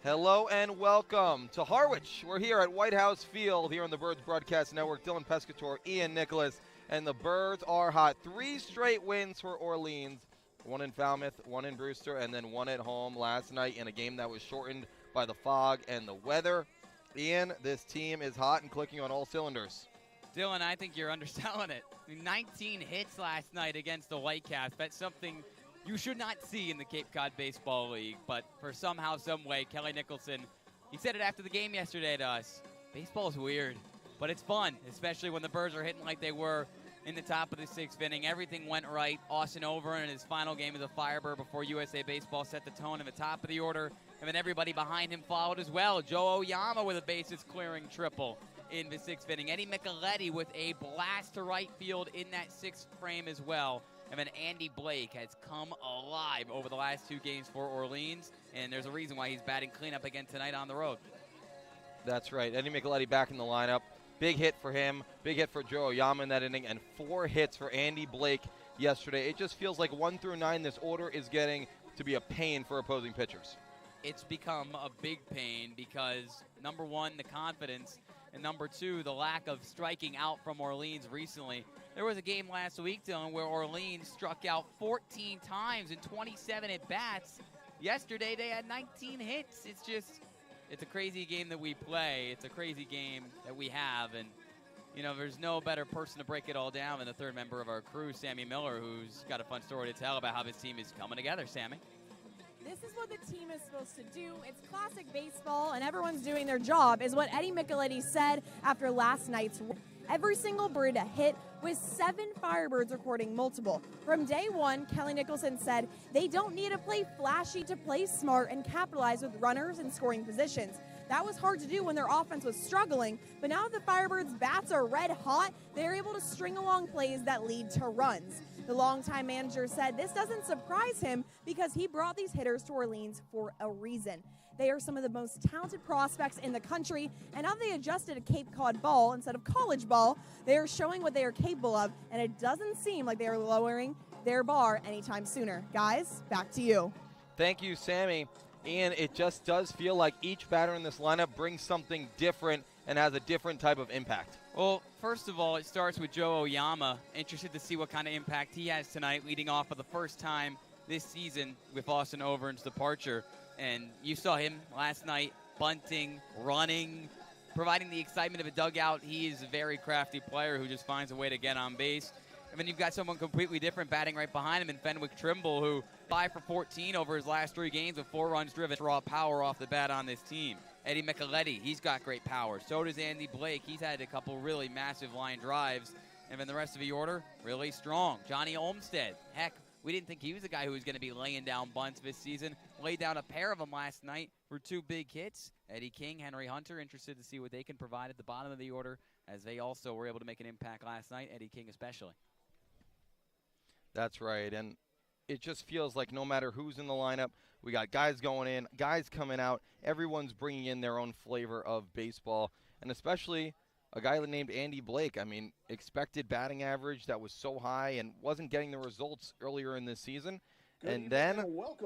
Hello and welcome to Harwich. We're here at Whitehouse Field here on the Birds Broadcast Network. Dylan Pescatore, Ian Nicholas, and the Birds are hot. 3 straight wins for Orleans. 1 in Falmouth, 1 in Brewster, and then 1 at home last night in a game that was shortened by the fog and the weather. Ian, this team is hot and clicking on all cylinders. Dylan, I think you're underselling it. 19 hits last night against the Whitecaps. That's something you should not see in the Cape Cod Baseball League, but for somehow, some way, Kelly Nicholson, he said it after the game yesterday to us. Baseball is weird, but it's fun, especially when the Birds are hitting like they were in the top of the 6th inning. Everything went right. Austin Overton in his final game as a Firebird before USA Baseball set the tone at the top of the order, and then everybody behind him followed as well. Joe Oyama with a bases-clearing triple in the 6th inning. Eddie Micheletti with a blast to right field in that 6th frame as well. And then Andy Blake has come alive over the last 2 games for Orleans, and there's a reason why he's batting cleanup again tonight on the road. That's right. Eddie Micheletti back in the lineup. Big hit for him, big hit for Joe Oyama in that inning, and 4 hits for Andy Blake yesterday. It just feels like 1 through 9, this order is getting to be a pain for opposing pitchers. It's become a big pain because, number 1, the confidence, and number 2, the lack of striking out from Orleans recently. There was a game last week, Dylan, where Orleans struck out 14 times in 27 at-bats. Yesterday, they had 19 hits. It's a crazy game that we play. It's a crazy game that we have. And, you know, there's no better person to break it all down than the 3rd member of our crew, Sammy Miller, who's got a fun story to tell about how this team is coming together. Sammy? This is what the team is supposed to do. It's classic baseball, and everyone's doing their job, is what Eddie Micheletti said after last night's win. Every single bird a hit, with 7 Firebirds recording multiple. From day 1, Kelly Nicholson said they don't need to play flashy to play smart and capitalize with runners in scoring positions. That was hard to do when their offense was struggling, but now that the Firebirds' bats are red hot, they're able to string along plays that lead to runs. The longtime manager said this doesn't surprise him because he brought these hitters to Orleans for a reason. They are some of the most talented prospects in the country, and now they adjusted to Cape Cod ball instead of college ball. They are showing what they are capable of, and it doesn't seem like they are lowering their bar anytime sooner. Guys, back to you. Thank you, Sammy. And it just does feel like each batter in this lineup brings something different and has a different type of impact. Well, first of all, it starts with Joe Oyama. Interested to see what kind of impact he has tonight, leading off for the first time this season with Austin Overton's departure. And you saw him last night bunting, running, providing the excitement of a dugout. He is a very crafty player who just finds a way to get on base. And then you've got someone completely different batting right behind him in Fenwick Trimble, who 5 for 14 over his last 3 games with 4 runs driven. Raw power off the bat on this team. Eddie Micheletti, he's got great power. So does Andy Blake. He's had a couple really massive line drives. And then the rest of the order, really strong. Johnny Olmstead, heck, we didn't think he was a guy who was going to be laying down bunts this season. Laid down a pair of them last night for 2 big hits. Eddie King, Henry Hunter, interested to see what they can provide at the bottom of the order, as they also were able to make an impact last night, Eddie King especially. That's right, and it just feels like no matter who's in the lineup, we got guys going in, guys coming out. Everyone's bringing in their own flavor of baseball, and especially a guy named Andy Blake. I mean, expected batting average that was so high and wasn't getting the results earlier in this season. And then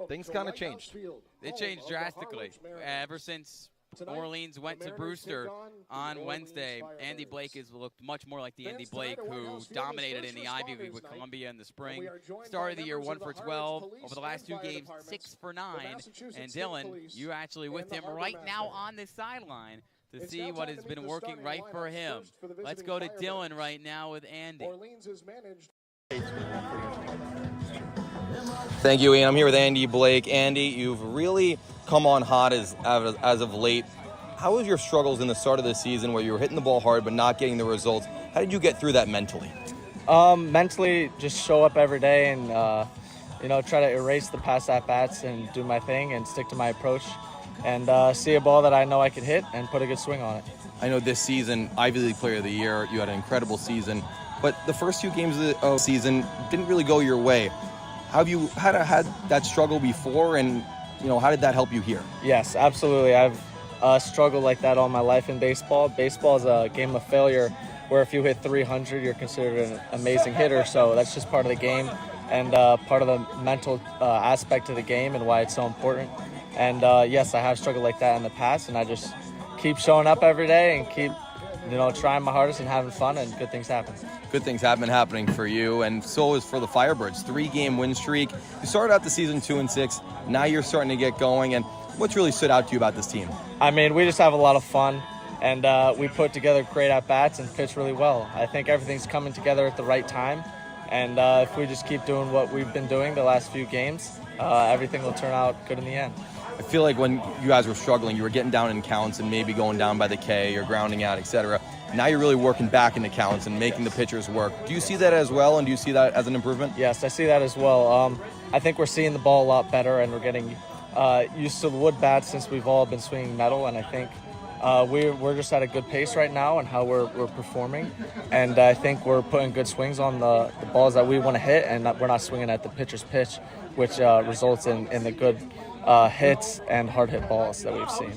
things kind of changed. They changed drastically. Ever since Orleans went to Brewster on Wednesday, Andy Blake has looked much more like the Andy Blake who dominated in the Ivy League with Columbia in the spring. Started the year 1 for 12. Over the last 2 games, 6 for 9. And Dylan, you actually with him right now on the sideline to see what has been working right for him. Let's go to Dylan right now with Andy. Thank you, Ian. I'm here with Andy Blake. Andy, you've really come on hot as of late. How was your struggles in the start of the season where you were hitting the ball hard but not getting the results? How did you get through that mentally? Mentally, just show up every day and try to erase the past at-bats and do my thing and stick to my approach and see a ball that I know I could hit and put a good swing on it. I know this season, Ivy League Player of the Year, you had an incredible season, but the first 2 games of the season didn't really go your way. Have you had that struggle before, and how did that help you here? Yes, absolutely. I've struggled like that all my life in baseball. Baseball is a game of failure where if you hit 300, you're considered an amazing hitter. So that's just part of the game and part of the mental aspect of the game and why it's so important. And yes, I have struggled like that in the past, and I just keep showing up every day and keep, trying my hardest and having fun, and good things happen. Good things have been happening for you, and so is for the Firebirds. 3-game win streak. You started out the season 2-6. Now you're starting to get going. And what's really stood out to you about this team? I mean, we just have a lot of fun, and we put together great at-bats and pitch really well. I think everything's coming together at the right time, and if we just keep doing what we've been doing the last few games, everything will turn out good in the end. I feel like when you guys were struggling, you were getting down in counts and maybe going down by the K or grounding out, etc. Now you're really working back into counts and making the pitchers work. Do you see that as well, and do you see that as an improvement? Yes, I see that as well. I think we're seeing the ball a lot better, and we're getting used to the wood bats since we've all been swinging metal, and I think we're just at a good pace right now and how we're performing, and I think we're putting good swings on the balls that we want to hit, and we're not swinging at the pitcher's pitch, which results in the good hits and hard hit balls that we've seen.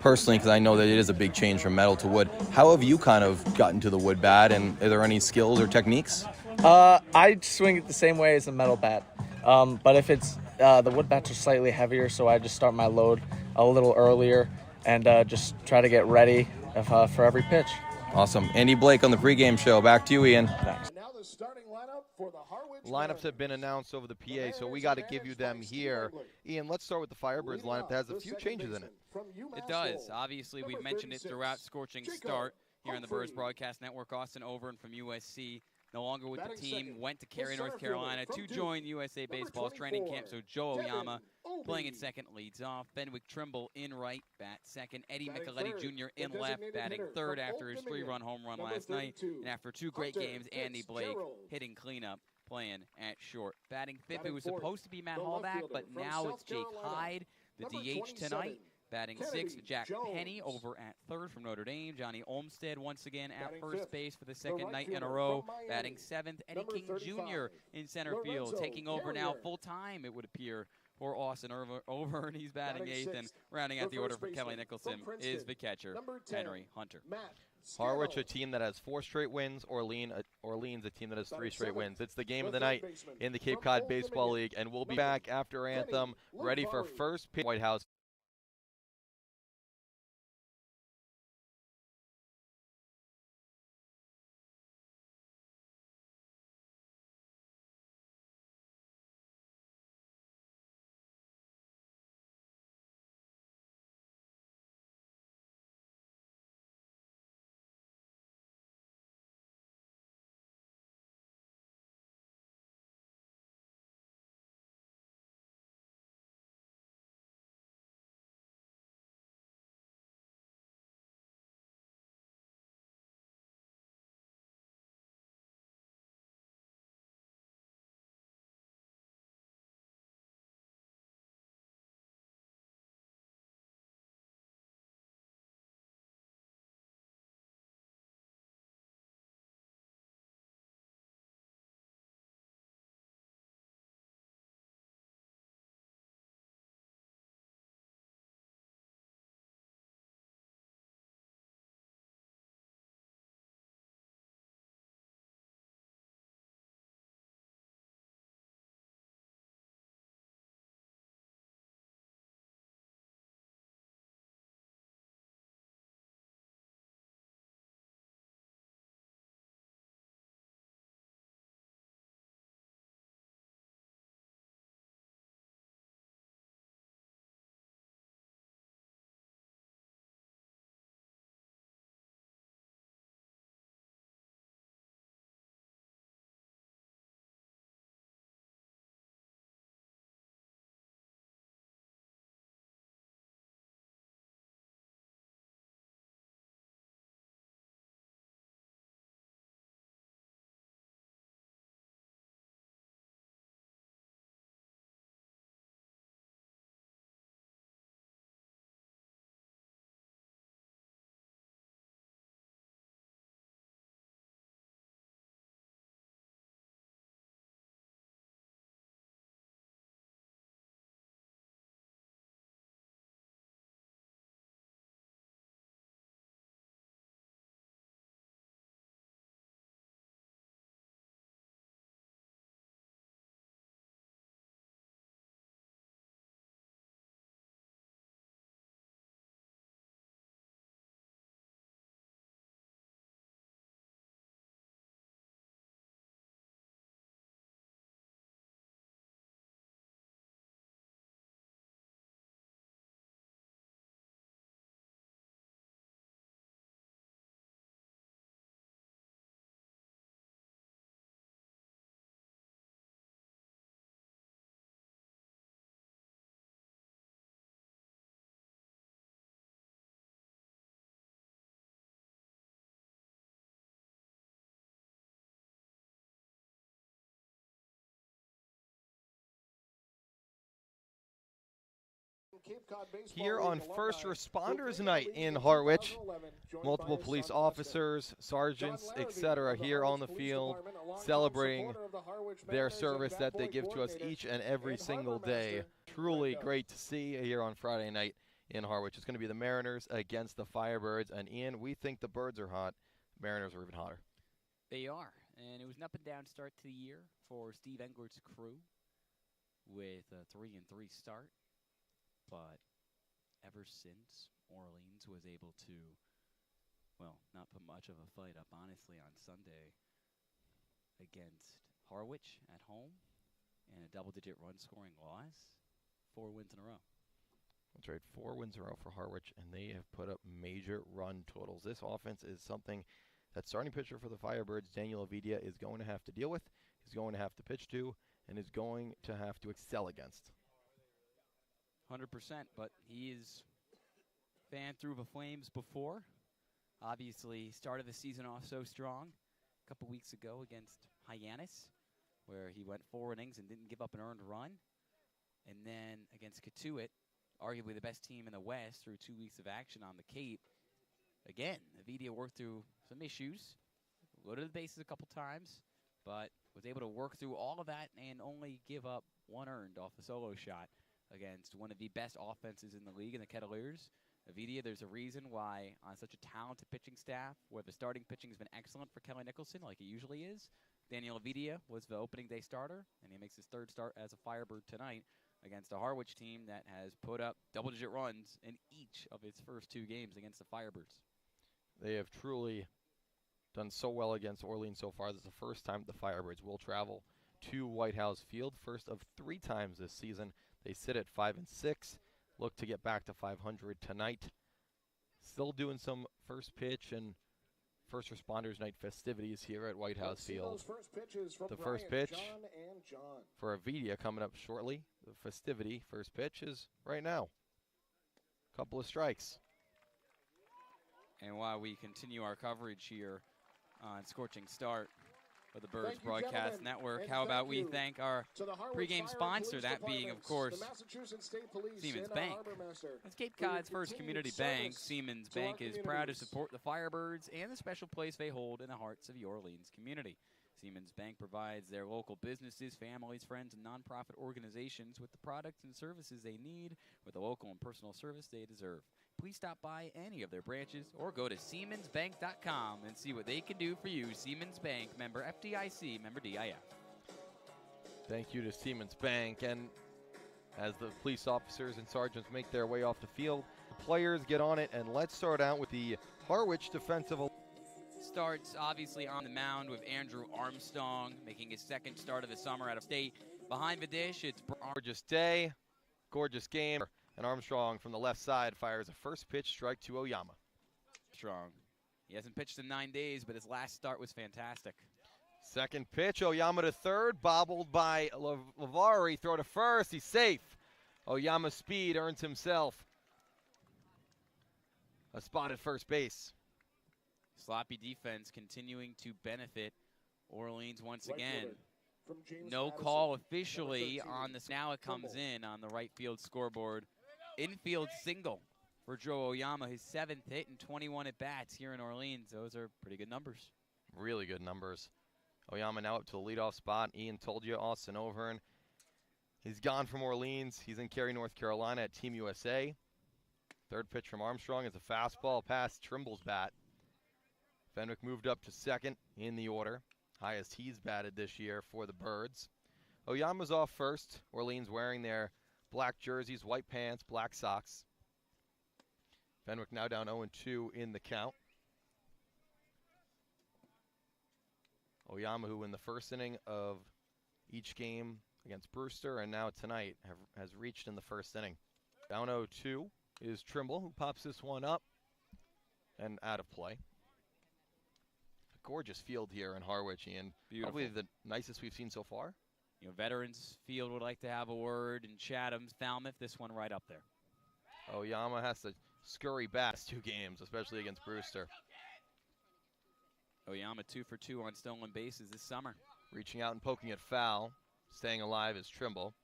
Personally, because I know that it is a big change from metal to wood, how have you kind of gotten to the wood bat, and are there any skills or techniques? I swing it the same way as a metal bat, but if it's the wood bats are slightly heavier, so I just start my load a little earlier and just try to get ready for every pitch. Awesome. Andy Blake on the pregame show. Back to you, Ian. Thanks. Now the starting lineup for the Harwich Lineups have been announced over the PA, so we got to give you them here. Ian, let's start with the Firebirds lineup that has a few changes in it. It does. Obviously, we've mentioned it throughout Scorching Start here on the Birds Broadcast Network. Austin Overn from USC, no longer with the team, went to Cary, North Carolina to join USA Baseball's training camp. So Joe Oyama playing in second leads off. Benwick Trimble in right, bat second. Eddie Micheletti Jr. in left, batting third after his 3-run home run last night. And after 2 great games, Andy Blake hitting cleanup, playing at short. Batting fifth, it was supposed to be Matt Hallback, but now it's Jake Hyde, the DH tonight. Batting sixth, Jack Penny over at third from Notre Dame. Johnny Olmstead once again at first base for the second night in a row. Batting seventh, Eddie King Jr. in center field, taking over now full-time, it would appear, for Austin Overn. He's batting eighth, and rounding out the order for Kelly Nicholson is the catcher, Henry Hunter. Harwich, a team that has 4 straight wins. Orleans, a team that has 3 straight wins. It's the game of the night in the Cape Cod Baseball League, and we'll be back after Anthem, ready for first pitch. Whitehouse Cape Cod Baseball Here League on alumni First who Responders played Night the league in in Harwich. 2011, joined Multiple by his police son, officers, John sergeants, Larrabee, etc. of the here on Harwich the Police field Department, a longtime celebrating supporter of the Harwich their Mariners and service Bat that they Boy give to us coordinator each and every and single harbor day. master, Truly Whitehouse. great to see here on Friday night in Harwich. It's going to be the Mariners against the Firebirds. And Ian, we think the Birds are hot. Mariners are even hotter. They are. And it was an up-and-down start to the year for Steve Englert's crew with a 3-3 start. But ever since Orleans was able to, well, not put much of a fight up, honestly, on Sunday against Harwich at home and a double-digit run-scoring loss, 4 wins in a row. That's right, 4 wins in a row for Harwich, and they have put up major run totals. This offense is something that starting pitcher for the Firebirds, Daniel Ovidia, is going to have to deal with, is going to have to pitch to, and is going to have to excel against. 100%, but he is fanned through the flames before. Obviously, started the season off so strong a couple weeks ago against Hyannis, where he went 4 innings and didn't give up an earned run. And then against Katuitt, arguably the best team in the West, through 2 weeks of action on the Cape. Again, Ovidia worked through some issues, loaded the bases a couple times, but was able to work through all of that and only give up 1 earned off the solo shot against one of the best offenses in the league in the Kettleers. Ovidia, there's a reason why on such a talented pitching staff, where the starting pitching has been excellent for Kelly Nicholson, like it usually is. Daniel Ovidia was the opening day starter, and he makes his 3rd start as a Firebird tonight against a Harwich team that has put up double-digit runs in each of its first 2 games against the Firebirds. They have truly done so well against Orleans so far. This is the first time the Firebirds will travel to Whitehouse Field, first of 3 times this season. They sit at 5-6, look to get back to 500 tonight. Still doing some first pitch and First Responders Night festivities here at Whitehouse Field. The first pitch for Ovidia coming up shortly. The festivity first pitch is right now. Couple of strikes. And while we continue our coverage here on Scorching Start of the Birds Broadcast Network, how about we thank our pregame sponsor, that being, of course, Siemens Bank. As Cape Cod's first community bank, Siemens Bank is proud to support the Firebirds and the special place they hold in the hearts of the Orleans community. Siemens Bank provides their local businesses, families, friends, and nonprofit organizations with the products and services they need with the local and personal service they deserve. Please stop by any of their branches or go to SiemensBank.com and see what they can do for you. Siemens Bank, member FDIC, member DIF. Thank you to Siemens Bank. And as the police officers and sergeants make their way off the field, the players get on it. And let's start out with the Harwich defensive. Starts obviously on the mound with Andrew Armstrong making his 2nd start of the summer out of state. Behind the dish, it's gorgeous day, gorgeous game. And Armstrong from the left side fires a first pitch strike to Oyama. Strong. He hasn't pitched in 9 days, but his last start was fantastic. Second pitch, Oyama to third, bobbled by Lavari. Throw to first, he's safe. Oyama's speed earns himself a spot at first base. Sloppy defense continuing to benefit Orleans once again. No call officially on this. Now it comes in on the right field scoreboard. Infield single for Joe Oyama, his 7th hit and 21 at-bats here in Orleans. Those are pretty good numbers. Really good numbers. Oyama now up to the leadoff spot. Ian told you, Austin Overn. He's gone from Orleans. He's in Cary, North Carolina at Team USA. Third pitch from Armstrong is a fastball past Trimble's bat. Fenwick moved up to 2nd in the order. Highest he's batted this year for the Birds. Oyama's off first. Orleans wearing their black jerseys, white pants, black socks. Fenwick now down 0-2 in the count. Oyama, who in the first inning of each game against Brewster and now tonight has reached in the first inning. Down 0-2 is Trimble, who pops this one up and out of play. A gorgeous field here in Harwich, Ian. Beautiful. Probably the nicest we've seen so far. You know, Veterans Field would like to have a word, and Chatham, Falmouth, this one right up there. Oyama has to scurry back 2 games, especially against Brewster. Oyama 2 for 2 on stolen bases this summer. Reaching out and poking it foul. Staying alive is Trimble.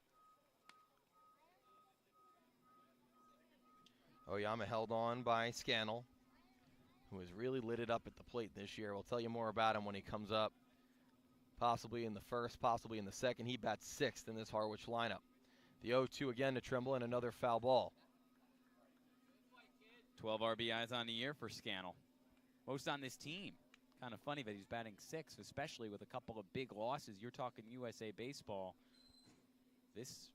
Oyama held on by Scannell, who has really lit it up at the plate this year. We'll tell you more about him when he comes up, possibly in the first, possibly in the second. He bats sixth in this Harwich lineup. The 0-2 again to Trimble, and another foul ball. 12 RBIs on the year for Scannell. Most on this team. Kind of funny that he's batting sixth, especially with a couple of big losses. You're talking USA Baseball. This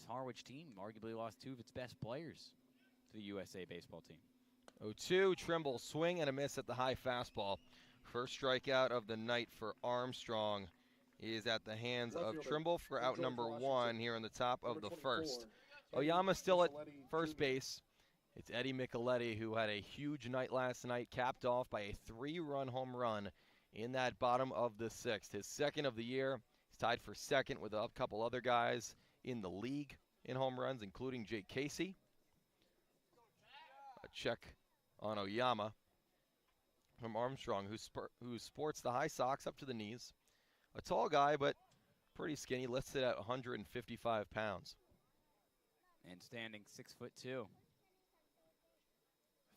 Harwich team arguably lost two of its best players to the USA Baseball team. 0-2, Trimble, swing and a miss at the high fastball. First strikeout of the night for Armstrong is at the hands of Trimble for out number one here in the top of the first. Oyama still at first base. It's Eddie Micheletti, who had a huge night last night, capped off by a 3-run home run in that bottom of the sixth. His second of the year. He's tied for second with a couple other guys in the league in home runs, including Jake Casey. A check on Oyama from Armstrong, who sports the high socks up to the knees. A tall guy, but pretty skinny, listed at 155 pounds. And standing 6'2".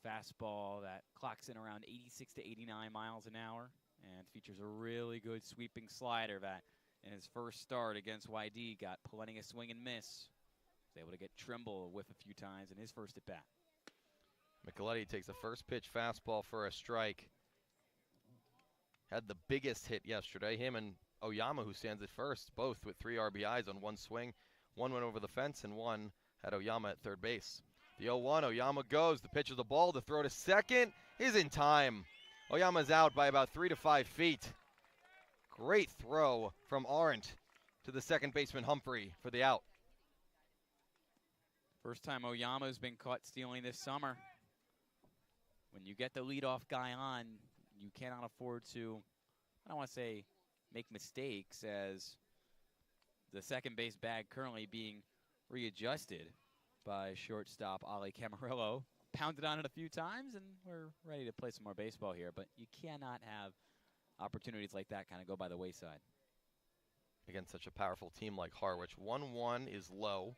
Fastball that clocks in around 86 to 89 miles an hour and features a really good sweeping slider that in his first start against YD got plenty of swing and miss. Was able to get Trimble a whiff a few times in his first at bat. Micheletti takes a first pitch fastball for a strike. Had the biggest hit yesterday. Him and Oyama, who stands at first, both with 3 RBIs on one swing. One went over the fence and one had Oyama at third base. The 0-1, Oyama goes. The pitch of the ball. The throw to second is in time. Oyama's out by about 3 to 5 feet. Great throw from Arendt to the second baseman Humphrey for the out. First time Oyama's been caught stealing this summer. When you get the leadoff guy on, you cannot afford to, I don't want to say make mistakes, as the second base bag currently being readjusted by shortstop Ali Camarillo. Pounded on it a few times, and we're ready to play some more baseball here, but you cannot have opportunities like that kind of go by the wayside. Against such a powerful team like Harwich. 1-1 is low.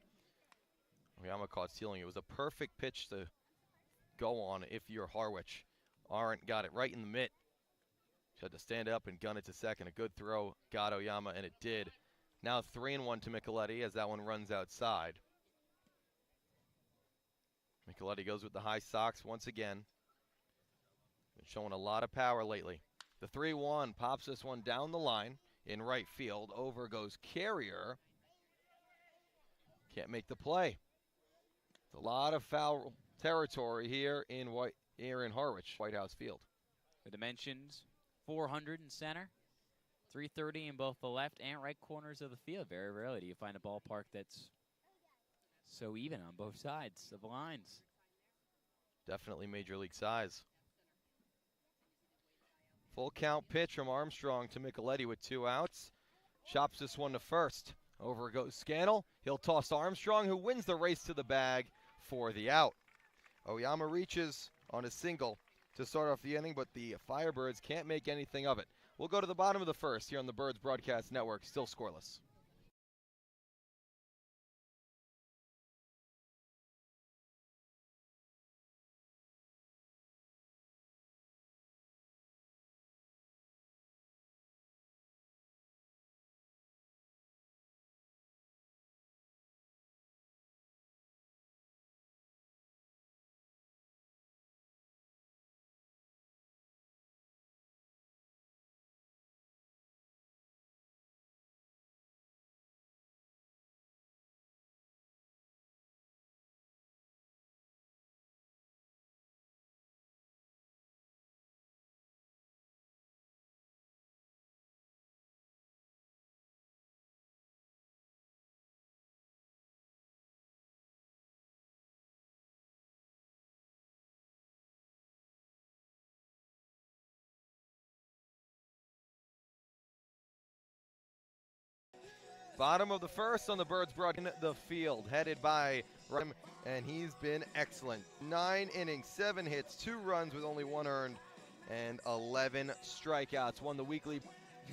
Oyama caught stealing. It was a perfect pitch to go on if you're Harwich. Arendt got it right in the mitt. She had to stand up and gun it to second. A good throw got Oyama, and it did. Now 3-1 to Micheletti as that one runs outside. Micheletti goes with the high socks once again. Been showing a lot of power lately. The 3-1 pops this one down the line in right field. Over goes Carrier. Can't make the play. It's a lot of foul territory here in Harwich, Whitehouse Field. The dimensions, 400 in center, 330 in both the left and right corners of the field. Very rarely do you find a ballpark that's so even on both sides of the lines. Definitely major league size. Full count pitch from Armstrong to Micheletti with 2 outs. Chops this one to first. Over goes Scannell. He'll toss to Armstrong, who wins the race to the bag for the out. Oyama reaches on a single to start off the inning, but the Firebirds can't make anything of it. We'll go to the bottom of the first here on the Birds Broadcast Network. Still scoreless. Bottom of the first on the Birds brought in the field, headed by Ryan, and he's been excellent. 9 innings, 7 hits, 2 runs with only 1 earned, and 11 strikeouts. Won the weekly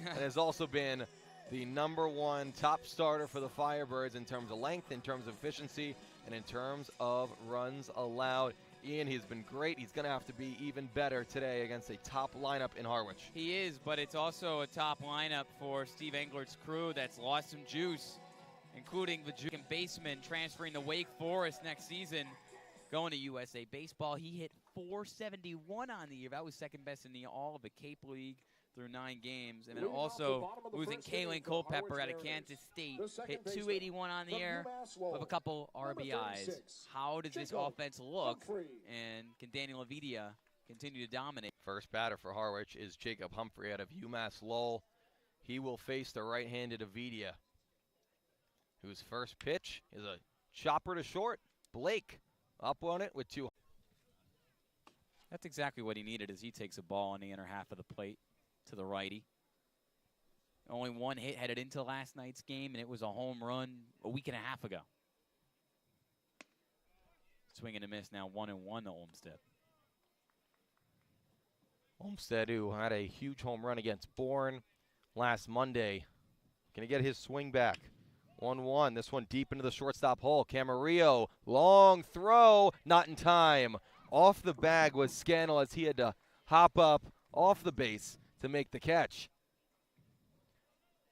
and has also been the #1 top starter for the Firebirds in terms of length, in terms of efficiency, and in terms of runs allowed. Ian, he's been great. He's going to have to be even better today against a top lineup in Harwich. He is, but it's also a top lineup for Steve Englert's crew that's lost some juice, including the Jamaican baseman transferring to Wake Forest next season, going to USA Baseball. He hit .471 on the year. That was second best in all of the Cape League through 9 games. And then also losing Kaylin Culpepper out of Kansas State, hit .281 on the year with a couple RBIs. How does this offense look, and can Daniel Avidia continue to dominate? First batter for Harwich is Jacob Humphrey out of UMass Lowell. He will face the right-handed Avidia, whose first pitch is a chopper to short. Blake up on it with 2. That's exactly what he needed, as he takes a ball on the inner half of the plate to the righty. Only 1 hit headed into last night's game, and it was a home run a week and a half ago. Swing and a miss, now 1-1 to Olmsted. Olmsted, who had a huge home run against Bourne last Monday, going to get his swing back. 1-1, this one deep into the shortstop hole. Camarillo, long throw, not in time. Off the bag was Scannell as he had to hop up off the base to make the catch.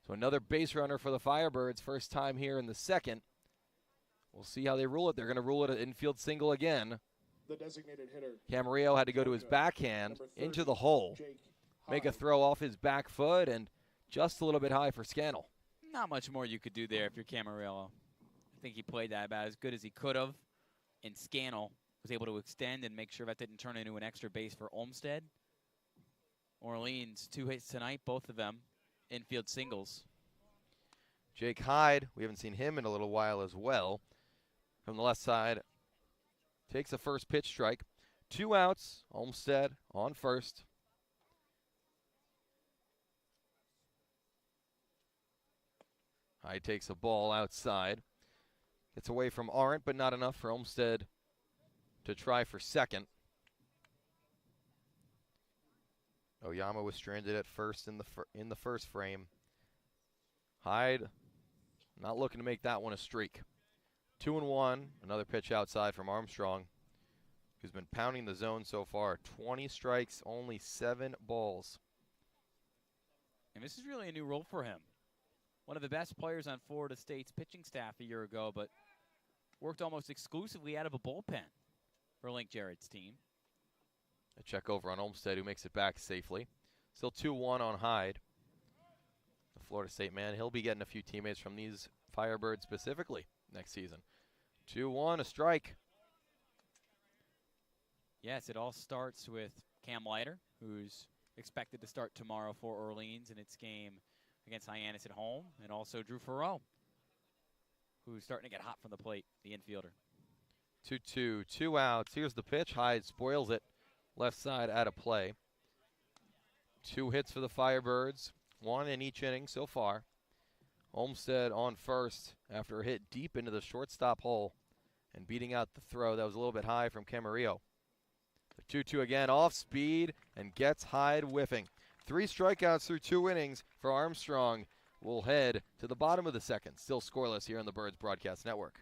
So another base runner for the Firebirds, first time here in the second. We'll see how they rule it. They're going to rule it an infield single again. The designated hitter. Camarillo had to go to his backhand into the hole, make a throw off his back foot, and just a little bit high for Scannell. Not much more you could do there if you're Camarillo. I think he played that about as good as he could have, and Scannell was able to extend and make sure that didn't turn into an extra base for Olmsted. Orleans, 2 hits tonight, both of them infield singles. Jake Hyde, we haven't seen him in a little while as well. From the left side, takes a first pitch strike. 2 outs, Olmsted on first. Hyde takes a ball outside. Gets away from Arendt, but not enough for Olmsted to try for second. Oyama was stranded at first in the first frame. Hyde not looking to make that one a streak. 2-1, another pitch outside from Armstrong, who's been pounding the zone so far. 20 strikes, only 7 balls. And this is really a new role for him. One of the best players on Florida State's pitching staff a year ago, but worked almost exclusively out of a bullpen for Link Jarrett's team. A check over on Olmsted, who makes it back safely. Still 2-1 on Hyde. The Florida State man, he'll be getting a few teammates from these Firebirds specifically next season. 2-1, a strike. Yes, it all starts with Cam Leiter, who's expected to start tomorrow for Orleans in its game against Hyannis at home, and also Drew Farrell, who's starting to get hot from the plate, the infielder. 2-2, 2 outs. Here's the pitch. Hyde spoils it. Left side out of play. 2 hits for the Firebirds, 1 in each inning so far. Olmsted on first after a hit deep into the shortstop hole and beating out the throw that was a little bit high from Camarillo. The 2-2 again, off speed, and gets Hyde whiffing. 3 strikeouts through 2 innings for Armstrong. We'll head to the bottom of the second. Still scoreless here on the Birds Broadcast Network.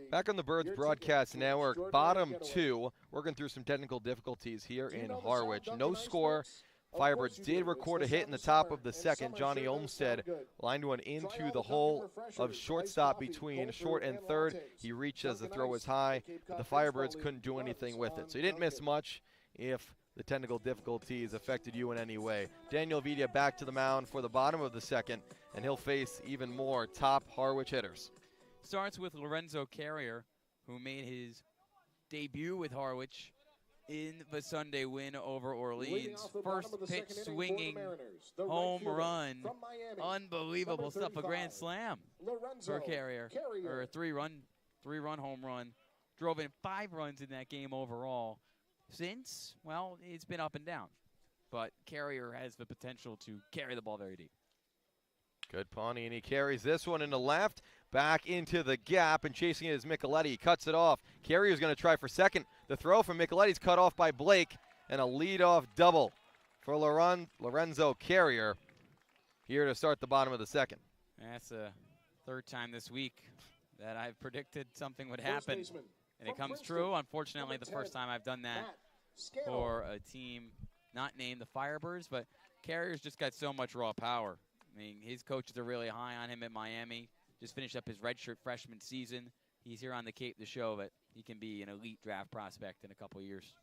Back on the Birds Broadcast Network, bottom 2, working through some technical difficulties here in Harwich. No score, Firebirds did record a hit in the top of the second. Johnny Olmstead lined one into the hole of shortstop between short and third. He reached as the throw was high, but the Firebirds couldn't do anything with it. So he didn't miss much if the technical difficulties affected you in any way. Daniel Vidia back to the mound for the bottom of the second, and he'll face even more top Harwich hitters. Starts with Lorenzo Carrier, who made his debut with Harwich in the Sunday win over Orleans. First pitch swinging, home run, unbelievable stuff, a grand slam for Carrier, or a three-run home run. Drove in 5 runs in that game overall. Since, well, it's been up and down, but Carrier has the potential to carry the ball very deep. Good Pawnee, and he carries this one into left, back into the gap, and chasing it is Micheletti. He cuts it off. Carrier's going to try for second. The throw from Micheletti's cut off by Blake, and a leadoff double for Lorenzo Carrier here to start the bottom of the second. That's the 3rd time this week that I've predicted something would happen, and it comes true. Unfortunately, the first time I've done that for a team not named the Firebirds, but Carrier's just got so much raw power. I mean, his coaches are really high on him at Miami. Just finished up his redshirt freshman season. He's here on the Cape to show that he can be an elite draft prospect in a couple of years.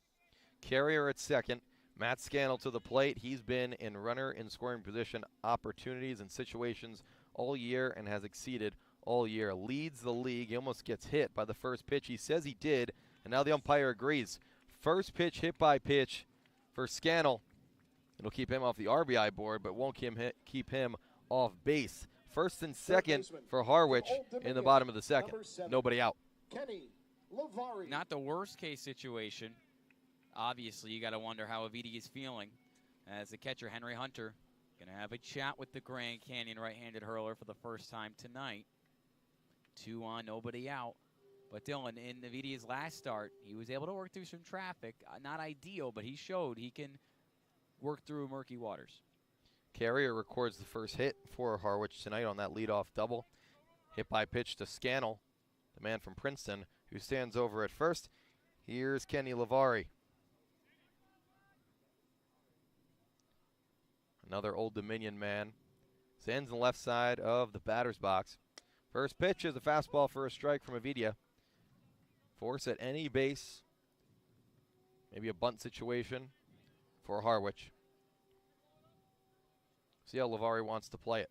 Carrier at second. Matt Scannell to the plate. He's been in runner in scoring position opportunities and situations all year and has exceeded all year. Leads the league. He almost gets hit by the first pitch. He says he did, and now the umpire agrees. First pitch hit by pitch for Scannell. It'll keep him off the RBI board, but won't keep him off base. First and second for Harwich in the bottom of the second. Nobody out. Not the worst case situation. Obviously, you got to wonder how Aviti is feeling as the catcher, Henry Hunter, going to have a chat with the Grand Canyon right-handed hurler for the first time tonight. 2 on, nobody out. But Dylan, in Aviti's last start, he was able to work through some traffic. Not ideal, but he showed he can work through murky waters. Carrier records the first hit for Harwich tonight on that leadoff double. Hit by pitch to Scannell, the man from Princeton, who stands over at first. Here's Kenny Lavari. Another Old Dominion man. Stands on the left side of the batter's box. First pitch is a fastball for a strike from Avidia. Force at any base. Maybe a bunt situation for Harwich. See how Lavari wants to play it.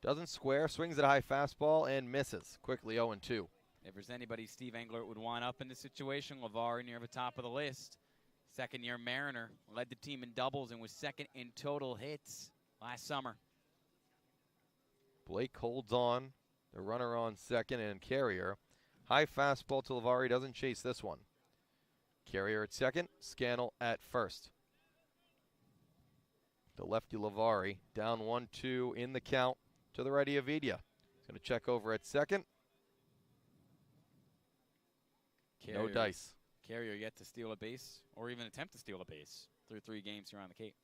Doesn't square, swings at a high fastball, and misses. Quickly 0-2. If there's anybody Steve Englert would want up in this situation, Lavari near the top of the list. Second-year Mariner, led the team in doubles and was second in total hits last summer. Blake holds on. The runner on second, and Carrier. High fastball to Lavari, doesn't chase this one. Carrier at second, Scannell at first. The lefty Lavari down 1-2 in the count to the righty Avidia. He's going to check over at second. Carrier, no dice. Carrier yet to steal a base or even attempt to steal a base through 3 games here on the Cape.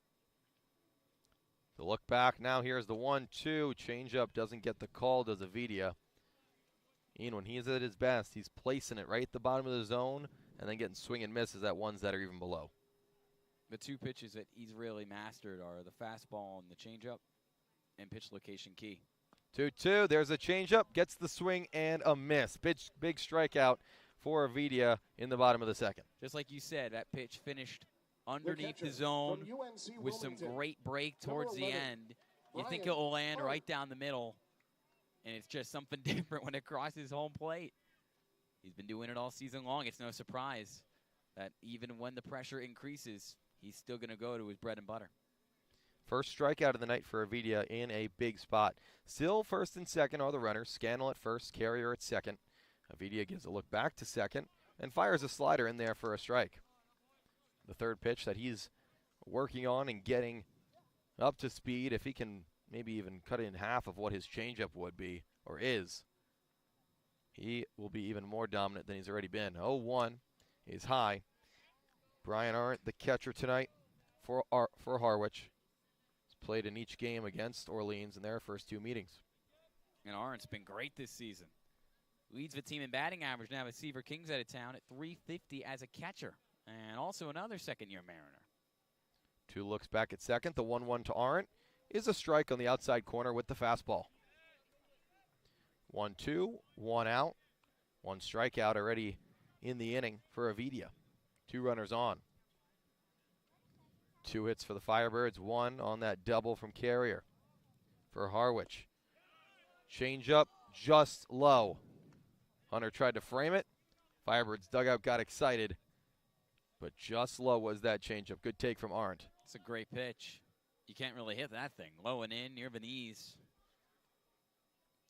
The look back now, here's the 1-2. Changeup doesn't get the call, does Avidia. Ian, when he's at his best, he's placing it right at the bottom of the zone and then getting swing and misses at ones that are even below. The 2 pitches that he's really mastered are the fastball and the changeup and pitch location key. 2-2, there's a changeup, gets the swing and a miss. Big strikeout for Avidia in the bottom of the second. Just like you said, that pitch finished underneath the zone with some great break towards the end. You think it will land right down the middle, and it's just something different when it crosses home plate. He's been doing it all season long. It's no surprise that even when the pressure increases, he's still going to go to his bread and butter. First strikeout of the night for Avidia in a big spot. Still first and second are the runners. Scannell at first, Carrier at second. Avidia gives a look back to second and fires a slider in there for a strike. The third pitch that he's working on and getting up to speed, if he can maybe even cut it in half of what his changeup would be or is, he will be even more dominant than he's already been. 0-1 is high. Brian Arndt, the catcher tonight for Harwich. He's played in each game against Orleans in their first 2 meetings. And Arndt's been great this season. Leads the team in batting average now with Seaver Kings out of town at .350 as a catcher. And also another second-year Mariner. 2 looks back at second. The 1-1 to Arendt is a strike on the outside corner with the fastball. 1-2, 1 out. 1 strikeout already in the inning for Avidia. 2 runners on. 2 hits for the Firebirds, 1 on that double from Carrier for Harwich. Change up just low. Hunter tried to frame it. Firebirds dugout got excited, but just low was that changeup. Good take from Arendt. It's a great pitch. You can't really hit that thing. Low and in, near the knees.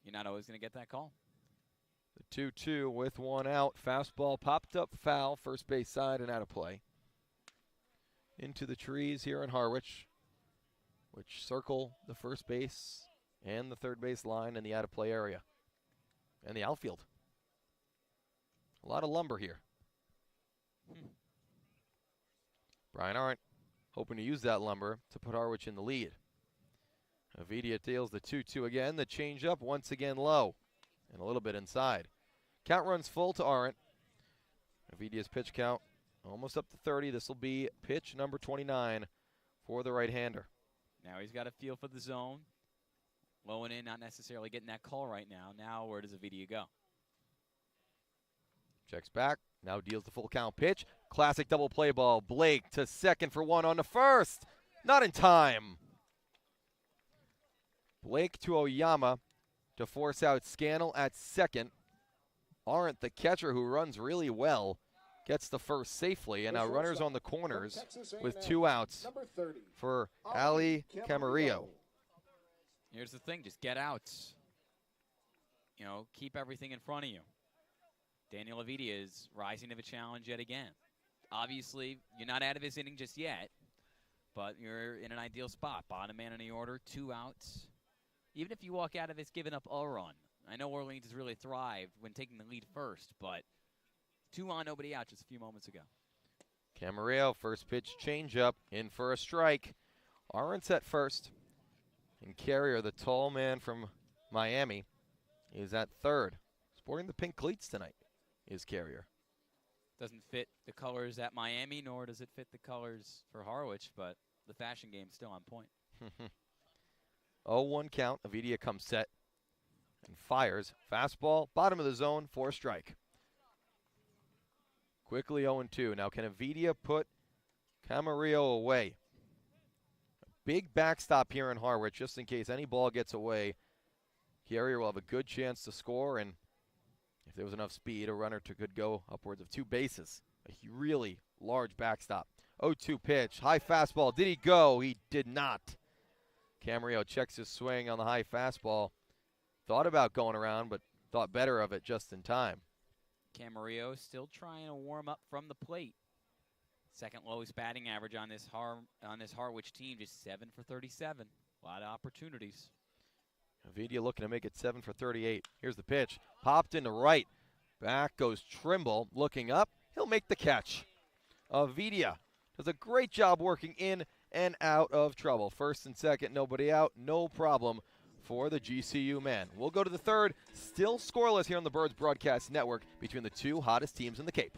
You're not always going to get that call. The 2-2 with 1 out. Fastball popped up foul, first base side and out of play. Into the trees here in Harwich, which circle the first base and the third base line in the out of play area. And the outfield. A lot of lumber here. Brian Arendt hoping to use that lumber to put Harwich in the lead. Avidia deals the 2-2 again. The changeup once again low and a little bit inside. Count runs full to Arendt. Avidia's pitch count almost up to 30. This will be pitch number 29 for the right-hander. Now he's got a feel for the zone. Low and in, not necessarily getting that call right now. Now where does Avidia go? Checks back, now deals the full count pitch. Classic double play ball. Blake to second for 1 on to first. Not in time. Blake to Oyama to force out Scannell at second. Arendt, the catcher who runs really well, gets the first safely. And now runners on the corners with 2 outs for Ali Camarillo. Here's the thing, just get outs. You know, keep everything in front of you. Daniel Avidia is rising to the challenge yet again. Obviously, you're not out of his inning just yet, but you're in an ideal spot. Bottom man in the order, 2 outs. Even if you walk out of this giving up a run, I know Orleans has really thrived when taking the lead first, but 2 on, nobody out just a few moments ago. Camarillo, first pitch changeup, in for a strike. Arendt's at first. And Carrier, the tall man from Miami, is at third. Sporting the pink cleats tonight is Carrier. Doesn't fit the colors at Miami, nor does it fit the colors for Harwich, but the fashion game's still on point. 0-1 count. Avidia comes set and fires. Fastball, bottom of the zone for a strike. Quickly 0-2. Now can Avidia put Camarillo away? A big backstop here in Harwich, just in case any ball gets away. Carrier will have a good chance to score, and if there was enough speed, a runner could go upwards of 2 bases. A really large backstop. 0-2 pitch, high fastball. Did he go? He did not. Camarillo checks his swing on the high fastball. Thought about going around, but thought better of it just in time. Camarillo still trying to warm up from the plate. Second lowest batting average on this Harwich team, just 7 for 37. A lot of opportunities. Avidia looking to make it 7 for 38. Here's the pitch. Popped into right. Back goes Trimble. Looking up. He'll make the catch. Avidia does a great job working in and out of trouble. First and second, nobody out. No problem for the GCU man. We'll go to the third. Still scoreless here on the Birds Broadcast Network between the 2 hottest teams in the Cape.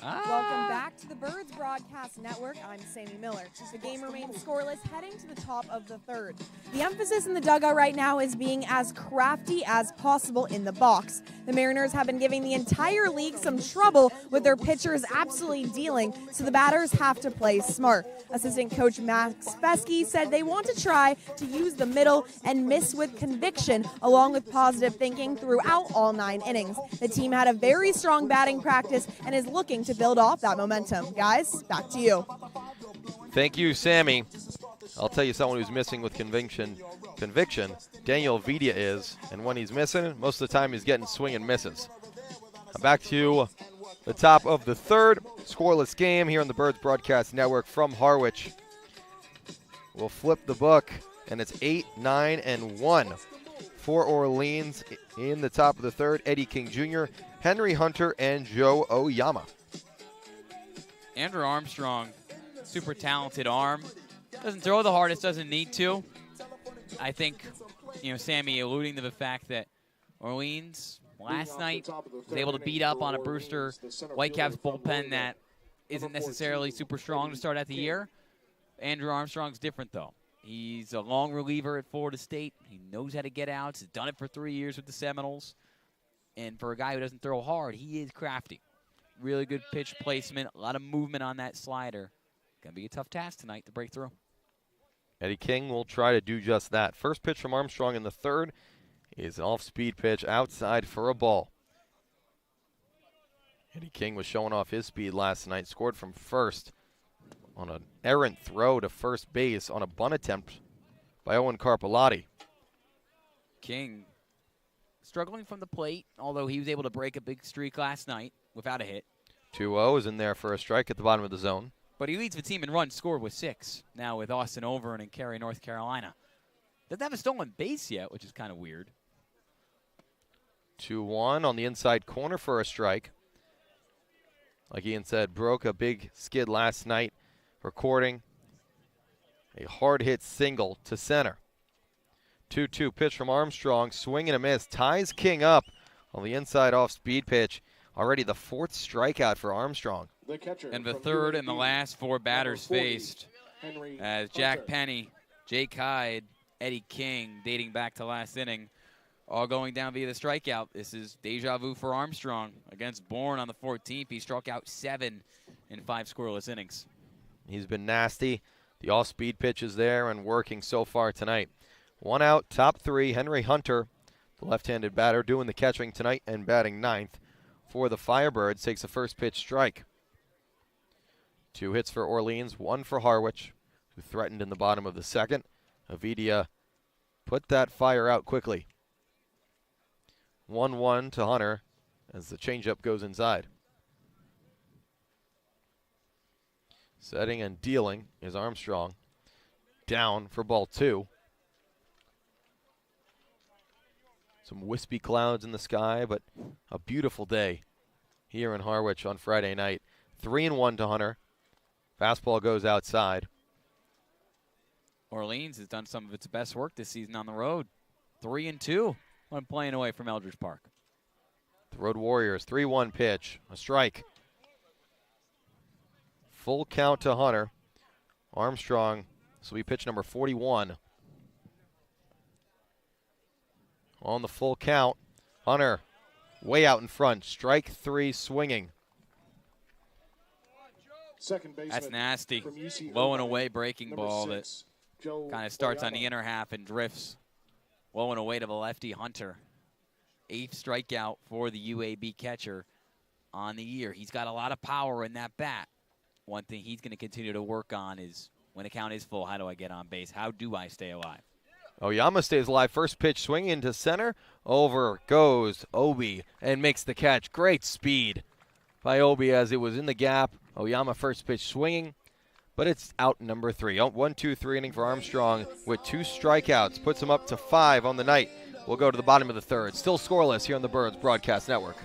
Welcome back to the Birds Broadcast Network. I'm Sammy Miller. The game remains scoreless heading to the top of the third. The emphasis in the dugout right now is being as crafty as possible in the box. The Mariners have been giving the entire league some trouble with their pitchers absolutely dealing, so the batters have to play smart. Assistant coach Max Pescatore said they want to try to use the middle and miss with conviction, along with positive thinking throughout all 9 innings. The team had a very strong batting practice and is looking to build off that momentum. Guys, back to you. Thank you, Sammy. I'll tell you someone who's missing with conviction. Daniel Vidia is, and when he's missing, most of the time he's getting swing and misses. Back to the top of the third. Scoreless game here on the Birds Broadcast Network from Harwich. We'll flip the book, and it's 8-9-1 for Orleans in the top of the third. Eddie King Jr., Henry Hunter, and Joe Oyama. Andrew Armstrong, super talented arm. Doesn't throw the hardest, doesn't need to. I think, Sammy alluding to the fact that Orleans last night was able to beat up on a Brewster Whitecaps bullpen that isn't necessarily super strong to start out the year. Andrew Armstrong's different, though. He's a long reliever at Florida State. He knows how to get outs. He's done it for 3 years with the Seminoles. And for a guy who doesn't throw hard, he is crafty. Really good pitch placement, a lot of movement on that slider. Going to be a tough task tonight to break through. Eddie King will try to do just that. First pitch from Armstrong in the third is an off-speed pitch outside for a ball. Eddie King was showing off his speed last night, scored from first on an errant throw to first base on a bunt attempt by Owen Carpellotti. King struggling from the plate, although he was able to break a big streak last night without a hit. 2-0 is in there for a strike at the bottom of the zone. But he leads the team in runs scored with 6, now with Austin Overn and Cary, North Carolina. Doesn't have a stolen base yet, which is kind of weird. 2-1 on the inside corner for a strike. Like Ian said, broke a big skid last night, recording a hard-hit single to center. 2-2 pitch from Armstrong, swing and a miss, ties King up on the inside off-speed pitch. Already the 4th strikeout for Armstrong. And the third and the last 4 batters faced as Jack Penny, Jake Hyde, Eddie King, dating back to last inning, all going down via the strikeout. This is deja vu for Armstrong against Bourne on the 14th. He struck out 7 in 5 scoreless innings. He's been nasty. The off-speed pitch is there and working so far tonight. 1 out, top 3, Henry Hunter, the left-handed batter, doing the catching tonight and batting 9th for the Firebirds, takes a first pitch strike. 2 hits for Orleans, 1 for Harwich, who threatened in the bottom of the second. Avidia put that fire out quickly. 1-1 to Hunter as the changeup goes inside. Setting and dealing is Armstrong. Down for ball 2. Some wispy clouds in the sky, but a beautiful day here in Harwich on Friday night. 3-1 to Hunter. Fastball goes outside. Orleans has done some of its best work this season on the road. 3-2 when playing away from Eldridge Park. The Road Warriors, 3-1 pitch, a strike. Full count to Hunter. Armstrong, this will be pitch number 41. On the full count, Hunter way out in front. Strike 3 swinging. That's nasty. Low and away breaking ball that kind of starts on the inner half and drifts. Low and away to the lefty Hunter. 8th strikeout for the UAB catcher on the year. He's got a lot of power in that bat. One thing he's going to continue to work on is when a count is full, how do I get on base? How do I stay alive? Oyama stays alive. First pitch swinging into center. Over goes Obi and makes the catch. Great speed by Obi as it was in the gap. Oyama first pitch swinging, but it's out number 3. 1-2-3 inning for Armstrong with 2 strikeouts. Puts him up to 5 on the night. We'll go to the bottom of the third. Still scoreless here on the Birds Broadcast Network.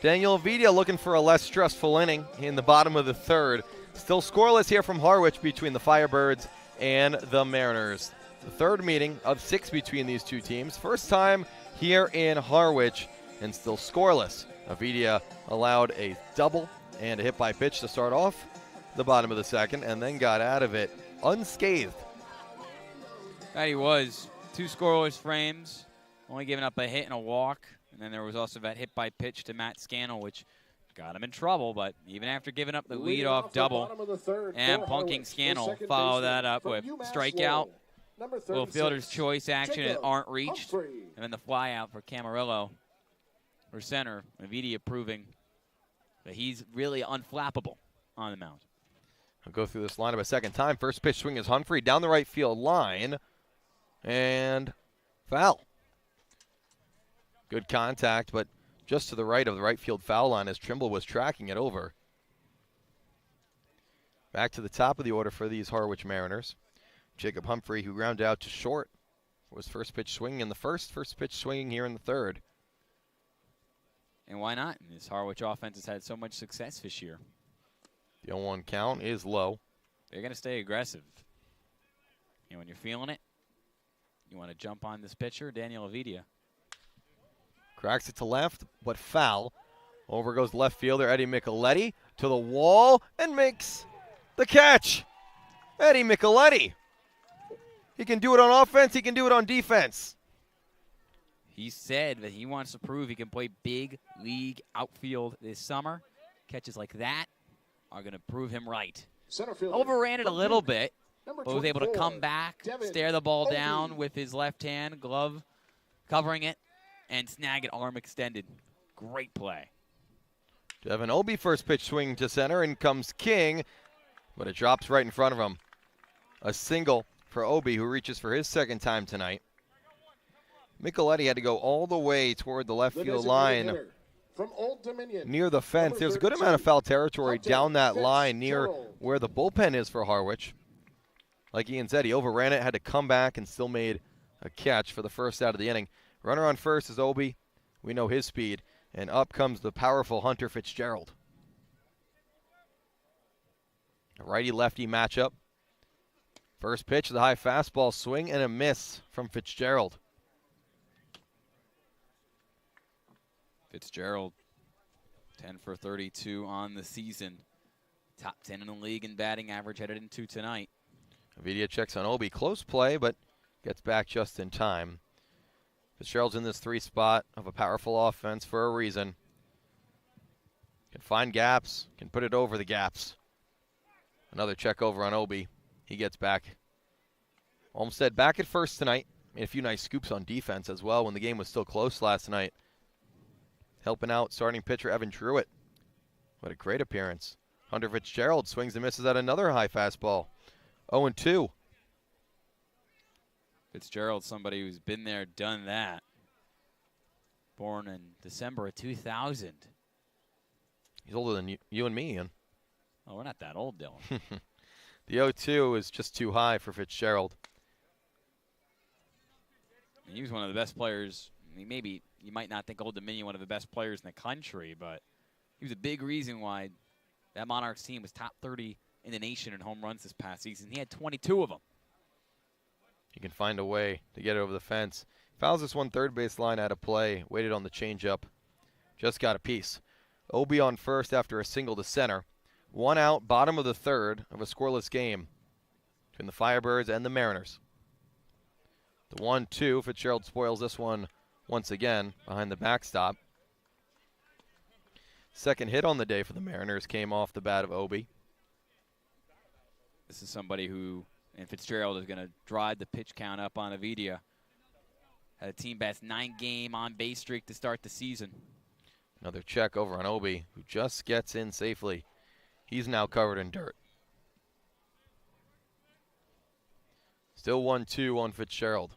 Daniel Ovidia looking for a less stressful inning in the bottom of the third. Still scoreless here from Harwich between the Firebirds and the Mariners. The third meeting of 6 between these two teams. First time here in Harwich and still scoreless. Ovidia allowed a double and a hit by pitch to start off the bottom of the second and then got out of it unscathed. That he was. 2 scoreless frames, only giving up a hit and a walk. And then there was also that hit by pitch to Matt Scannell, which got him in trouble. But even after giving up the leadoff double and punking Scannell, follow that up with strikeout, little fielder's choice action at aren't reached, and then the fly out for Camarillo for center. Ovidia proving that he's really unflappable on the mound. I'll go through this lineup a second time. First pitch swing is Humphrey down the right field line. And foul. Good contact, but just to the right of the right field foul line as Trimble was tracking it over. Back to the top of the order for these Harwich Mariners. Jacob Humphrey, who grounded out to short, was first pitch swinging in the first pitch swinging here in the third. And why not? This Harwich offense has had so much success this year. The 0-1 count is low. They're going to stay aggressive. And when you're feeling it, you want to jump on this pitcher, Daniel Ovidia. Cracks it to left, but foul. Over goes left fielder Eddie Micheletti to the wall and makes the catch. Eddie Micheletti. He can do it on offense. He can do it on defense. He said that he wants to prove he can play big league outfield this summer. Catches like that are going to prove him right. Overran it a little bit, but was able to come back, stare the ball down with his left hand, glove covering it, and snag it arm extended. Great play. Devin Obie first pitch swing to center, and comes King, but it drops right in front of him. A single for Obie, who reaches for his second time tonight. Micheletti had to go all the way toward the left field line near the fence. There's a good amount of foul territory down that line near where the bullpen is for Harwich. Like Ian said, he overran it, had to come back, and still made a catch for the first out of the inning. Runner on first is Obie. We know his speed. And up comes the powerful Hunter Fitzgerald. A righty-lefty matchup. First pitch, the high fastball swing and a miss from Fitzgerald. Fitzgerald, 10 for 32 on the season. Top 10 in the league in batting average headed into tonight. Ovidia checks on Obie. Close play, but gets back just in time. Fitzgerald's in this 3 spot of a powerful offense for a reason. Can find gaps, can put it over the gaps. Another check over on Obie. He gets back. Olmstead back at first tonight. Made a few nice scoops on defense as well when the game was still close last night. Helping out starting pitcher Evan Truitt. What a great appearance. Hunter Fitzgerald swings and misses at another high fastball. 0-2. Fitzgerald, somebody who's been there, done that. Born in December of 2000. He's older than you and me, Ian. Oh, we're not that old, Dylan. The 0-2 is just too high for Fitzgerald. He was one of the best players. I mean, maybe you might not think Old Dominion one of the best players in the country, but he was a big reason why that Monarchs team was top 30 in the nation in home runs this past season. He had 22 of them. He can find a way to get it over the fence. Fouls this one third base line out of play. Waited on the changeup. Just got a piece. Obie on first after a single to center. 1 out, bottom of the third of a scoreless game between the Firebirds and the Mariners. The 1-2, Fitzgerald spoils this one once again behind the backstop. Second hit on the day for the Mariners came off the bat of Obie. This is somebody who, and Fitzgerald is going to drive the pitch count up on Ovidia. Had a team best 9-game on-base streak to start the season. Another check over on Obie, who just gets in safely. He's now covered in dirt. Still 1-2 on Fitzgerald.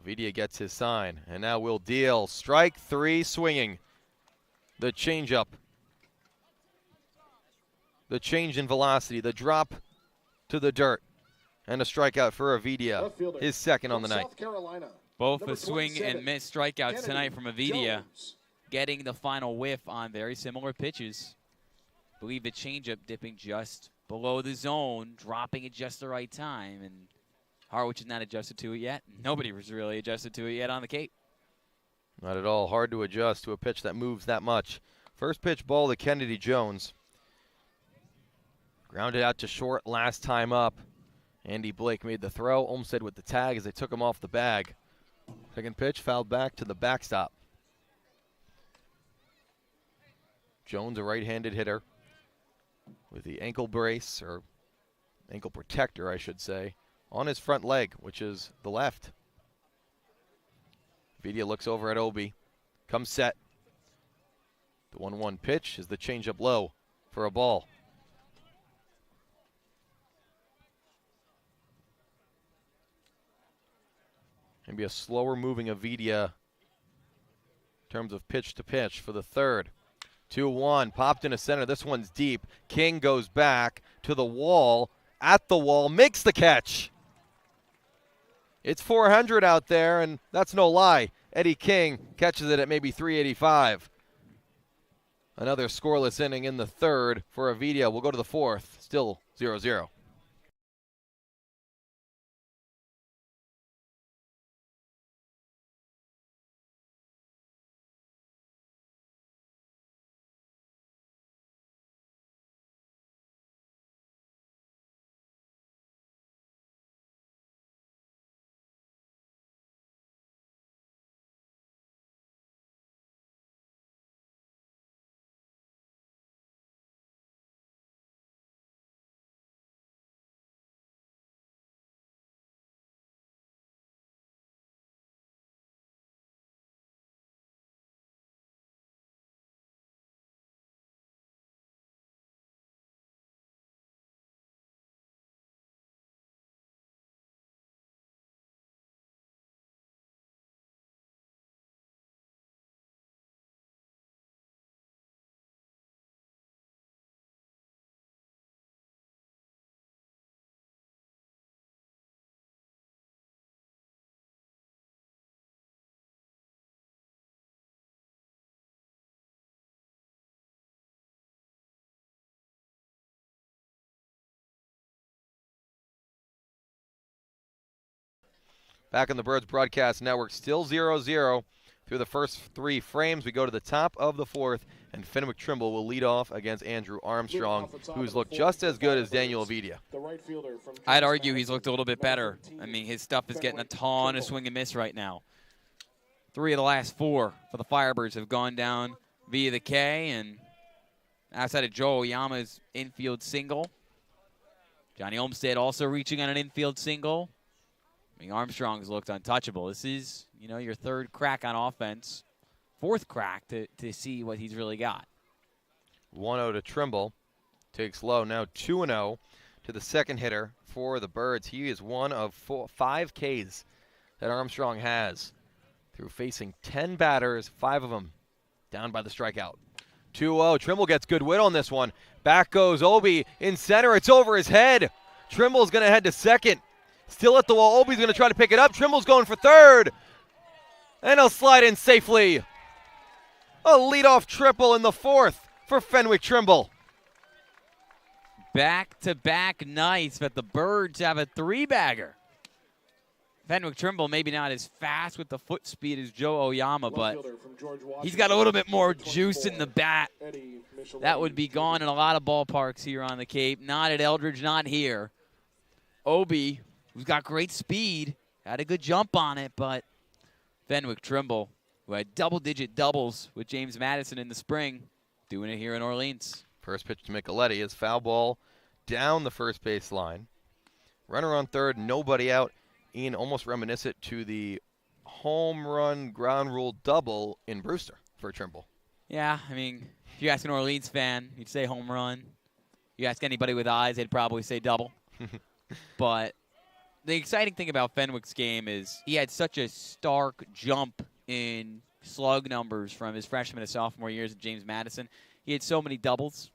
Ovidia gets his sign, and now will deal. Strike 3 swinging. The changeup. The change in velocity, the drop to the dirt. And a strikeout for Ovidia, his second on the night. Both a swing and miss strikeouts tonight from Ovidia. getting the final whiff on very similar pitches. I believe the changeup dipping just below the zone, dropping at just the right time, and Harwich is not adjusted to it yet. Nobody was really adjusted to it yet on the Cape. Not at all. Hard to adjust to a pitch that moves that much. First pitch ball to Kennedy Jones. Grounded out to short last time up. Andy Blake made the throw. Olmsted with the tag as they took him off the bag. Second pitch fouled back to the backstop. Jones, a right-handed hitter with the ankle brace, or ankle protector, I should say, on his front leg, which is the left. Vidia looks over at Obi. Comes set. The 1-1 pitch is the changeup low for a ball. Maybe a slower moving Avidia in terms of pitch to pitch for the third. 2-1, popped into center. This one's deep. King goes back to the wall, at the wall, makes the catch. It's 400 out there, and that's no lie. Eddie King catches it at maybe 385. Another scoreless inning in the third for Avidia. We'll go to the fourth, still 0-0. Back on the Birds Broadcast Network, still 0-0 through the first three frames. We go to the top of the fourth, and Fenwick Trimble will lead off against Andrew Armstrong, who's looked just as good as Daniel Avidia. I'd argue he's looked a little bit better. I mean, his stuff is getting a ton of swing and miss right now. 3 of the last 4 for the Firebirds have gone down via the K, and outside of Joe Oyama's infield single. Johnny Olmsted also reaching on an infield single. I mean, Armstrong's looked untouchable. This is, you know, your third crack on offense, fourth crack to see what he's really got. 1-0 to Trimble. Takes low. Now 2-0 to the second hitter for the Birds. He is one of 5 Ks that Armstrong has through facing 10 batters, 5 of them down by the strikeout. 2-0. Trimble gets good wit on this one. Back goes Obi in center. It's over his head. Trimble's going to head to second. Still at the wall. Obi's going to try to pick it up. Trimble's going for third. And he'll slide in safely. A leadoff triple in the fourth for Fenwick Trimble. Back-to-back nights, but the Birds have a 3-bagger. Fenwick Trimble maybe not as fast with the foot speed as Joe Oyama, but he's got a little bit more juice in the bat. That would be gone in a lot of ballparks here on the Cape. Not at Eldridge, not here. Obi, who's got great speed, had a good jump on it, but Fenwick Trimble, who had double-digit doubles with James Madison in the spring, doing it here in Orleans. First pitch to Micheletti is foul ball down the first base line. Runner on third, nobody out. Ian, almost reminiscent to the home run ground rule double in Brewster for Trimble. Yeah, I mean, if you ask an Orleans fan, you'd say home run. You ask anybody with eyes, they'd probably say double. But the exciting thing about Fenwick's game is he had such a stark jump in slug numbers from his freshman to sophomore years at James Madison. He had so many doubles.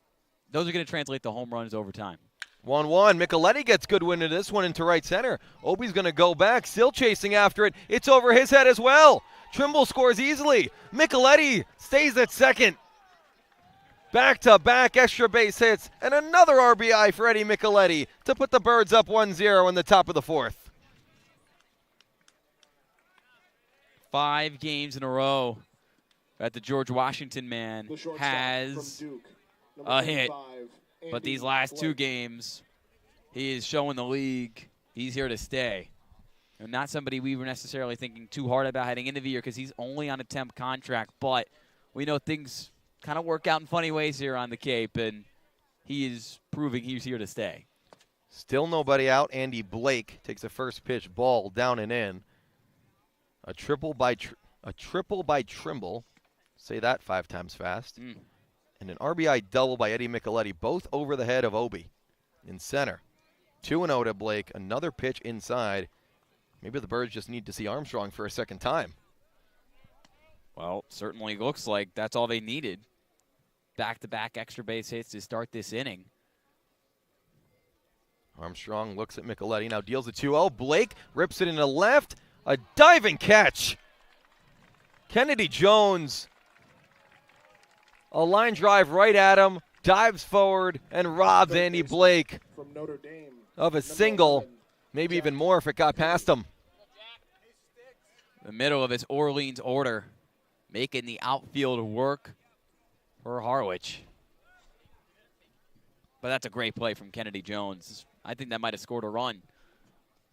Those are going to translate to home runs over time. 1-1. Micheletti gets good wind of this one into right center. Obi's going to go back, still chasing after it. It's over his head as well. Trimble scores easily. Micheletti stays at second. Back-to-back extra base hits and another RBI for Eddie Micheletti to put the Birds up 1-0 in the top of the fourth. 5 games in a row that the George Washington man The has Duke, a hit. 35, But Andy these last 2 Blake. games, he is showing the league he's here to stay. And not somebody we were necessarily thinking too hard about heading into the year because he's only on a temp contract. But we know things kind of work out in funny ways here on the Cape, and he is proving he's here to stay. Still nobody out. Andy Blake takes a first pitch ball down and in. A triple by Trimble. Say that 5 times fast. And an RBI double by Eddie Micheletti, both over the head of Obi in center. 2-0 to Blake. Another pitch inside. Maybe the Birds just need to see Armstrong for a second time. Well, certainly looks like that's all they needed. Back-to-back extra base hits to start this inning. Armstrong looks at Micheletti, now deals a 2-0. Blake rips it into left. A diving catch. Kennedy Jones. A line drive right at him. Dives forward and robs Andy Blake From Notre Dame, of a number single. 11. Maybe even more if it got past him. The middle of his Orleans order, making the outfield work for Harwich. But that's a great play from Kennedy Jones. I think that might have scored a run.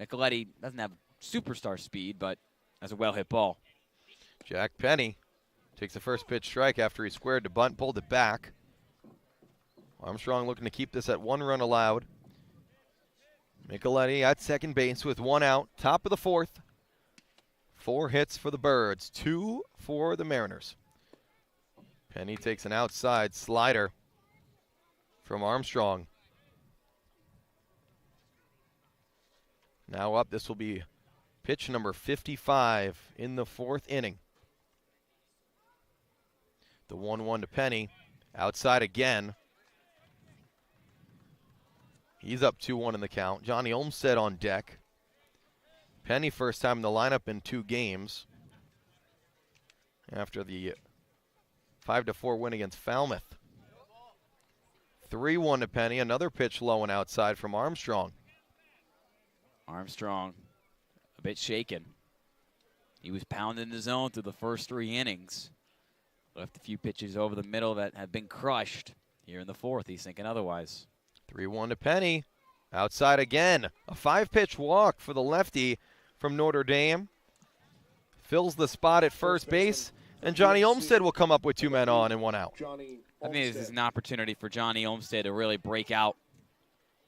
Micheletti doesn't have superstar speed, but that's a well-hit ball. Jack Penny takes the first pitch strike after he squared to bunt, pulled it back. Armstrong looking to keep this at 1 run allowed. Micheletti at second base with 1 out, top of the fourth. 4 hits for the Birds, 2 for the Mariners. Penny takes an outside slider from Armstrong. Now up, this will be pitch number 55 in the 4th inning. The 1-1 to Penny, outside again. He's up 2-1 in the count. Johnny Olmstead on deck. Penny first time in the lineup in 2 games after the 5-4 win against Falmouth. 3-1 to Penny, another pitch low and outside from Armstrong. Armstrong a bit shaken. He was pounding the zone through the first 3 innings. Left a few pitches over the middle that have been crushed. Here in the 4th, he's thinking otherwise. 3-1 to Penny. Outside again. A 5-pitch walk for the lefty from Notre Dame. Fills the spot at first base. And Johnny Olmstead will come up with 2 men on and 1 out. Johnny I think this is Olmstead. an opportunity for Johnny Olmstead to really break out.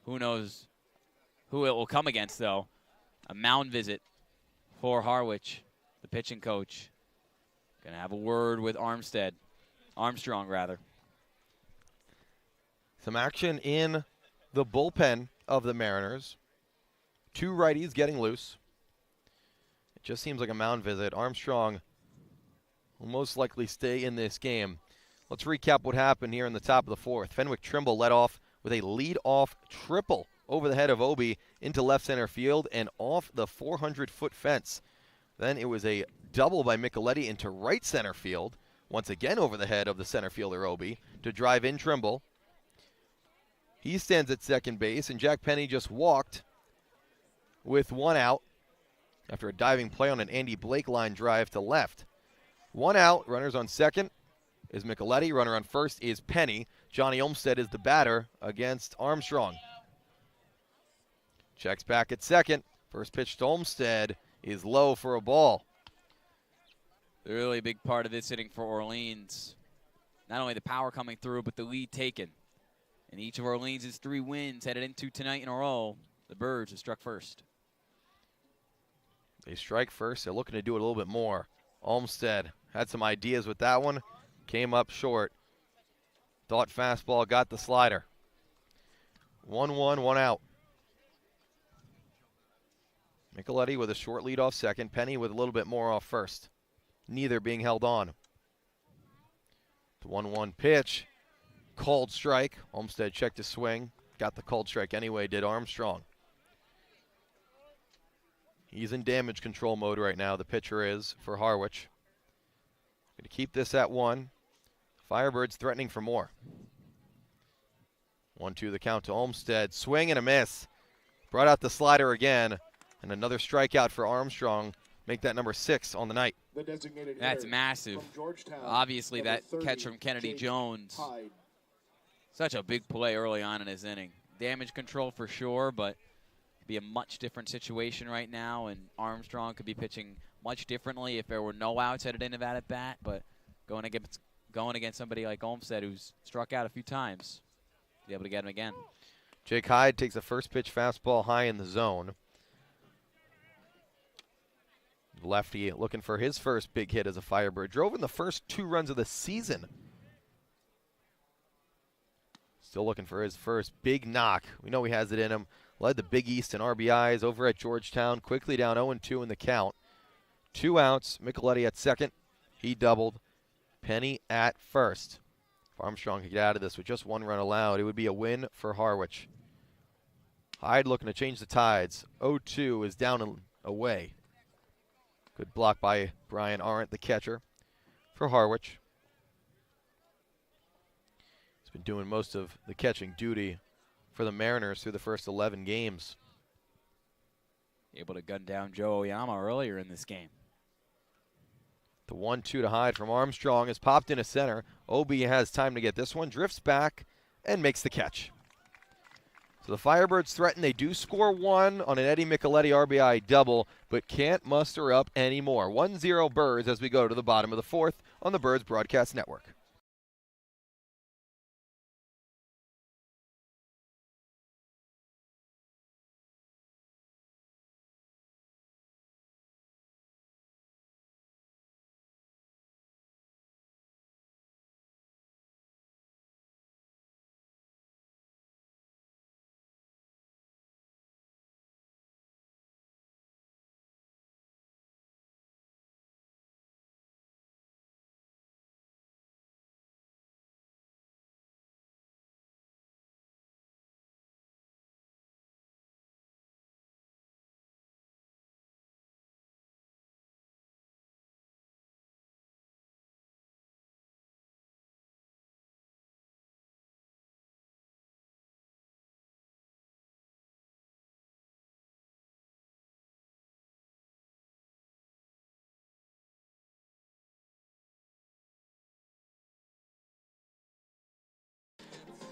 Who knows who it will come against, though. A mound visit for Harwich, the pitching coach. Going to have a word with Armstrong, rather. Some action in the bullpen of the Mariners. 2 righties getting loose. It just seems like a mound visit. Armstrong will most likely stay in this game. Let's recap what happened here in the top of the 4th. Fenwick Trimble led off with a lead-off triple over the head of Obi into left center field and off the 400-foot fence. Then it was a double by Micheletti into right center field, once again over the head of the center fielder Obi, to drive in Trimble. He stands at second base, and Jack Penny just walked with 1 out after a diving play on an Andy Blake line drive to left. 1 out, runners on second is Micheletti, runner on first is Penny. Johnny Olmstead is the batter against Armstrong. Checks back at second. First pitch to Olmstead is low for a ball. A really big part of this inning for Orleans. Not only the power coming through, but the lead taken. And each of Orleans' 3 wins headed into tonight in a row. The Birds have struck first. They strike first. They're looking to do it a little bit more. Olmstead had some ideas with that one. Came up short. Thought fastball, got the slider. 1-1, 1 out. Micheletti with a short lead off second. Penny with a little bit more off first. Neither being held on. The 1-1 pitch. Called strike. Olmstead checked his swing. got the cold strike anyway, did Armstrong. He's in damage control mode right now, the pitcher is, for Harwich. Going to keep this at 1. Firebirds threatening for more. 1-2 the count to Olmstead. Swing and a miss. Brought out the slider again. And another strikeout for Armstrong. Make that number 6 on the night. That's massive. Obviously, that catch from Kennedy Jones. Such a big play early on in his inning. Damage control for sure, but it'd be a much different situation right now, and Armstrong could be pitching much differently if there were no outs headed into that at bat. But going against somebody like Olmstead, who's struck out a few times, be able to get him again. Jake Hyde takes a first pitch fastball high in the zone. Lefty looking for his first big hit as a Firebird. Drove in the first 2 runs of the season. Still looking for his first big knock. We know he has it in him. Led the Big East in RBIs over at Georgetown. Quickly down 0-2 in the count. 2 outs. Micheletti at second. He doubled. Penny at first. If Armstrong could get out of this with just 1 run allowed, it would be a win for Harwich. Hyde looking to change the tides. 0-2 is down and away. Good block by Brian Arendt, the catcher, for Harwich. He's been doing most of the catching duty for the Mariners through the first 11 games. Able to gun down Joe Oyama earlier in this game. The 1-2 to Hyde from Armstrong is popped into center. Obi has time to get this one, drifts back, and makes the catch. So the Firebirds threaten. They do score 1 on an Eddie Micheletti RBI double, but can't muster up any more. 1-0 Birds as we go to the bottom of the 4th on the Birds Broadcast Network.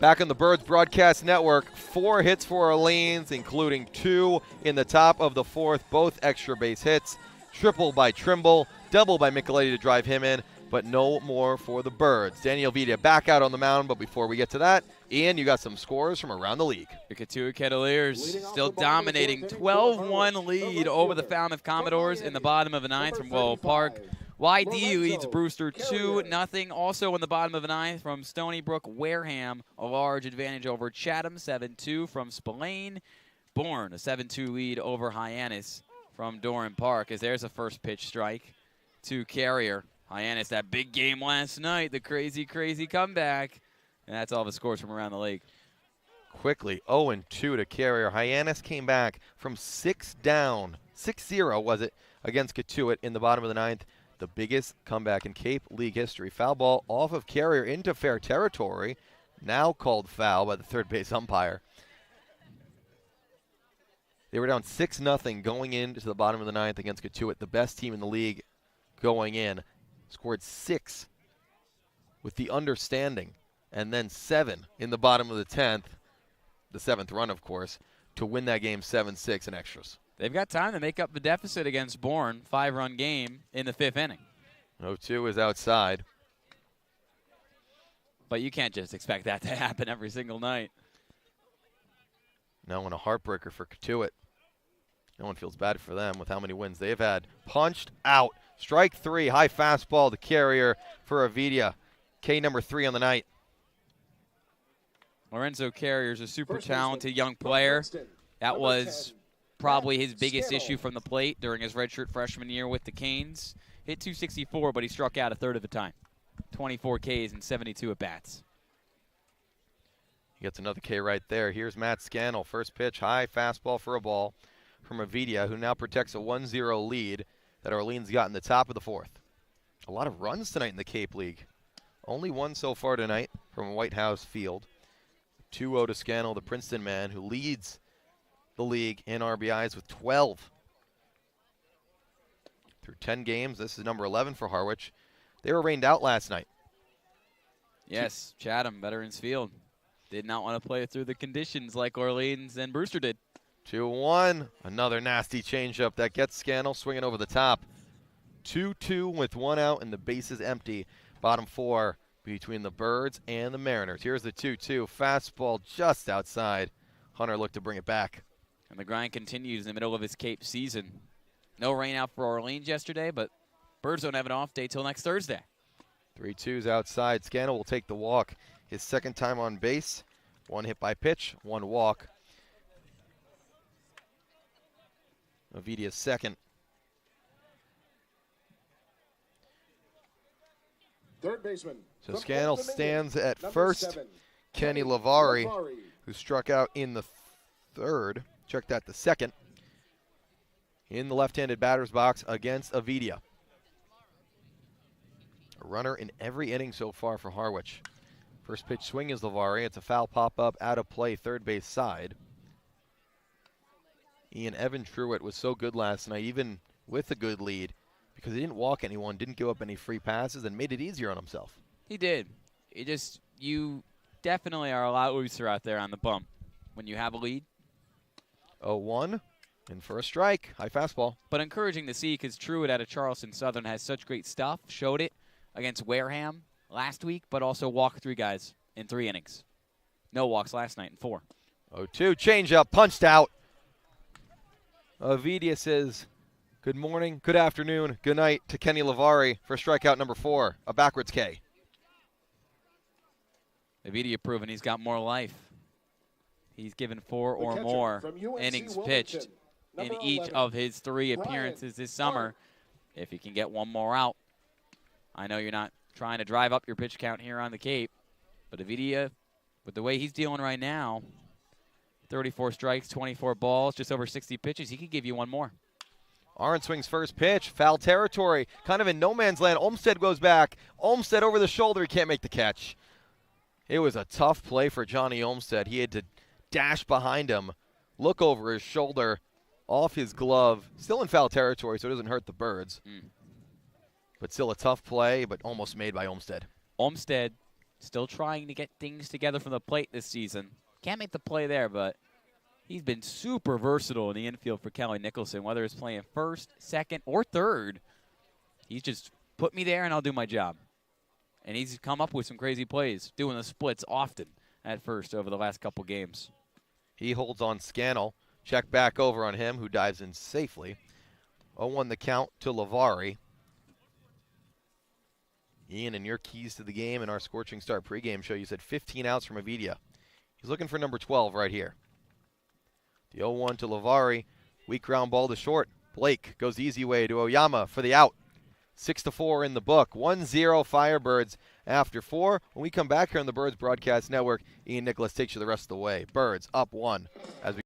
Back on the Birds Broadcast Network, 4 hits for Orleans, including 2 in the top of the 4th, both extra base hits. Triple by Trimble, double by Micheletti to drive him in, but no more for the Birds. Daniel Vita back out on the mound, but before we get to that, Ian, you got some scores from around the league. Pescatore Cavaliers still dominating, 12-1 lead over the Falmouth Commodores in the bottom of the 9th from Willow Park. YD leads Brewster 2-0. Also in the bottom of the 9th from Stony Brook Wareham, a large advantage over Chatham, 7-2 from Spillane. Bourne, a 7-2 lead over Hyannis from Doran Park, as there's a first pitch strike to Carrier. Hyannis, that big game last night, the crazy, crazy comeback. And that's all the scores from around the league. Quickly, 0-2 to Carrier. Hyannis came back from 6 down, 6-0 was it, against Catuit in the bottom of the 9th. The biggest comeback in Cape League history. Foul ball off of Carrier into fair territory. Now called foul by the third base umpire. They were down 6-0 going into the bottom of the 9th against Catuit, the best team in the league going in. Scored 6 with the understanding, and then 7 in the bottom of the 10th, the 7th run, of course, to win that game 7-6 in extras. They've got time to make up the deficit against Bourne, 5-run game in the 5th inning. 0-2 is outside. But you can't just expect that to happen every single night. No, and a heartbreaker for Catuit. No one feels bad for them with how many wins they've had. Punched out. Strike 3, high fastball to Carrier for Avidia. K number 3 on the night. Lorenzo Carrier's a super talented young player. That was probably his biggest issue from the plate during his redshirt freshman year with the Canes. Hit 264, but he struck out a third of the time. 24 Ks and 72 at-bats. Gets another K right there. Here's Matt Scannell. First pitch, high fastball for a ball from Avidia, who now protects a 1-0 lead that Orleans got in the top of the fourth. A lot of runs tonight in the Cape League. Only one so far tonight from Whitehouse Field. 2-0 to Scannell, the Princeton man, who leads the league in RBIs with 12. Through 10 games, this is number 11 for Harwich. They were rained out last night. Yes, Chatham, Veterans Field. Did not want to play through the conditions like Orleans and Brewster did. 2-1. Another nasty changeup that gets Scannell swinging over the top. 2-2 with one out and the bases empty. Bottom four between the Birds and the Mariners. Here's the 2-2. Fastball just outside. Hunter looked to bring it back. And the grind continues in the middle of his Cape season. No rain out for Orleans yesterday, but Birds don't have an off day till next Thursday. 3-2's outside. Scannell will take the walk. His second time on base. One hit by pitch, one walk. Ovidia's second. Third baseman. So from Scannell Old Dominion, stands at number first. 7, Kenny Lavari, who struck out in the third, checked out the second. In the left-handed batter's box against Avidia. A runner in every inning so far for Harwich. First pitch swing is Lavari. It's a foul pop-up out of play, third base side. Evan Truitt was so good last night, even with a good lead, because he didn't walk anyone, didn't give up any free passes, and made it easier on himself. He did. You definitely are a lot looser out there on the bump when you have a lead. 0-1, and for a strike, high fastball. But encouraging to see because Truitt out of Charleston Southern has such great stuff. Showed it against Wareham last week, but also walked 3 guys in 3 innings. No walks last night in 4. 0-2, changeup, punched out. Avidia says, good morning, good afternoon, good night to Kenny Lavari for strikeout number 4, a backwards K. Avidia proven he's got more life. He's given 4 The or catcher more from UNC innings Wilmington, pitched in number each 11, of his 3 Brian appearances this summer. Hart. If he can get one more out. I know you're not trying to drive up your pitch count here on the Cape, but Avidia, with the way he's dealing right now, 34 strikes, 24 balls, just over 60 pitches, he could give you one more. Arn swings first pitch, foul territory, kind of in no man's land. Olmstead goes back. Olmstead over the shoulder, he can't make the catch. It was a tough play for Johnny Olmstead. He had to dash behind him, look over his shoulder, off his glove. Still in foul territory, so it doesn't hurt the Birds. But still a tough play, but almost made by Olmstead. Olmstead still trying to get things together from the plate this season. Can't make the play there, but he's been super versatile in the infield for Kelly Nicholson, whether it's playing first, second, or third. He's just put me there and I'll do my job. And he's come up with some crazy plays, doing the splits often at first over the last couple games. He holds on Scannell. Check back over on him, who dives in safely. 0-1 the count to Lavari. Ian, and your keys to the game in our Scorching Start pregame show, you said 15 outs from Avidia. He's looking for number 12 right here. The 0-1 to Lavari. Weak ground ball to short. Blake goes the easy way to Oyama for the out. 6-4 in the book. 1-0 Firebirds after 4. When we come back here on the Birds Broadcast Network, Ian Nicholas takes you the rest of the way. Birds up 1 as we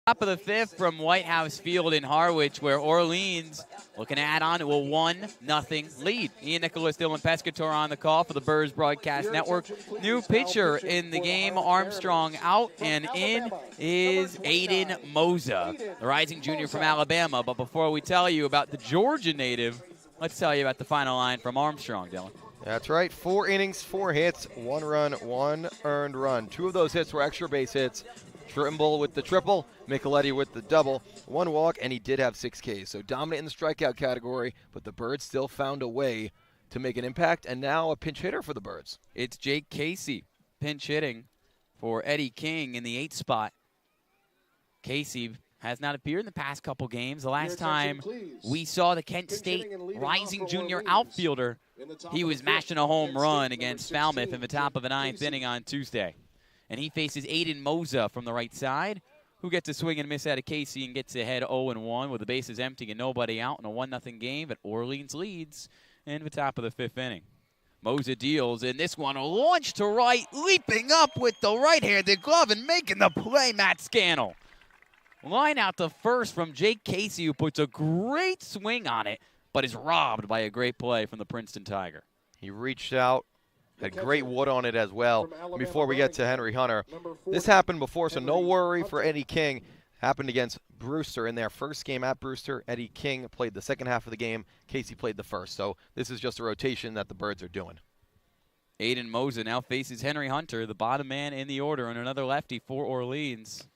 Top of the fifth from Whitehouse Field in Harwich, where Orleans looking to add on to a 1-0 lead. Ian Nicholas, Dylan Pescatore on the call for the Birds Broadcast Network. New pitcher in the game, Armstrong out, and in is Aiden Moza, the rising junior from Alabama. But before we tell you about the Georgia native, let's tell you about the final line from Armstrong, Dylan. That's right. 4 innings, 4 hits, 1 run, 1 earned run. 2 of those hits were extra base hits. Trimble with the triple, Micheletti with the double, 1 walk, and he did have 6 Ks. So dominant in the strikeout category, but the Birds still found a way to make an impact, and now a pinch hitter for the Birds. It's Jake Casey pinch hitting for Eddie King in the 8th spot. Casey has not appeared in the past couple games. The last time we saw the Kent State rising junior outfielder, he was mashing a home run against Falmouth in the top of the 9th inning on Tuesday. And he faces Aiden Moza from the right side, who gets a swing and miss out of Casey and gets ahead 0-1 with the bases empty and nobody out in a 1-0 game. But Orleans leads in the top of the 5th inning. Moza deals, and this one a launch to right, leaping up with the right-handed glove and making the play, Matt Scannell. Line out to first from Jake Casey, who puts a great swing on it, but is robbed by a great play from the Princeton Tiger. He reached out, had great wood on it as well. Before we get to Henry Hunter, this happened before, so no worry for Eddie King. Happened against Brewster in their first game at Brewster. Eddie King played the second half of the game. Casey played the first. So this is just a rotation that the Birds are doing. Aiden Moza now faces Henry Hunter, the bottom man in the order, and another lefty for Orleans.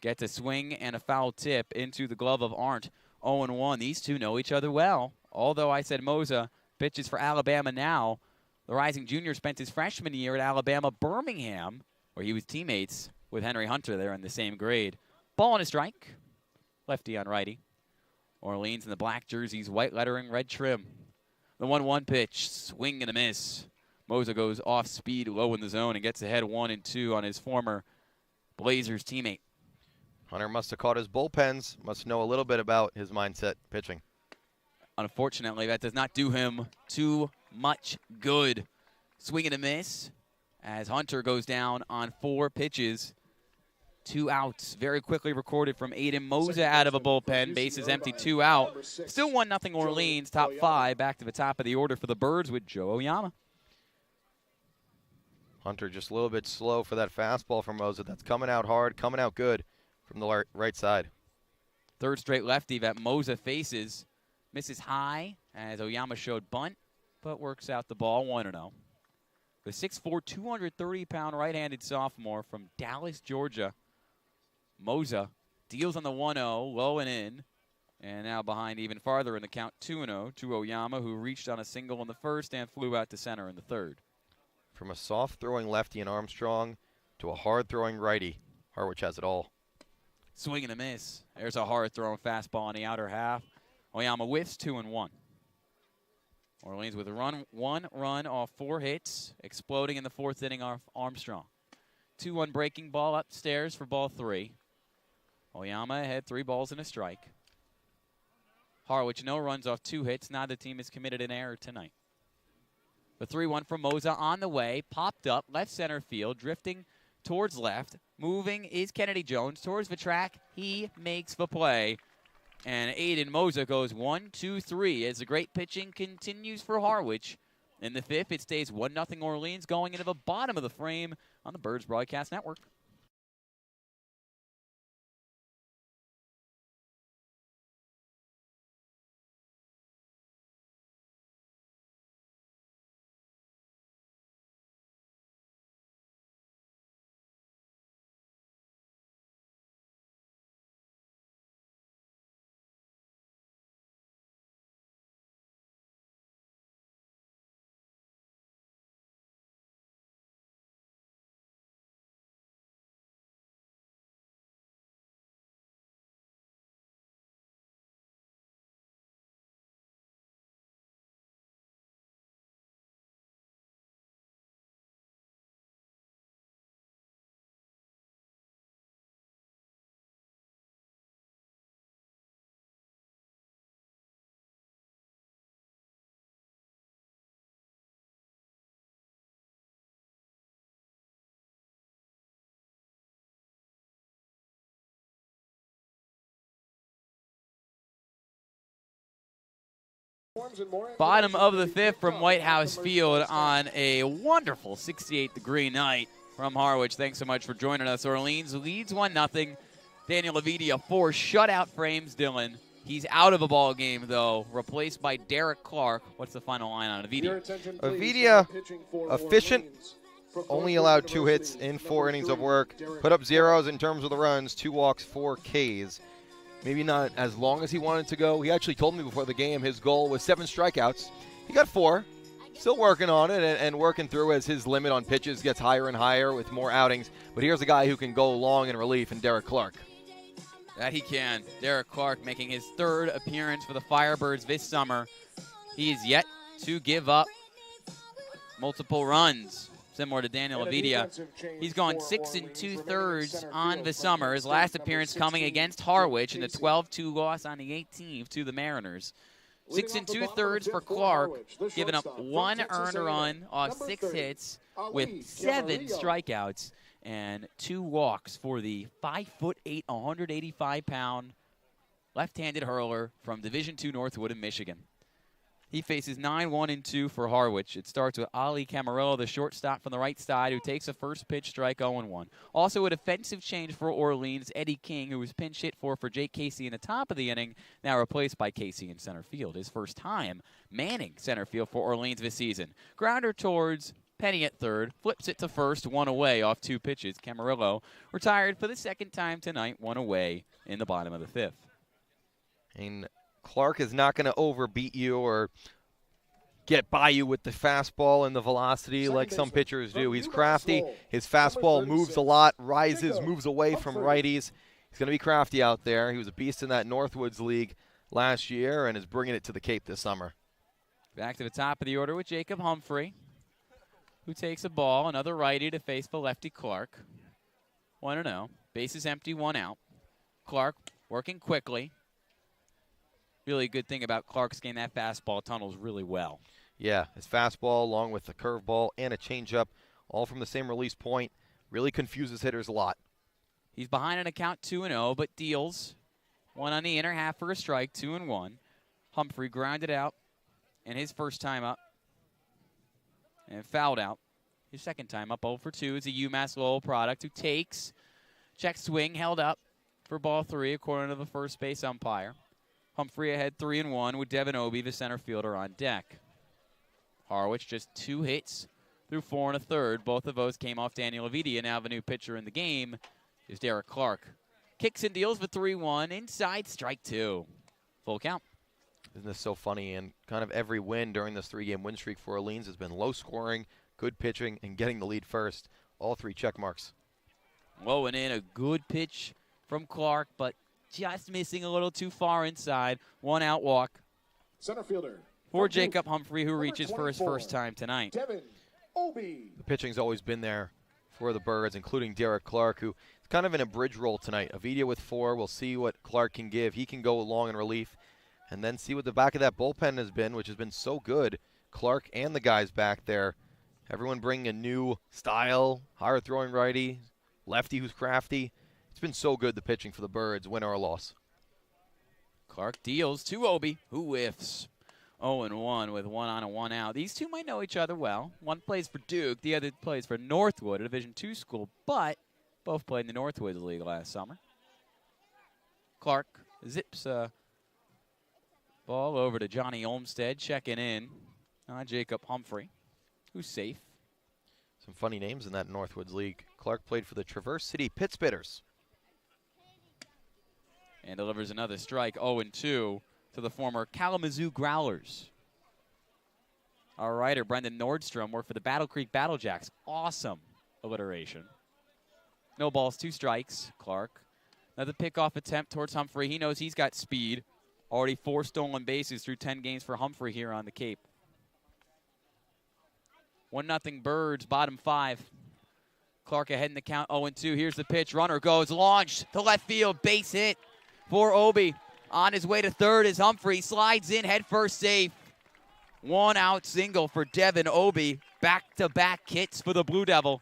Gets a swing and a foul tip into the glove of Arndt. 0-1. These two know each other well. Although I said Moza pitches for Alabama now, the rising junior spent his freshman year at Alabama Birmingham, where he was teammates with Henry Hunter there in the same grade. Ball and a strike. Lefty on righty. Orleans in the black jerseys, white lettering, red trim. The 1-1 pitch, swing and a miss. Moza goes off speed, low in the zone, and gets ahead 1-2 on his former Blazers teammate. Hunter must have caught his bullpens, must know a little bit about his mindset pitching. Unfortunately, that does not do him too much good. Swing and a miss as Hunter goes down on 4 pitches. 2 outs. Very quickly recorded from Aiden Moza out of a bullpen. Bases empty, 2 out. Still 1-0 Orleans, top 5. Back to the top of the order for the Birds with Joe Oyama. Hunter just a little bit slow for that fastball from Moza. That's coming out hard, coming out good from the right side. Third straight lefty that Moza faces. Misses high as Oyama showed bunt, but works out the ball 1-0. The 6'4", 230-pound right-handed sophomore from Dallas, Georgia. Moza deals on the 1-0, low and in, and now behind even farther in the count 2-0 to Oyama, who reached on a single in the first and flew out to center in the third. From a soft-throwing lefty in Armstrong to a hard-throwing righty, Harwich has it all. Swing and a miss. There's a hard-throwing fastball in the outer half. Oyama whiffs 2-1. Orleans with one run off 4 hits, exploding in the 4th inning off Armstrong. 2-1 breaking ball upstairs for ball 3. Oyama had 3 balls and a strike. Harwich no runs off 2 hits. Neither team has committed an error tonight. The 3-1 from Moza on the way, popped up, left center field, drifting towards left. Moving is Kennedy Jones towards the track. He makes the play. And Aiden Moza goes 1-2-3 as the great pitching continues for Harwich. In the 5th, it stays 1-0 Orleans going into the bottom of the frame on the Birds Broadcast Network. Bottom of the fifth from Whitehouse Field on a wonderful 68-degree night from Harwich. Thanks so much for joining us. Orleans leads 1-0. Daniel Avidia 4 shutout frames Dylan. He's out of a ball game, though, replaced by Derek Clark. What's the final line on Avidia? Avidia, efficient, only allowed 2 hits in 4 innings of work. Put up zeros in terms of the runs, 2 walks, 4 Ks. Maybe not as long as he wanted to go. He actually told me before the game his goal was 7 strikeouts. He got 4. Still working on it and working through as his limit on pitches gets higher and higher with more outings. But here's a guy who can go long in relief, and Derek Clark. That he can. Derek Clark making his 3rd appearance for the Firebirds this summer. He is yet to give up multiple runs, similar to Daniel Avidia. He's gone 6 2/3 on the summer. His last appearance coming against Harwich in the 12-2 loss on the 18th to the Mariners. 6 2/3 for Clark, giving up 1 earned run off 6 hits with 7 strikeouts and 2 walks for the 5'8", 185-pound left-handed hurler from Division II Northwood in Michigan. He faces 9-1-2 for Harwich. It starts with Ali Camarillo, the shortstop from the right side, who takes a first pitch strike 0-1. Also a defensive change for Orleans, Eddie King, who was pinch hit for Jake Casey in the top of the inning, now replaced by Casey in center field. His first time manning center field for Orleans this season. Grounder towards Penny at third, flips it to first, 1 away off 2 pitches. Camarillo retired for the 2nd time tonight, 1 away in the bottom of the 5th. And Clark is not going to overbeat you or get by you with the fastball and the velocity like some pitchers do. He's crafty. His fastball moves a lot, rises, moves away from righties. He's going to be crafty out there. He was a beast in that Northwoods League last year and is bringing it to the Cape this summer. Back to the top of the order with Jacob Humphrey, who takes a ball, another righty to face the lefty Clark. 1-0. Bases empty, 1 out. Clark working quickly. Really good thing about Clark's game, that fastball tunnels really well. Yeah, his fastball along with the curveball and a changeup, all from the same release point, really confuses hitters a lot. He's behind an account 2-0, but deals 1 on the inner half for a strike, 2-1. Humphrey grounded out, and his first time up, and fouled out. His 2nd time up, 0-2 is a UMass Lowell product who takes, check swing, held up for ball 3 according to the first base umpire. Humphrey ahead 3-1 with Devin Obie, the center fielder, on deck. Harwich just 2 hits through 4 1/3. Both of those came off Daniel Avidia. Now the new pitcher in the game is Derek Clark. Kicks and deals for 3-1. Inside, strike 2. Full count. Isn't this so funny? And kind of every win during this 3-game win streak for Orleans has been low scoring, good pitching, and getting the lead first. All 3 check marks. Low and in, a good pitch from Clark, but just missing a little too far inside. 1 out walk. Center fielder. For Jacob Humphrey, who reaches for his first time tonight. Devin Obie. The pitching's always been there for the Birds, including Derek Clark, who is kind of in a bridge role tonight. Avidia with 4. We'll see what Clark can give. He can go long in relief. And then see what the back of that bullpen has been, which has been so good. Clark and the guys back there. Everyone bringing a new style, higher throwing righty, lefty who's crafty. It's been so good, the pitching for the Birds, win or loss. Clark deals to Obie, who whiffs. 0-1 with 1 on and 1 out. These two might know each other well. One plays for Duke, the other plays for Northwood, a Division II school, but both played in the Northwood League last summer. Clark zips ball over to Johnny Olmstead, checking in on Jacob Humphrey, who's safe. Some funny names in that Northwoods League. Clark played for the Traverse City Pittsbitters. And delivers another strike, 0-2, to the former Kalamazoo Growlers. Our writer, Brendan Nordstrom, worked for the Battle Creek Battlejacks. Awesome alliteration. No balls, 2 strikes. Clark. Another pickoff attempt towards Humphrey. He knows he's got speed. Already 4 stolen bases through 10 games for Humphrey here on the Cape. 1-0 Birds, bottom 5. Clark ahead in the count, 0-2. Here's the pitch. Runner goes, launched to left field. Base hit for Obie. On his way to third is Humphrey. Slides in, head first, safe. 1 out single for Devin Obie. Back-to-back hits for the Blue Devil.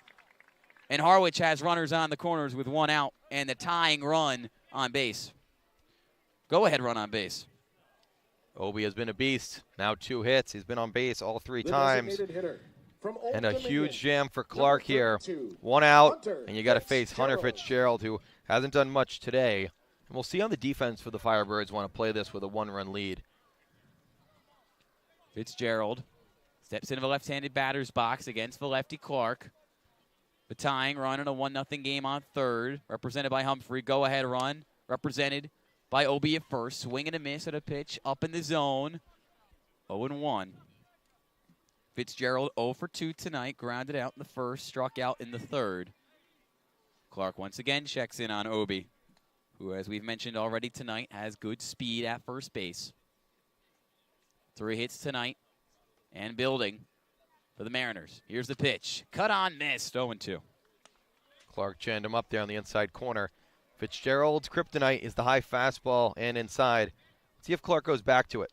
And Harwich has runners on the corners with 1 out and the tying run on base. Go-ahead run on base. Obi has been a beast. Now 2 hits. He's been on base all 3 The times. designated hitter from Old And a Dominion, huge jam for number Clark here. 32, 1 out, Hunter and you got to face Hunter Fitzgerald. Fitzgerald, who hasn't done much today. And we'll see how the defense for the Firebirds want to play this with a 1-run lead. Fitzgerald steps into the left-handed batter's box against the lefty Clark. The tying run in a 1-0 game on third, represented by Humphrey. Go-ahead run, represented by Obi at first. Swing and a miss at a pitch up in the zone. 0-1. Fitzgerald 0 for 2 tonight. Grounded out in the first, struck out in the third. Clark once again checks in on Obi, who, as we've mentioned already tonight, has good speed at first base. 3 hits tonight and building for the Mariners. Here's the pitch. Cut on, missed. 0-2. Clark jammed him up there on the inside corner. Fitzgerald's kryptonite is the high fastball and inside. Let's see if Clark goes back to it.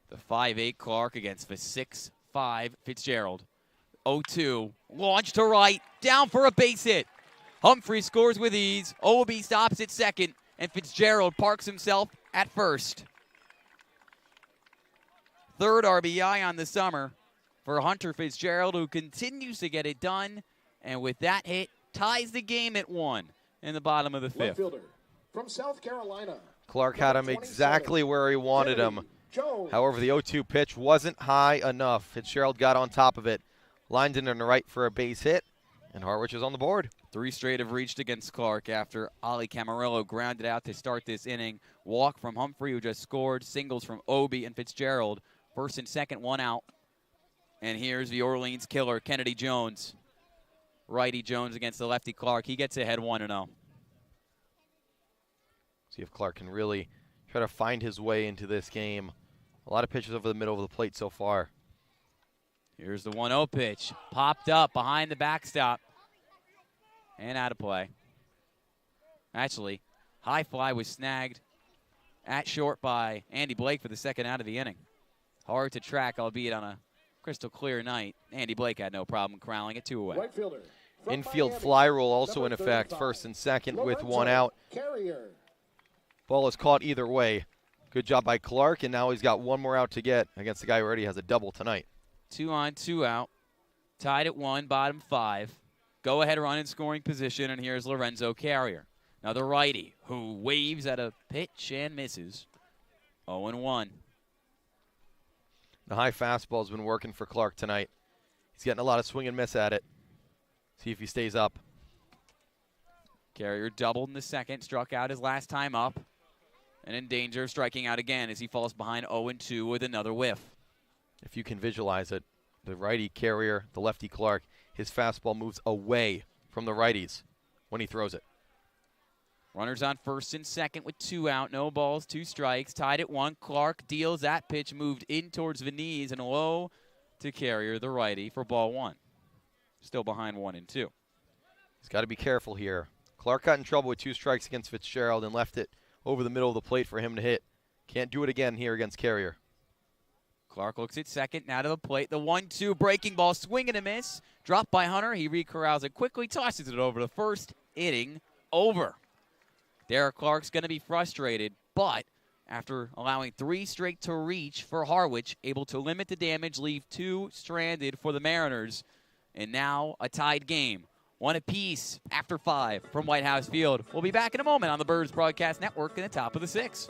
The 5'8 Clark against the 6'5 Fitzgerald. 0-2. Launch to right. Down for a base hit. Humphrey scores with ease. Obi stops at second. And Fitzgerald parks himself at first. Third RBI on the summer for Hunter Fitzgerald, who continues to get it done. And with that hit, ties the game at 1 in the bottom of the 5th. Left fielder from South Carolina. Clark had him exactly where he wanted him. Jones. However, the 0-2 pitch wasn't high enough. Fitzgerald got on top of it, lined in on the right for a base hit, and Harwich is on the board. 3 straight have reached against Clark after Ali Camarillo grounded out to start this inning. Walk from Humphrey, who just scored. Singles from Obi and Fitzgerald. First and second, 1 out. And here's the Orleans killer, Kennedy Jones. Righty Jones against the lefty Clark. He gets ahead 1-0. See if Clark can really try to find his way into this game. A lot of pitches over the middle of the plate so far. Here's the 1-0 pitch. Popped up behind the backstop. And out of play. Actually, high fly was snagged at short by Andy Blake for the second out of the inning. Hard to track, albeit on a crystal clear night. Andy Blake had no problem corralling it 2 away. Right fielder from Infield Miami, fly rule also in number effect. 35, First and second with Lorenzo 1 out. Carrier. Ball is caught either way. Good job by Clark, and now he's got 1 more out to get against the guy who already has a double tonight. 2 on, 2 out. Tied at 1, bottom 5. Go ahead run in scoring position, and here's Lorenzo Carrier. Now the righty, who waves at a pitch and misses. 0-1. The high fastball has been working for Clark tonight. He's getting a lot of swing and miss at it. See if he stays up. Carrier doubled in the second, struck out his last time up, and in danger of striking out again as he falls behind 0-2 with another whiff. If you can visualize it, the righty Carrier, the lefty Clark, his fastball moves away from the righties when he throws it. Runners on first and second with 2 out, no balls, 2 strikes, tied at 1. Clark deals that pitch, moved in towards the knees and low to Carrier, the righty, for ball 1. Still behind 1-2. He's got to be careful here. Clark got in trouble with 2 strikes against Fitzgerald and left it over the middle of the plate for him to hit. Can't do it again here against Carrier. Clark looks at second, now to the plate. The 1-2 breaking ball, swing and a miss. Dropped by Hunter. He recorrals it quickly, tosses it over. The first inning over. Derek Clark's going to be frustrated, but after allowing 3 straight to reach for Harwich, able to limit the damage, leave 2 stranded for the Mariners, and now a tied game. 1 apiece after 5 from Whitehouse Field. We'll be back in a moment on the Birds Broadcast Network in the top of the 6.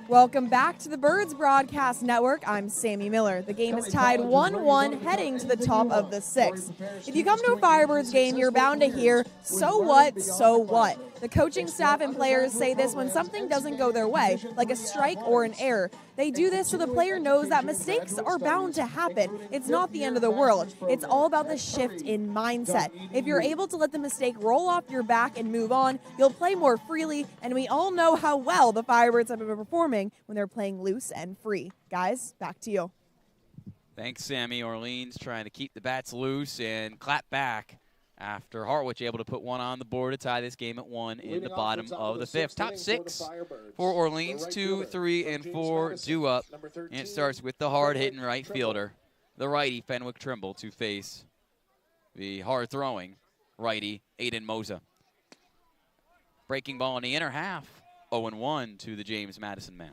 Welcome back to the Birds Broadcast Network. I'm Sammy Miller. The game is tied 1-1 heading to the top of the sixth. If you come to a Firebirds game, you're bound to hear, so what, so what? The coaching staff and players say this when something doesn't go their way, like a strike or an error. They do this so the player knows that mistakes are bound to happen. It's not the end of the world. It's all about the shift in mindset. If you're able to let the mistake roll off your back and move on, you'll play more freely, and we all know how well the Firebirds have been performing when they're playing loose and free. Guys, back to you. Thanks, Sammy. Orleans trying to keep the bats loose and clap back after Harwich able to put one on the board to tie this game at 1 in the bottom of the fifth. Top 6 for Orleans, 2, 3, and 4 due up. And it starts with the hard-hitting right fielder, the righty Fenwick Trimble, to face the hard-throwing righty Aiden Moza. Breaking ball in the inner half, 0-1 to the James Madison man.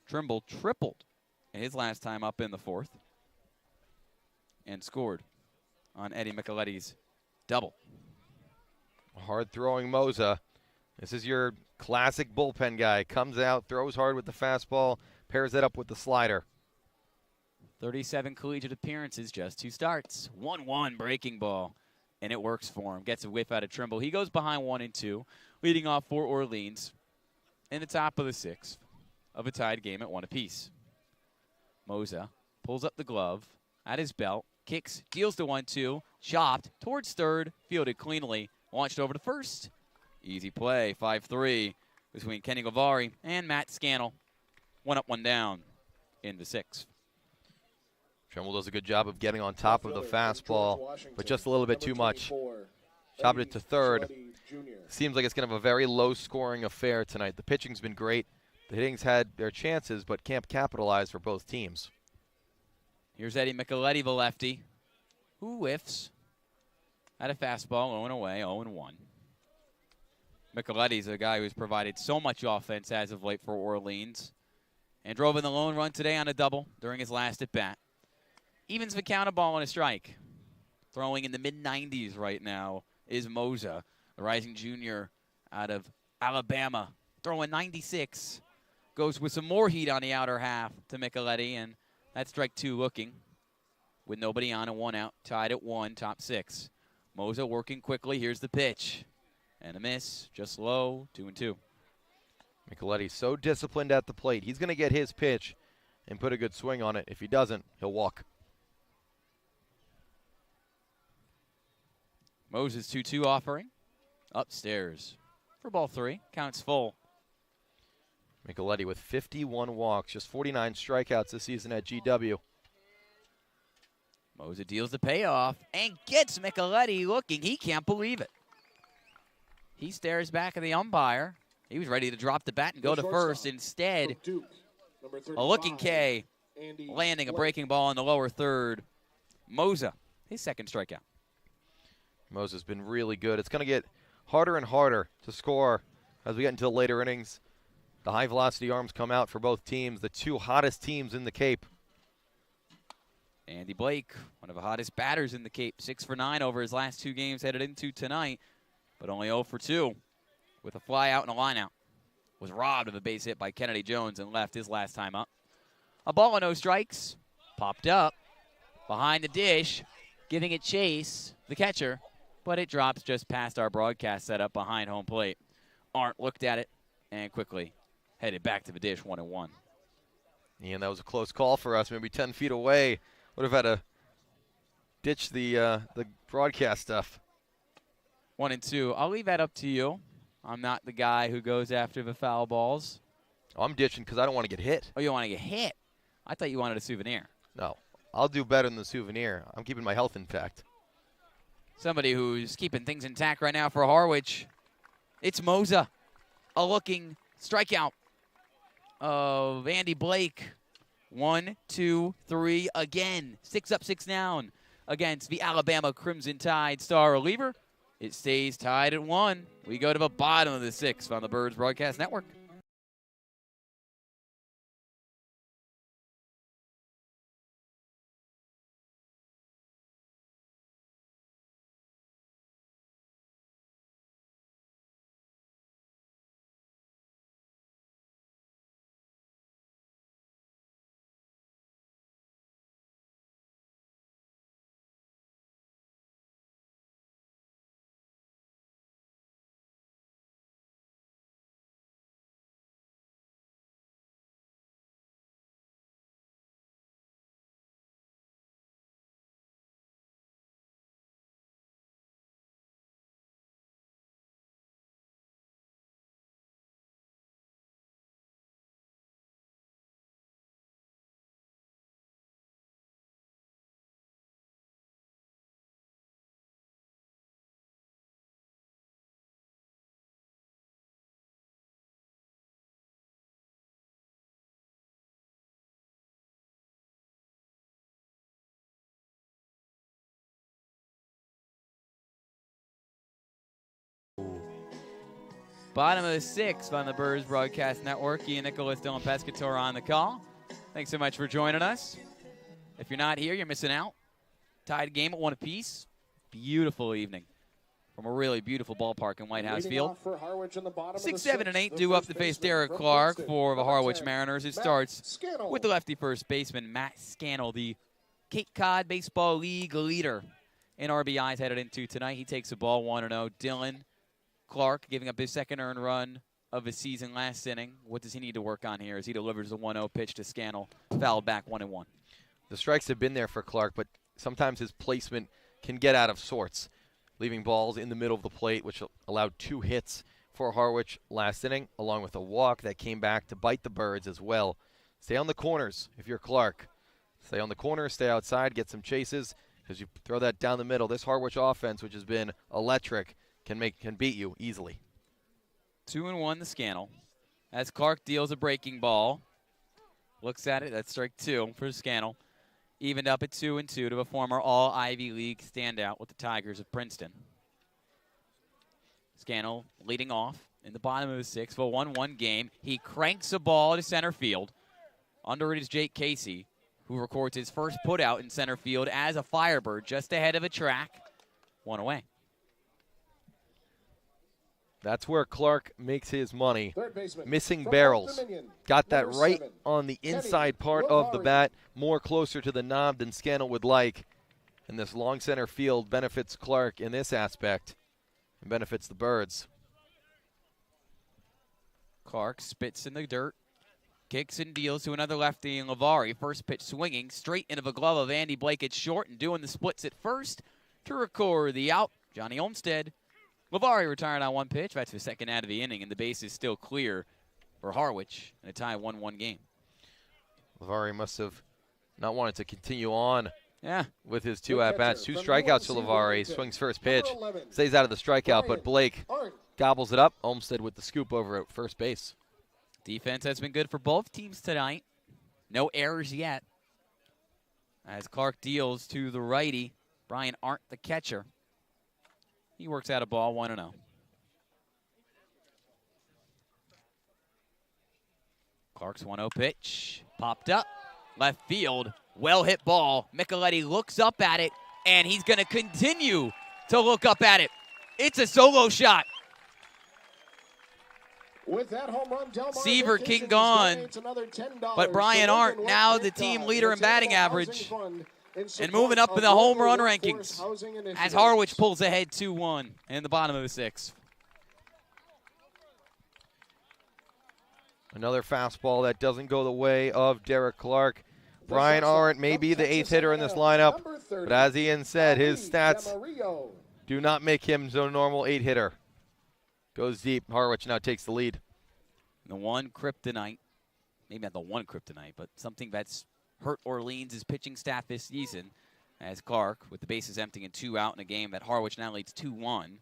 Trimble tripled in his last time up in the fourth and scored on Eddie Micheletti's double. Hard-throwing Moza. This is your classic bullpen guy. Comes out, throws hard with the fastball, pairs it up with the slider. 37 collegiate appearances, just 2 starts. 1-1 breaking ball, and it works for him. Gets a whiff out of Trimble. He goes behind 1-2, leading off for Orleans in the top of the 6th of a tied game at 1 apiece. Moza pulls up the glove at his belt, kicks, deals to 1-2, chopped towards third, fielded cleanly, launched over to first. Easy play, 5-3 between Kenny Gavari and Matt Scannell. 1 up, 1 down in the 6th. Trimble does a good job of getting on top of the fastball, but just a little bit too much. Chopped it to third. Seems like it's going to have a very low-scoring affair tonight. The pitching's been great. The hitting's had their chances, but can't capitalize for both teams. Here's Eddie Micheletti, the lefty, who whiffs at a fastball, 0 away, 0-1. Micheletti's a guy who's provided so much offense as of late for Orleans and drove in the lone run today on a double during his last at-bat. Evens the count, a ball and a strike. Throwing in the mid-90s right now is Moza, the rising junior out of Alabama. Throwing 96. Goes with some more heat on the outer half to Micheletti, and that's strike 2 looking. With nobody on and 1 out, tied at 1, top 6. Moza working quickly. Here's the pitch. And a miss, just low, 2-2. Micheletti's so disciplined at the plate. He's going to get his pitch and put a good swing on it. If he doesn't, he'll walk. Moza's 2-2 offering. Upstairs for ball 3. Counts full. Micheletti with 51 walks, just 49 strikeouts this season at GW. Moza deals the payoff and gets Micheletti looking. He can't believe it. He stares back at the umpire. He was ready to drop the bat and go to first. Instead, a looking K, landing a breaking ball in the lower third. Moza, his second strikeout. Moza's been really good. It's going to get harder and harder to score as we get into the later innings. The high-velocity arms come out for both teams, the 2 hottest teams in the Cape. Andy Blake, one of the hottest batters in the Cape, 6 for 9 over his last 2 games headed into tonight, but only 0 for 2 with a fly out and a line out. Was robbed of a base hit by Kennedy Jones and left his last time up. A ball and no strikes, popped up behind the dish, giving it chase, the catcher, but it drops just past our broadcast setup behind home plate. Arndt looked at it and quickly headed back to the dish, 1-1. And that was a close call for us, maybe 10 feet away. Would have had to ditch the broadcast stuff. 1-2. I'll leave that up to you. I'm not the guy who goes after the foul balls. Oh, I'm ditching because I don't want to get hit. Oh, you want to get hit? I thought you wanted a souvenir. No, I'll do better than the souvenir. I'm keeping my health intact. Somebody who's keeping things intact right now for Harwich. It's Moza. A looking strikeout of Andy Blake. 1, 2, 3 again. 6 up, 6 down against the Alabama Crimson Tide star reliever. It stays tied at 1. We go to the bottom of the 6th on the Birds Broadcast Network. Bottom of the 6th on the Birds Broadcast Network. Ian Nicholas, Dylan Pescatore on the call. Thanks so much for joining us. If you're not here, you're missing out. Tied game at 1 apiece. Beautiful evening from a really beautiful ballpark in Whitehouse Field. 6, 7, and 8 due up to face Derek Clark for the Harwich Mariners. It starts with the lefty first baseman, Matt Scannell, the Cape Cod Baseball League leader in RBIs headed into tonight. He takes the ball 1-0. Dylan Clark giving up his second earned run of his season last inning. What does he need to work on here as he delivers a 1-0 pitch to Scannell, fouled back 1-1. The strikes have been there for Clark, but sometimes his placement can get out of sorts, leaving balls in the middle of the plate, which allowed 2 hits for Harwich last inning, along with a walk that came back to bite the Birds as well. Stay on the corners if you're Clark. Stay on the corners, stay outside, get some chases, because you throw that down the middle. This Harwich offense, which has been electric, can beat you easily. 2-1 the Scannell. As Clark deals a breaking ball, looks at it, that's strike 2 for Scannell. Evened up at 2-2 to a former All-Ivy League standout with the Tigers of Princeton. Scannell leading off in the bottom of the 6th for a 1-1 game. He cranks a ball to center field. Under it is Jake Casey, who records his first putout in center field as a Firebird, just ahead of a track. 1 away. That's where Clark makes his money. Missing barrels. Got that right on the inside part of the bat, more closer to the knob than Scannell would like. And this long center field benefits Clark in this aspect and benefits the Birds. Clark spits in the dirt, kicks and deals to another lefty in Lavari. First pitch swinging straight into the glove of Andy Blake at short and doing the splits at first to record the out. Johnny Olmstead. Lavari retired on 1 pitch. That's the second out of the inning, and the base is still clear for Harwich in a tie 1-1 game. Lavari must have not wanted to continue on with his 2 at-bats. 2 strikeouts for Lavari. Swings first pitch. Stays out of the strikeout, but Blake gobbles it up. Olmstead with the scoop over at first base. Defense has been good for both teams tonight. No errors yet. As Clark deals to the righty, Brian Arndt, the catcher. He works out a ball 1-0. Clark's 1-0 pitch. Popped up. Left field. Well hit ball. Micheletti looks up at it, and he's going to continue to look up at it. It's a solo shot. With that home run, Seaver King gone, but Brian Arndt now the team leader in batting average and moving up in the home run rankings as Harwich pulls ahead 2-1 in the bottom of the 6th. Another fastball that doesn't go the way of Derek Clark. Brian Arndt may be the 8th hitter in this lineup, but as Ian said, his stats do not make him a normal 8-hitter. Goes deep. Harwich now takes the lead. The one kryptonite, maybe not the one kryptonite, but something that's hurt Orleans' pitching staff this season, as Clark, with the bases empty and 2 out in a game that Harwich now leads 2-1.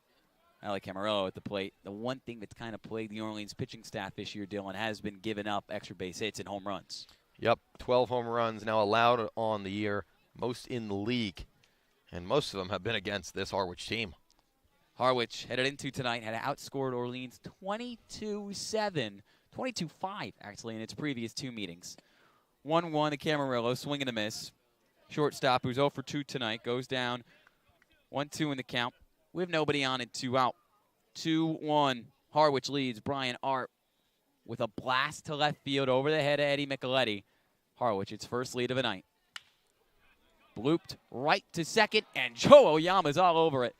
Ali Camarillo at the plate. The one thing that's kind of plagued the Orleans pitching staff this year, Dylan, has been giving up extra base hits and home runs. Yep, 12 home runs now allowed on the year, most in the league, and most of them have been against this Harwich team. Harwich headed into tonight had outscored Orleans 22-7, 22-5 actually in its previous 2 meetings. 1-1 to Camarillo, swing and a miss. Shortstop, who's 0 for 2 tonight, goes down 1-2 in the count. We have nobody on it, 2 out. 2-1, Harwich leads. Brian Arndt with a blast to left field over the head of Eddie Micheletti. Harwich, its first lead of the night. Blooped right to second, and Joe Oyama's all over it.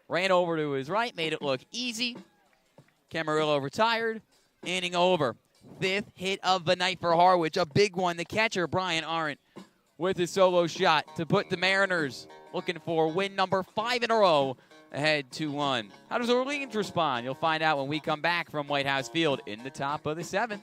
Ran over to his right, made it look easy. Camarillo retired, inning over. 5th hit of the night for Harwich, a big one. The catcher, Brian Arndt, with his solo shot to put the Mariners looking for win number 5 in a row, ahead 2-1. How does Orleans respond? You'll find out when we come back from Whitehouse Field in the top of the 7th.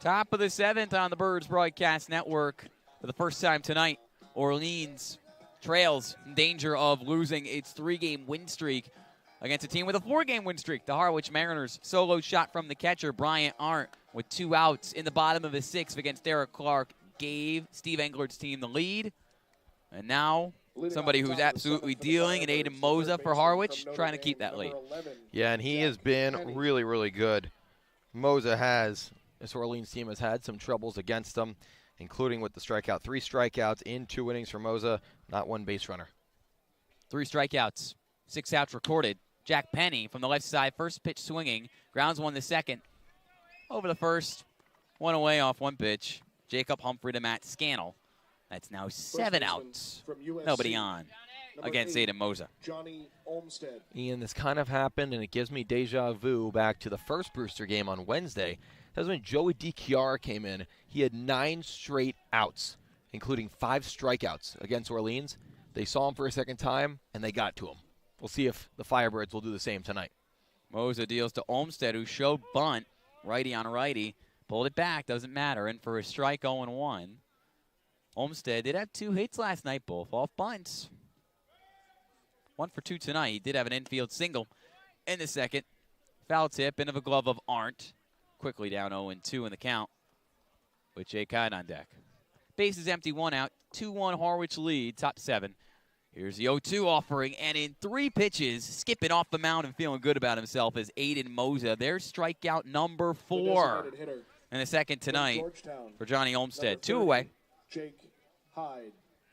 Top of the 7th on the Birds Broadcast Network. For the first time tonight, Orleans trails in danger of losing its 3-game win streak against a team with a 4-game win streak. The Harwich Mariners. Solo shot from the catcher, Bryant Arndt, with 2 outs in the bottom of the 6th against Derek Clark, gave Steve Englert's team the lead. And now somebody who's absolutely dealing, and Aiden Moza for Harwich, trying to keep that lead. Yeah, and he has been really, really good. Moza has. This Orleans team has had some troubles against them, including with the strikeout. 3 strikeouts in 2 innings for Moza, not 1 base runner. 3 strikeouts, 6 outs recorded. Jack Penny from the left side, first pitch swinging, grounds 1 the second. Over the first, 1 away off 1 pitch. Jacob Humphrey to Matt Scannell. That's now 7 outs. Nobody on against Aiden Moza. Johnny Olmstead. Ian, this kind of happened, and it gives me deja vu back to the first Brewster game on Wednesday. That was when Joey DiChiara came in. He had 9 straight outs, including 5 strikeouts against Orleans. They saw him for a second time, and they got to him. We'll see if the Firebirds will do the same tonight. Moza deals to Olmstead, who showed bunt, righty on righty. Pulled it back, doesn't matter. And for a strike 0-1. Olmstead did have 2 hits last night, both off bunts. 1 for 2 tonight. He did have an infield single in the second. Foul tip into the glove of Arndt. Quickly down 0-2 in the count with Jay Kide on deck. Bases empty, 1 out. 2-1 Harwich lead, top 7. Here's the 0-2 offering, and in 3 pitches, skipping off the mound and feeling good about himself is Aiden Moza. Their strikeout number 4 in the second tonight for Johnny Olmstead. 2 away. Jake Hyde.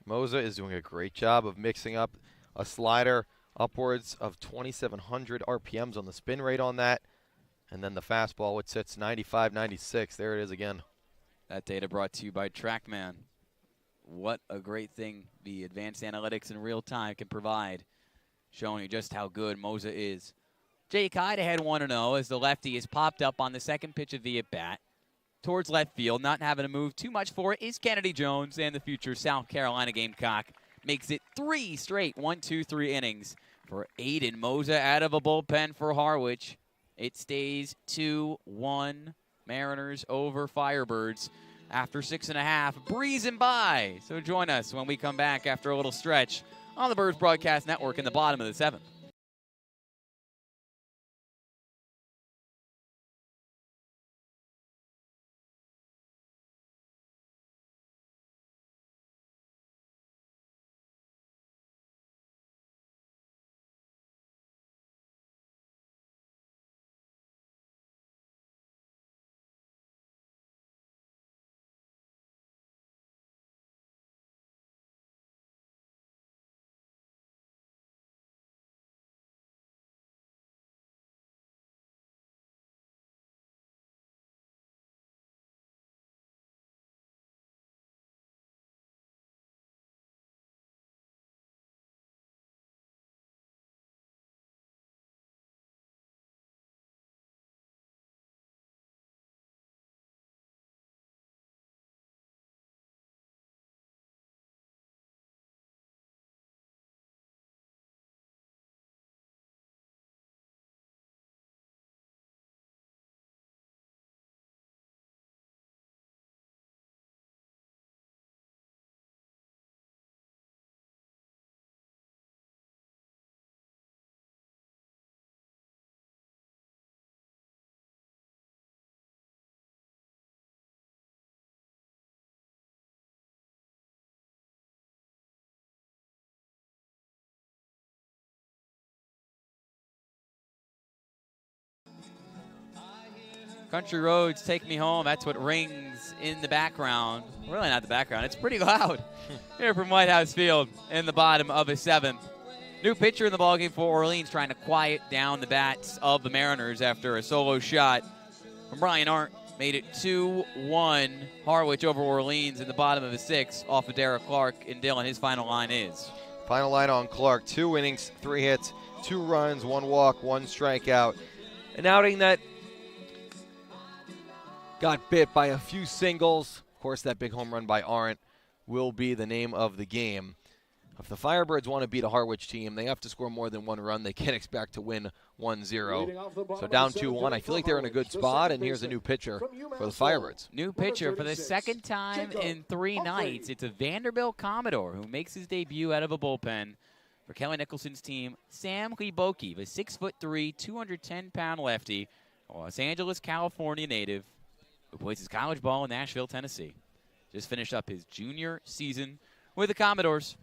Moza is doing a great job of mixing up a slider, upwards of 2,700 RPMs on the spin rate on that. And then the fastball, which sits 95, 96. There it is again. That data brought to you by TrackMan. What a great thing the advanced analytics in real time can provide, showing you just how good Moza is. Jake Hyde ahead 1-0 as the lefty is popped up on the second pitch of the at-bat. Towards left field, not having to move too much for it, is Kennedy Jones, and the future South Carolina Gamecock makes it 3 straight 1-2-3 innings for Aiden Moza out of a bullpen for Harwich. It stays 2-1 Mariners over Firebirds after 6.5, breezing by. So join us when we come back after a little stretch on the Birds Broadcast Network in the bottom of the 7th. Country Roads, Take Me Home. That's what rings in the background. Really not the background. It's pretty loud here from Whitehouse Field in the bottom of the 7th. New pitcher in the ballgame for Orleans, trying to quiet down the bats of the Mariners after a solo shot from Bryant Arndt. Made it 2-1 Harwich over Orleans in the bottom of the 6th off of Derek Clark. And Dylan, his final line is? Final line on Clark, 2 innings, 3 hits, 2 runs, 1 walk, 1 strikeout. An outing that got bit by a few singles. Of course, that big home run by Arndt will be the name of the game. If the Firebirds want to beat a Harwich team, they have to score more than one run. They can't expect to win 1-0. So down 2-1. I feel like they're in a good spot, and here's a new pitcher for the Firebirds. New pitcher for the second time in 3 nights. It's a Vanderbilt Commodore who makes his debut out of a bullpen for Kelly Nicholson's team. Sam Miller, the 6'3", 210-pound lefty, a Los Angeles, California native, who plays his college ball in Nashville, Tennessee. Just finished up his junior season with the Commodores.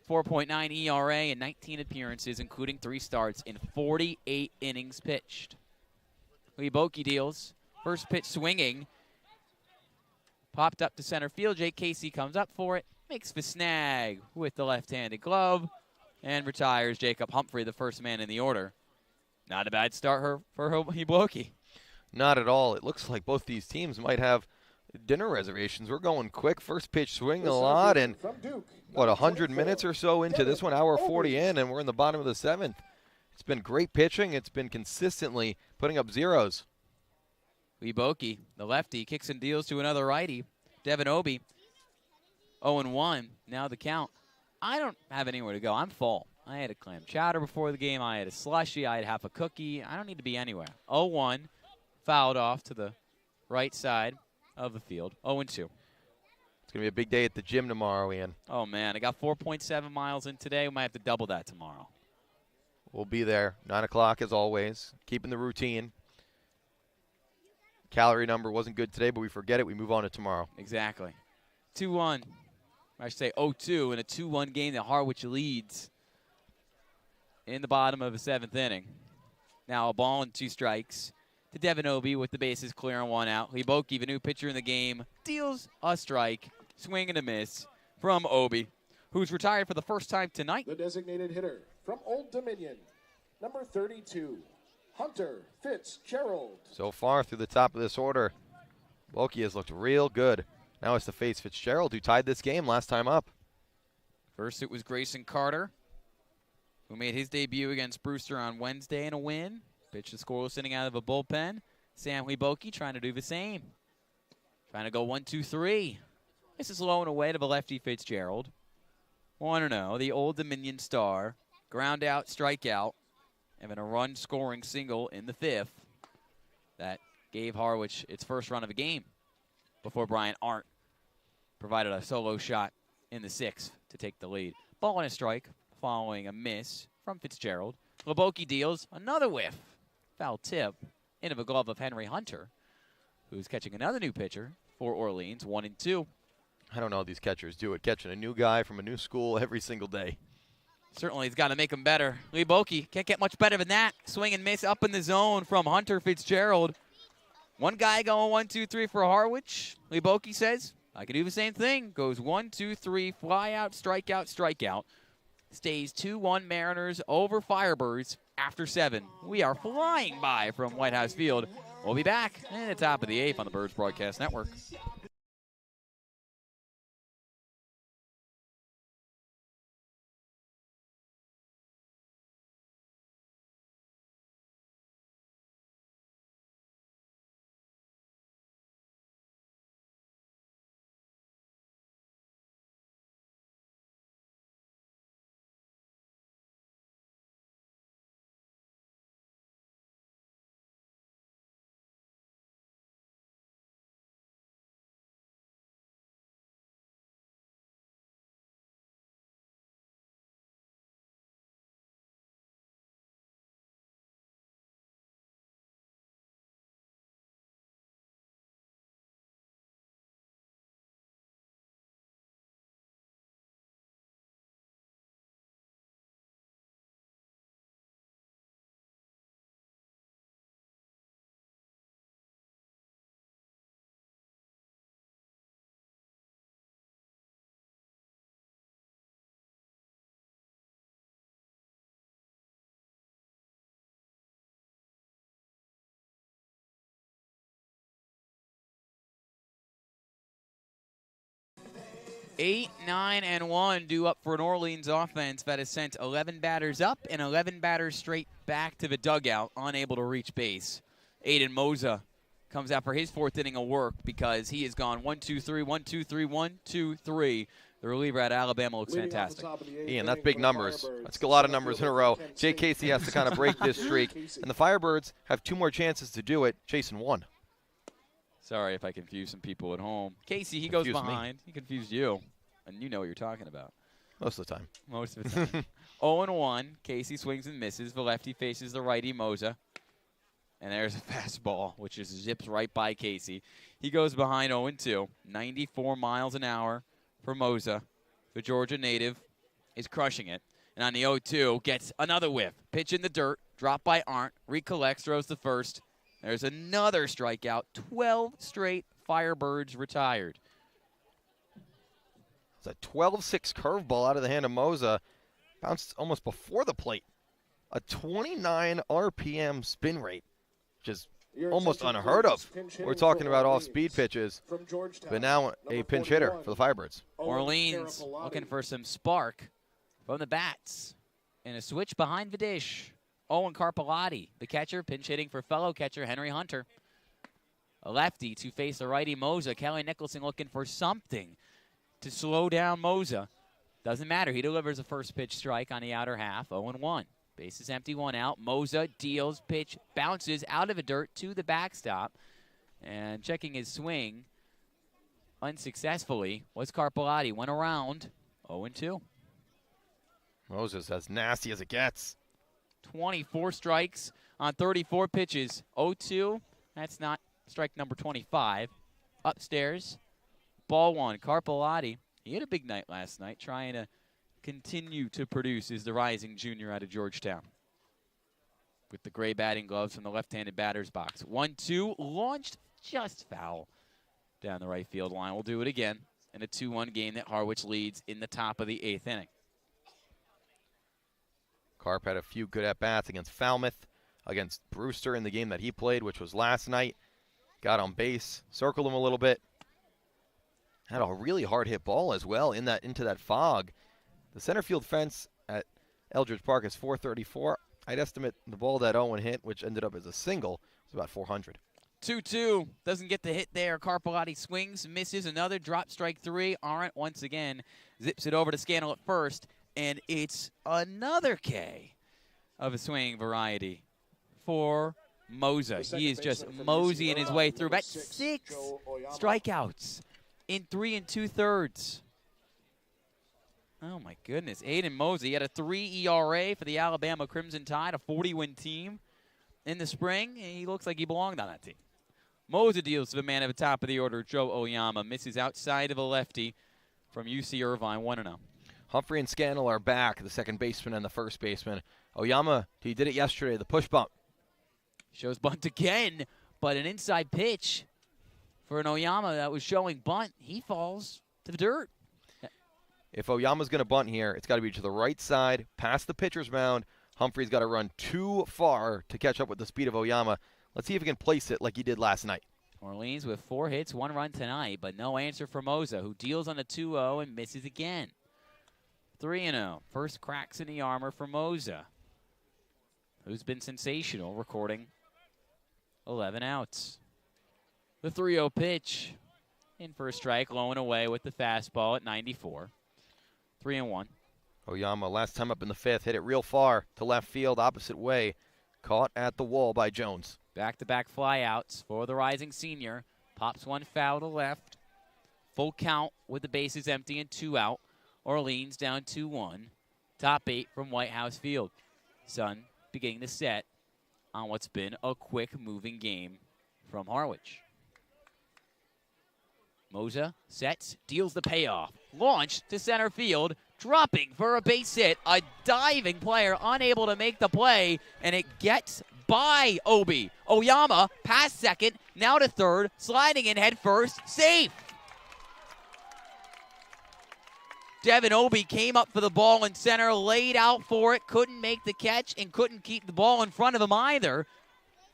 4.9 ERA and 19 appearances, including 3 starts in 48 innings pitched. Miller deals. First pitch swinging. Popped up to center field. Jake Casey comes up for it. Makes the snag with the left-handed glove. And retires Jacob Humphrey, the first man in the order. Not a bad start for Miller. Not at all. It looks like both these teams might have dinner reservations. We're going quick. First pitch swing a lot, and 100 minutes or so into this one, hour 40 in, and we're in the bottom of the 7th. It's been great pitching. It's been consistently putting up zeros. Miller, the lefty, kicks and deals to another righty. Devin Obi, 0-1. Now the count. I don't have anywhere to go. I'm full. I had a clam chowder before the game. I had a slushie. I had half a cookie. I don't need to be anywhere. 0-1, fouled off to the right side of the field. 0-2. It's going to be a big day at the gym tomorrow, Ian. Oh, man. I got 4.7 miles in today. We might have to double that tomorrow. We'll be there. 9 o'clock as always. Keeping the routine. Calorie number wasn't good today, but we forget it. We move on to tomorrow. Exactly. 2-1. I should say 0-2 in a 2-1 game that Harwich leads in the bottom of the 7th inning. Now a ball and 2 strikes to Devin Obi with the bases clear and 1 out. Miller, the new pitcher in the game, deals a strike, swing and a miss from Obi, who's retired for the first time tonight. The designated hitter from Old Dominion, number 32, Hunter Fitzgerald. So far through the top of this order, Miller has looked real good. Now it's to face Fitzgerald, who tied this game last time up. First it was Grayson Carter, who made his debut against Brewster on Wednesday in a win. Pitched the scoreless inning out of a bullpen. Sam Miller trying to do the same. Trying to go 1-2-3. This is low and away to the lefty Fitzgerald. 1-0, the Old Dominion star. Ground out, strikeout, and then a run-scoring single in the 5th. That gave Harwich its first run of the game before Brian Arndt provided a solo shot in the 6th to take the lead. Ball and a strike following a miss from Fitzgerald. Miller deals another whiff. Foul tip into the glove of Henry Hunter, who's catching another new pitcher for Orleans, 1-2. I don't know how these catchers do it, catching a new guy from a new school every single day. Certainly, he's got to make him better. Miller can't get much better than that. Swing and miss up in the zone from Hunter Fitzgerald. One guy going 1-2-3 for Harwich. Miller says, I can do the same thing. Goes 1-2-3, fly out, strikeout. Stays 2-1 Mariners over Firebirds after 7. We are flying by from Whitehouse Field. We'll be back at the top of the 8th on the Birds Broadcast Network. Eight, 9, and 1 due up for an Orleans offense that has sent 11 batters up and 11 batters straight back to the dugout, unable to reach base. Aiden Moza comes out for his 4th inning of work because he has gone 1-2-3, 1-2-3, 1-2-3 The reliever at Alabama looks Leading off the fantastic. top of the eighth Ian, that's inning big for the numbers. Firebirds. That's a lot of Center numbers in a fielder row. Kent Jay Singh. Casey has to kind of break this streak. And the Firebirds have 2 more chances to do it, chasing 1. Sorry if I confused some people at home. Casey, he goes Confused me. behind. He confused you. And you know what you're talking about. Most of the time. Most of the time. 0-1. Casey swings and misses. The lefty faces the righty, Moza. And there's a fastball, which just zips right by Casey. He goes behind 0-2. 94 miles an hour for Moza. The Georgia native is crushing it. And on the 0-2, gets another whiff. Pitch in the dirt. Drop by Arndt. Recollects, throws the first. There's another strikeout. 12 straight Firebirds retired. It's a 12-6 curveball out of the hand of Moza. Bounced almost before the plate. A 29 RPM spin rate, which is almost unheard of. We're talking about off-speed pitches, From Georgetown, but now a number pinch hitter 41, for the Firebirds. Orleans Carapalati. looking for some spark from the bats. And a switch behind the dish. Owen Carpellotti, the catcher, pinch hitting for fellow catcher Henry Hunter. A lefty to face the righty Moza. Kelly Nicholson looking for something to slow down Moza. Doesn't matter. He delivers a first pitch strike on the outer half. 0-1. Bases empty, 1 out. Moza deals, pitch, bounces out of the dirt to the backstop. And checking his swing unsuccessfully was Carpellotti. Went around 0-2. Moza's as nasty as it gets. 24 strikes on 34 pitches. 0-2. That's not strike number 25. Upstairs, ball 1. Carpellotti. He had a big night last night, trying to continue to produce as the rising junior out of Georgetown. With the gray batting gloves from the left-handed batter's box. 1-2, launched just foul down the right field line. We'll do it again in a 2-1 game that Harwich leads in the top of the 8th inning. Carp had a few good at-bats against Falmouth, against Brewster in the game that he played, which was last night. Got on base, circled him a little bit. Had a really hard-hit ball as well into that fog. The center field fence at Eldridge Park is 434. I'd estimate the ball that Owen hit, which ended up as a single, was about 400. 2-2. Doesn't get the hit there. Carpellotti swings, misses another. Drop strike 3. Arndt once again zips it over to Scannell at first. And it's another K of a swinging variety for Moza. He is just moseying his way through. About 6 strikeouts in 3 2/3. Oh, my goodness. Aiden Moza had a 3 ERA for the Alabama Crimson Tide, a 40-win team in the spring. And he looks like he belonged on that team. Moza deals to the man at the top of the order, Joe Oyama. Misses outside of a lefty from UC Irvine, 1-0. Humphrey and Scannell are back, the second baseman and the first baseman. Oyama, he did it yesterday, the push bump. Shows bunt again, but an inside pitch for an Oyama that was showing bunt. He falls to the dirt. If Oyama's going to bunt here, it's got to be to the right side, past the pitcher's mound. Humphrey's got to run too far to catch up with the speed of Oyama. Let's see if he can place it like he did last night. Orleans with 4 hits, 1 run tonight, but no answer for Moza, who deals on the 2-0 and misses again. 3-0. First cracks in the armor for Moza, who's been sensational, recording 11 outs. The 3-0 pitch in for a strike, low and away with the fastball at 94. 3-1. Oyama, last time up in the 5th, hit it real far to left field, opposite way. Caught at the wall by Jones. Back-to-back flyouts for the rising senior. Pops one foul to left. Full count with the bases empty and 2 out. Orleans down 2-1. Top 8 from Whitehouse Field. Sun beginning to set on what's been a quick-moving game from Harwich. Moza sets, deals the payoff. Launched to center field, dropping for a base hit. A diving player unable to make the play, and it gets by Obi. Oyama past second, now to third, sliding in head first, safe. Devin Obi came up for the ball in center, laid out for it, couldn't make the catch, and couldn't keep the ball in front of him either.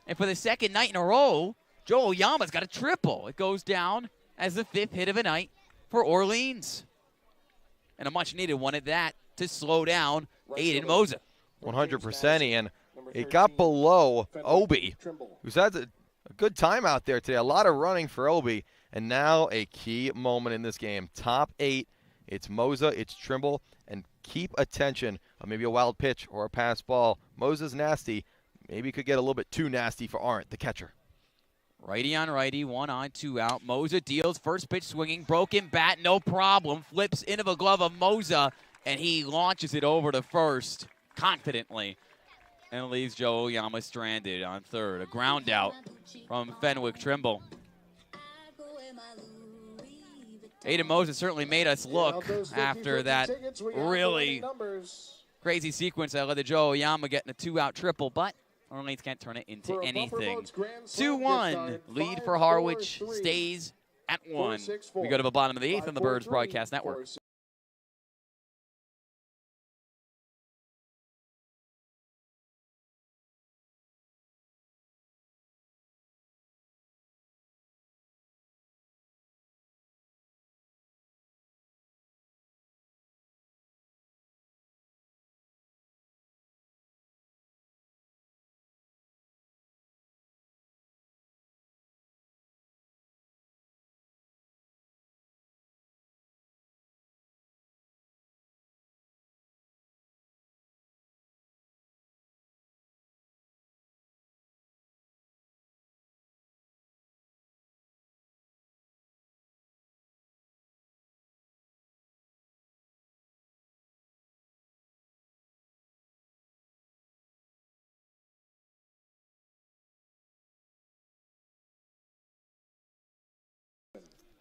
And for the second night in a row, Joe Oyama's got a triple. It goes down as the 5th hit of the night for Orleans. And a much-needed one at that to slow down Aiden Moza. 100%, Ian. It got below Obi, who's had a good time out there today. A lot of running for Obi. And now a key moment in this game. Top 8 It's Moza, it's Trimble, and keep attention on maybe a wild pitch or a pass ball. Moza's nasty. Maybe could get a little bit too nasty for Arndt, the catcher. Righty on righty, 1 on, 2 out. Moza deals, first pitch swinging, broken bat, no problem. Flips into the glove of Moza, and he launches it over to first confidently and leaves Joe Oyama stranded on third. A ground out from Fenwick Trimble. Aiden Moza certainly made us look after that really crazy sequence that led to Joe Oyama getting a 2-out triple, but Orleans can't turn it into anything. 2-1 lead for Harwich stays at 1. We go to the bottom of the 8th on the Birds Broadcast Network.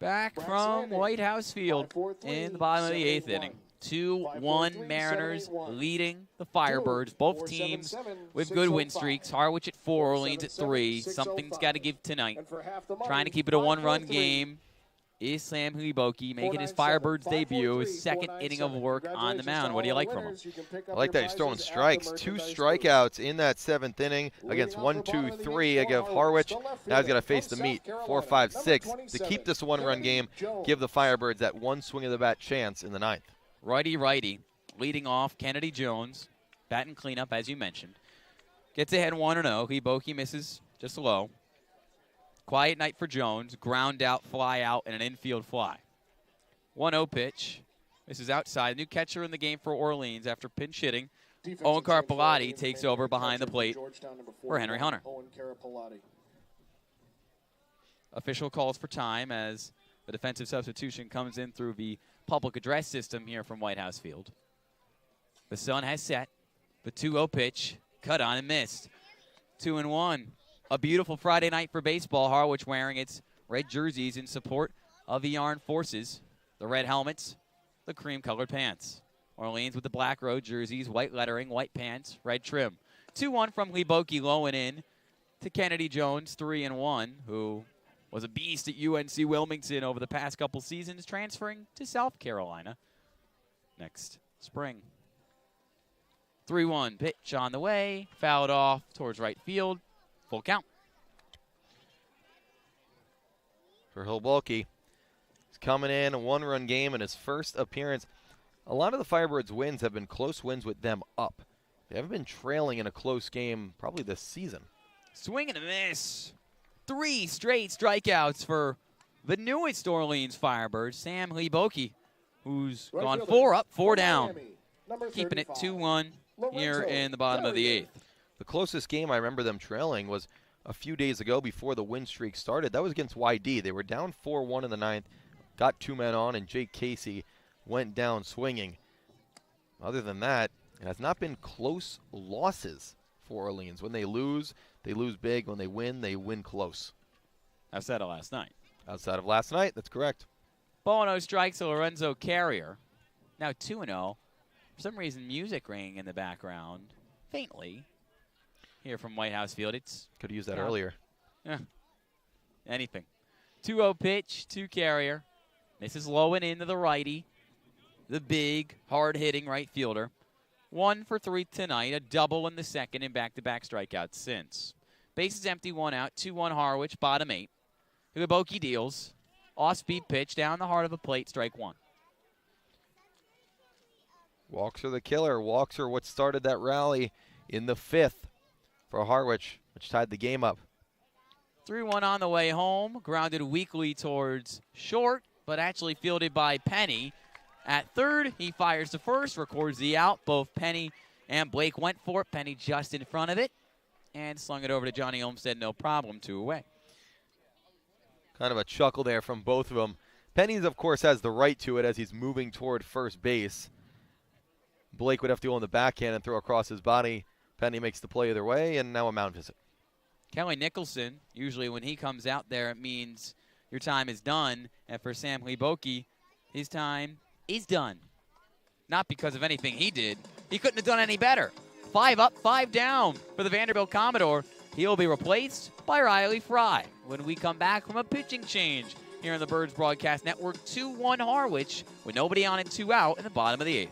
Back from Whitehouse Field in the bottom of the 8th inning. 2-1 Mariners leading the Firebirds. Both teams with good win streaks. Harwich at 4, Orleans at 3. Something's got to give tonight. Trying to keep it a 1-run game is Sam Hliboki making his Firebirds debut, his second inning of work on the mound. What do you like from him? I like that he's throwing strikes. 2 strikeouts in that 7th inning against 1-2-3 against Harwich. Now he's got to face the meat, 4-5-6, to keep this a 1-run game, give the Firebirds that one swing of the bat chance in the 9th. Righty, leading off Kennedy Jones, batting cleanup as you mentioned. Gets ahead 1-0. Hliboki misses just low. Quiet night for Jones. Ground out, fly out, and an infield fly. 1-0 pitch. This is outside. New catcher in the game for Orleans after pinch hitting. Owen Carpellotti takes over behind the plate for Henry Hunter. Official calls for time as the defensive substitution comes in through the public address system here from Whitehouse Field. The sun has set. The 2-0 pitch, cut on and missed. 2-1. A beautiful Friday night for baseball. Harwich wearing its red jerseys in support of the Armed Forces. The red helmets, the cream-colored pants. Orleans with the black road jerseys, white lettering, white pants, red trim. 2-1 from Hliboki low and in to Kennedy Jones, 3-1, who was a beast at UNC Wilmington over the past couple seasons, transferring to South Carolina next spring. 3-1 pitch on the way, fouled off towards right field. Full count. For Hliboki, he's coming in a 1-run game in his first appearance. A lot of the Firebirds' wins have been close wins with them up. They haven't been trailing in a close game probably this season. Swing and a miss. 3 straight strikeouts for the newest Orleans Firebirds, Sam Hliboki, who's gone 4 up, 4 down. Keeping it 2-1 here in the bottom of the 8th. The closest game I remember them trailing was a few days ago before the win streak started. That was against YD. They were down 4-1 in the 9th, got 2 men on, and Jake Casey went down swinging. Other than that, it has not been close losses for Orleans. When they lose big. When they win close. Outside of last night. Outside of last night, that's correct. Bono strikes to Lorenzo Carrier. Now 2-0. For some reason, music ringing in the background, faintly. Here from Whitehouse Field. Could have used that earlier. Yeah. Anything. 2-0 pitch to Carrier. Misses low and into the righty. The big, hard-hitting right fielder. 1 for 3 tonight. A double in the second and back-to-back strikeouts since. Bases empty, 1 out. 2-1 Harwich, bottom 8. Hliboki deals. Off-speed pitch down the heart of the plate, strike 1. Walks are the killer. Walks are what started that rally in the 5th. For Harwich, which tied the game up. 3-1 on the way home. Grounded weakly towards short, but actually fielded by Penny. at third. He fires to first, records the out. Both Penny and Blake went for it. Penny just in front of it and slung it over to Johnny Olmstead, no problem, 2 away. Kind of a chuckle there from both of them. Penny's, of course, has the right to it as he's moving toward first base. Blake would have to go on the backhand and throw across his body. Penny makes the play either way, and now a mound visit. Kelly Nicholson, usually when he comes out there, it means your time is done. And for Sam Liboki, his time is done. Not because of anything he did. He couldn't have done any better. 5 up, 5 down for the Vanderbilt Commodore. He'll be replaced by Riley Fry when we come back from a pitching change here on the Birds Broadcast Network. 2-1 Harwich with nobody on and 2 out in the bottom of the 8th.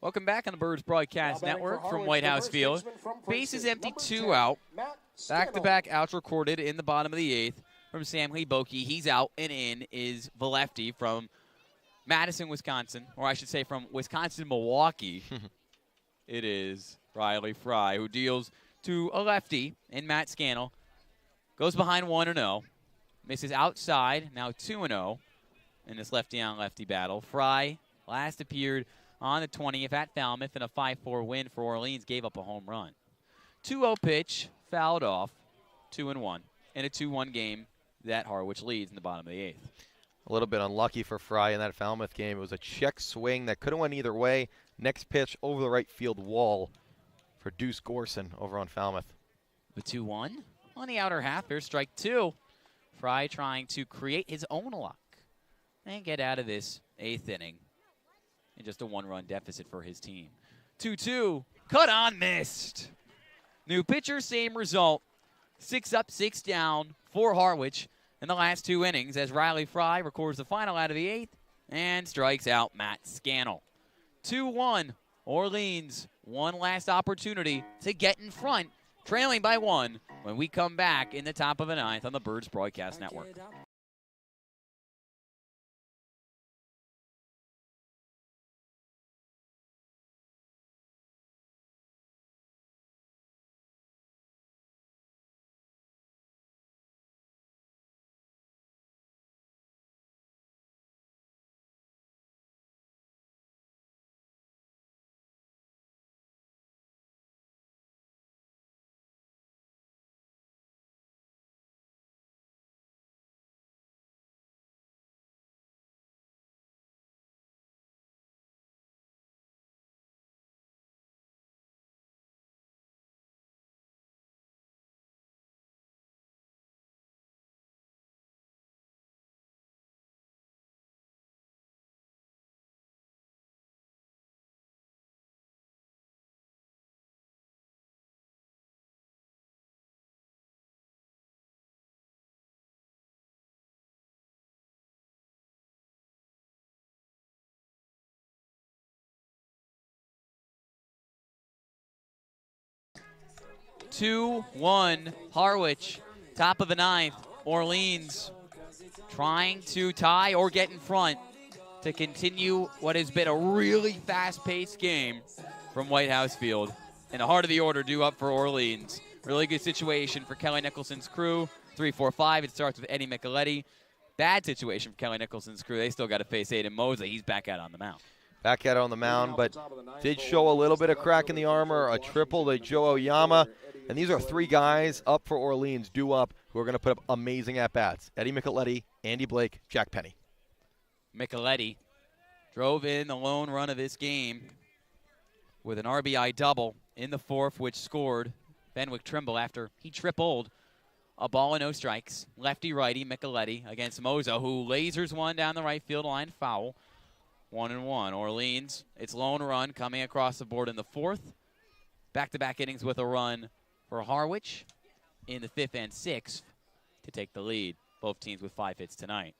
Welcome back on the Birds Broadcast Network from Whitehouse Field. Base is empty, 2 out. Back-to-back outs recorded in the bottom of the 8th from Sam Liboki. He's out, and in is the lefty from Madison, Wisconsin, or I should say from Wisconsin, Milwaukee. It is Riley Fry, who deals to a lefty in Matt Scannell. Goes behind 1-0. Misses outside, now 2-0 in this lefty-on-lefty battle. Fry last appeared on the 20th at Falmouth in a 5-4 win for Orleans, gave up a home run. 2-0 pitch, fouled off, 2-1, in a 2-1 game that Harwich leads in the bottom of the 8th. A little bit unlucky for Fry in that Falmouth game. It was a check swing that could have went either way. Next pitch over the right field wall for Deuce Gorson over on Falmouth. The 2-1 on the outer half. Here's strike 2. Fry trying to create his own luck and get out of this 8th inning. And just a 1-run deficit for his team. 2-2, cut on, missed. New pitcher, same result. 6 up, 6 down for Harwich in the last 2 innings as Riley Fry records the final out of the 8th and strikes out Matt Scannell. 2-1, Orleans, one last opportunity to get in front, trailing by 1 when we come back in the top of the 9th on the Birds Broadcast Network. Two, 1, Harwich, top of the 9th. Orleans trying to tie or get in front to continue what has been a really fast-paced game from Whitehouse Field. in the heart of the order due up for Orleans. Really good situation for Kelly Nicholson's crew. 3-4-5. It starts with Eddie Micheletti. Bad situation for Kelly Nicholson's crew. They still got to face Aiden Mosley. He's back out on the mound. Back out on the mound, but did show a little bit of crack in the armor, a triple to Joe Oyama. And these are three guys up for Orleans, due up, who are going to put up amazing at-bats. Eddie Micheletti, Andy Blake, Jack Penny. Micheletti drove in the lone run of this game with an RBI double in the fourth, which scored Benwick Trimble after he tripled. A ball and no strikes. Lefty-righty Micheletti against Moza, who lasers one down the right field line, foul. 1-1. Orleans, its lone run coming across the board in the fourth. Back-to-back innings with a run for Harwich in the fifth and sixth to take the lead. Both teams with 5 hits tonight.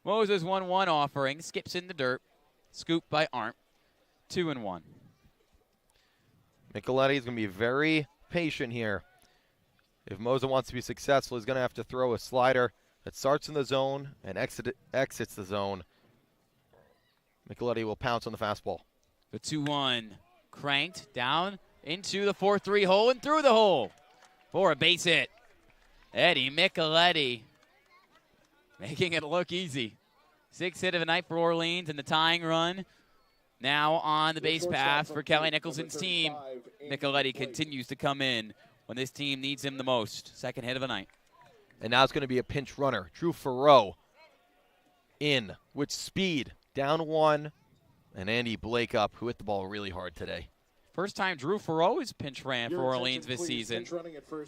Moza's 1-1 offering skips in the dirt. Scooped by Arndt. 2-1. Micheletti is going to be very patient here. If Moza wants to be successful, he's going to have to throw a slider that starts in the zone and exits the zone. Micheletti will pounce on the fastball. The 2-1 cranked down into the 4-3 hole and through the hole for a base hit. Eddie Micheletti making it look easy. 6th hit of the night for Orleans and the tying run now on the base path for Kelly Nicholson's team. Micheletti continues to come in when this team needs him the most. 2nd hit of the night. And now it's going to be a pinch runner. Drew Farreau in with speed. Down 1, and Andy Blake up, who hit the ball really hard today. First time Drew Farreau has pinch ran for Orleans this season.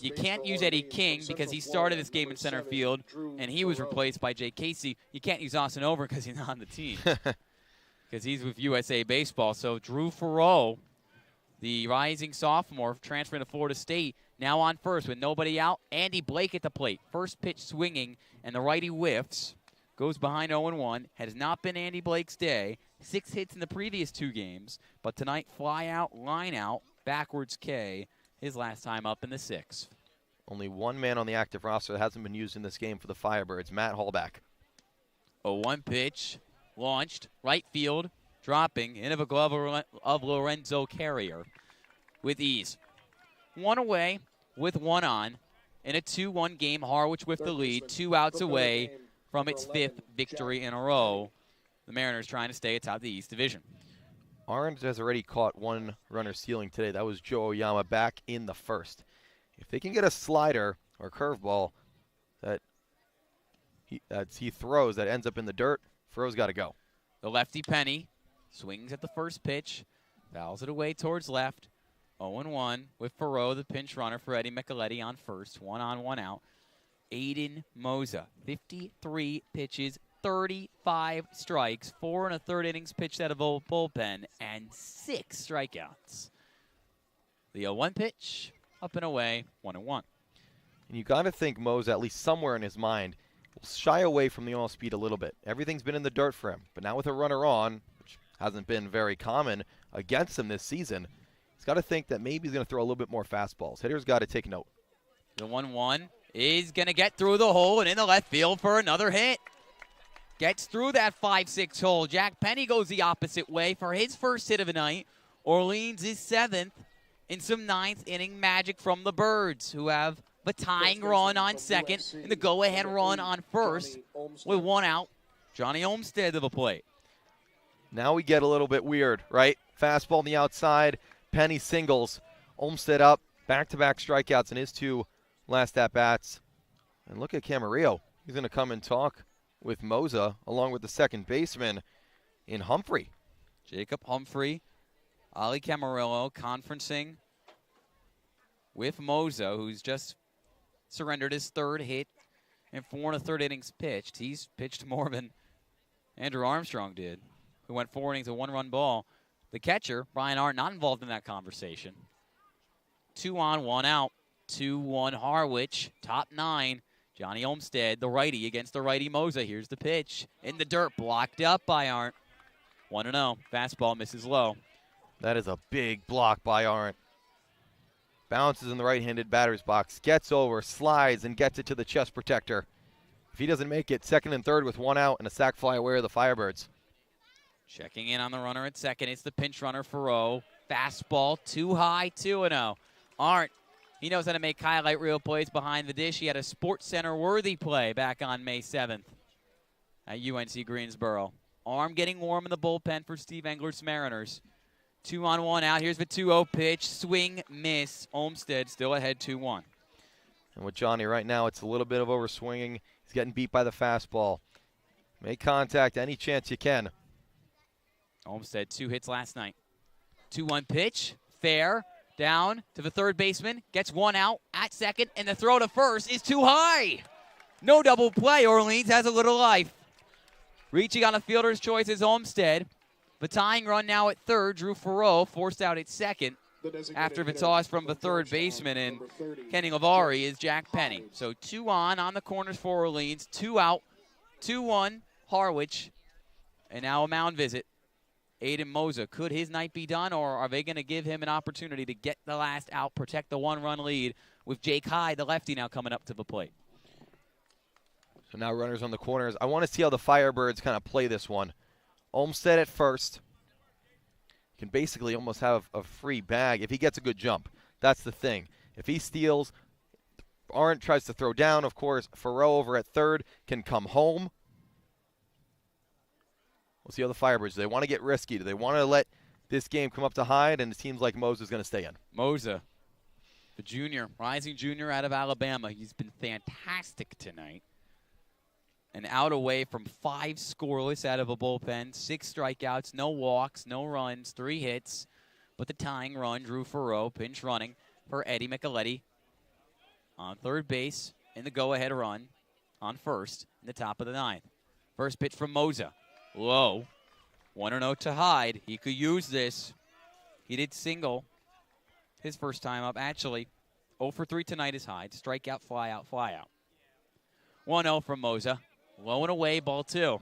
You can't use Eddie King because he started this game in center field, and he was replaced by Jay Casey. You can't use Austin Over because he's not on the team because he's with USA Baseball. So Drew Farreau, the rising sophomore, transferring to Florida State, now on first with nobody out. Andy Blake at the plate. First pitch swinging, and the righty whiffs. Goes behind 0-1. Has not been Andy Blake's day. 6 hits in the previous 2 games. But tonight, fly out, line out, backwards K. His last time up in the 6th. Only one man on the active roster that hasn't been used in this game for the Firebirds, Matt Hallback. 0-1 pitch. Launched. Right field. Dropping. Into the glove of Lorenzo Carrier. With ease. 1 away with 1 on. In a 2-1 game, Harwich with the lead. 2 outs away from its 5th victory in a row. The Mariners trying to stay atop the East Division. Orange has already caught 1 runner stealing today. That was Joe Oyama back in the 1st. If they can get a slider or curveball that he throws that ends up in the dirt, Farrell's got to go. The lefty Penny swings at the first pitch, fouls it away towards left. 0-1 with Farreau, the pinch runner for Eddie Micheletti on first. 1 on, 1 out. Aiden Moza, 53 pitches, 35 strikes, 4 1/3 innings pitched out of bullpen, and 6 strikeouts. The 0-1 pitch, up and away, 1-1. And you got to think Moza, at least somewhere in his mind, will shy away from the all-speed a little bit. Everything's been in the dirt for him, but now with a runner on, which hasn't been very common against him this season, he's got to think that maybe he's going to throw a little bit more fastballs. Hitters got to take note. The 1-1 is going to get through the hole and in the left field for another hit. Gets through that 5-6 hole. Jack Penny goes the opposite way for his first hit of the night. Orleans is 7th in some 9th inning magic from the Birds, who have the tying run on second and the go-ahead run on first with 1 out. Johnny Olmstead to the plate. Now we get a little bit weird, right? Fastball on the outside. Penny singles. Olmstead up. Back-to-back strikeouts in his 2 last at-bats. And look at Camarillo. He's going to come and talk with Moza, along with the second baseman in Humphrey. Jacob Humphrey, Ali Camarillo conferencing with Moza, who's just surrendered his 3rd hit and 4 1/3 innings pitched. He's pitched more than Andrew Armstrong did, who went 4 innings, a 1-run ball. The catcher, Brian Arndt, not involved in that conversation. 2 on, 1 out. 2-1 Harwich, top 9. Johnny Olmstead, the righty against the righty Moza. Here's the pitch. In the dirt, blocked up by Arndt. 1-0. Fastball misses low. That is a big block by Arndt. Bounces in the right-handed batter's box. Gets over, slides, and gets it to the chest protector. If he doesn't make it, 2nd and 3rd with 1 out and a sac fly away are the Firebirds. Checking in on the runner at second. It's the pinch runner, Farrow. Fastball, too high, 2-0. Arndt, he knows how to make highlight reel plays behind the dish. He had a Sports Center-worthy play back on May 7th at UNC Greensboro. Arm getting warm in the bullpen for Steve Engler's Mariners. 2-on-1 out. Here's the 2-0 pitch. Swing, miss. Olmsted still ahead 2-1. And with Johnny right now, it's a little bit of overswinging. He's getting beat by the fastball. Make contact any chance you can. Olmsted, 2 hits last night. 2-1 pitch. Fair. Down to the third baseman. Gets 1 out at second. And the throw to first is too high. No double play. Orleans has a little life. Reaching on a fielder's choice is Olmsted. The tying run now at third. Drew Farrow forced out at second after the toss from the third baseman. And Kenny Lavari is Jack Penny. So 2 on the corners for Orleans. 2 out. 2-1 Harwich. And now a mound visit. Aiden Moza. Could his night be done, or are they going to give him an opportunity to get the last out, protect the 1-run lead with Jake Hyde, the lefty, now coming up to the plate? So now runners on the corners. I want to see how the Firebirds kind of play this one. Olmsted at first. Can basically almost have a free bag if he gets a good jump. That's the thing. If he steals, Arndt tries to throw down, of course. Farrow over at third can come home. We'll see how the Firebirds, do they want to get risky? Do they want to let this game come up to Hyde? And it seems like Moza's going to stay in. Moza, the junior, rising junior out of Alabama. He's been fantastic tonight. And out away from 5 scoreless out of a bullpen, 6 strikeouts, no walks, no runs, 3 hits. But the tying run, Drew Farrow, pinch running for Eddie Micheletti on third base in the go-ahead run on first in the top of the 9th. First pitch from Moza. Low. 1-0 to Hyde. He could use this. He did single his first time up. Actually, 0 for 3 tonight is Hyde. Strikeout, fly out, fly out. 1-0 from Moza. Low and away, ball 2.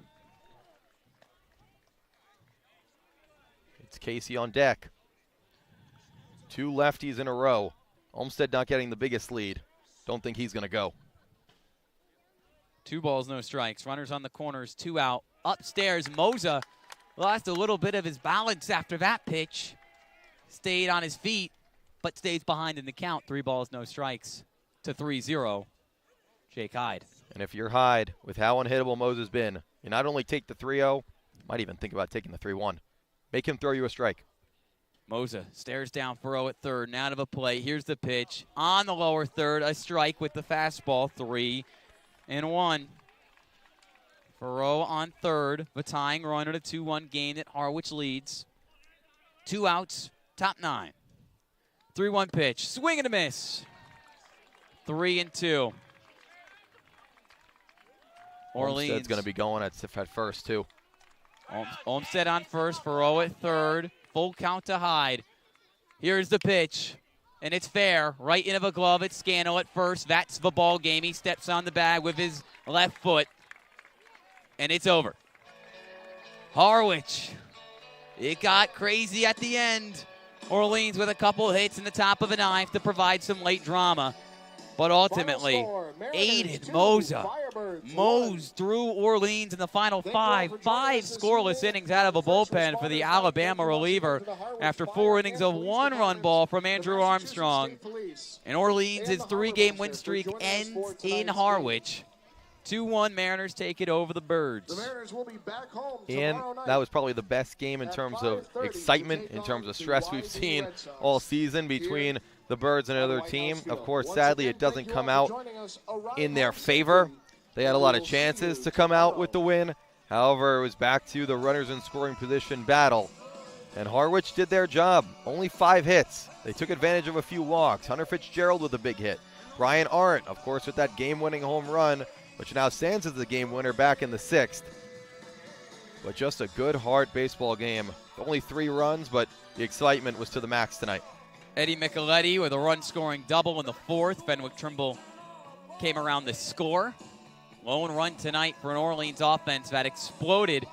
It's Casey on deck. 2 lefties in a row. Olmsted not getting the biggest lead. Don't think he's going to go. 2 balls, no strikes. Runners on the corners, 2 out. Upstairs, Moza lost a little bit of his balance after that pitch. Stayed on his feet, but stays behind in the count. 3 balls, no strikes to 3-0. Jake Hyde. And if you're Hyde, with how unhittable Moza's been, you not only take the 3-0, might even think about taking the 3-1. Make him throw you a strike. Moza stares down Farrow at third, and out of a play. Here's the pitch. On the lower third, a strike with the fastball, 3-1. Farrow on third, the tying run at a 2-1 game that Harwich leads. 2 outs, top 9. 3-1 pitch, swing and a miss. 3-2. Orleans. Olmsted's going to be going at first, too. Olmsted on first, Farrow at third. Full count to Hyde. Here's the pitch, and it's fair. Right into the glove at Scano at first. That's the ball game. He steps on the bag with his left foot, and it's over. Harwich. It got crazy at the end. Orleans with a couple hits in the top of the 9th to provide some late drama. But ultimately, Aiden Moza mows through Orleans in the final 5 scoreless innings out of a bullpen for the Alabama reliever after 4 innings of 1-run ball from Andrew Armstrong. And Orleans' 3-game win streak ends in Harwich. 2-1 Mariners take it over the Birds. And that was probably the best game in terms of excitement, in terms of stress we've seen all season between the Birds and another team. Of course, sadly, it doesn't come out in their favor. They had a lot of chances to come out with the win. However, it was back to the runners in scoring position battle. And Harwich did their job. Only 5 hits. They took advantage of a few walks. Hunter Fitzgerald with a big hit. Brian Arndt, of course, with that game-winning home run, which now stands as the game winner back in the 6th. But just a good, hard baseball game. Only 3 runs, but the excitement was to the max tonight. Eddie Micheletti with a run-scoring double in the 4th. Fenwick Trimble came around the score. Lone run tonight for an Orleans offense that exploded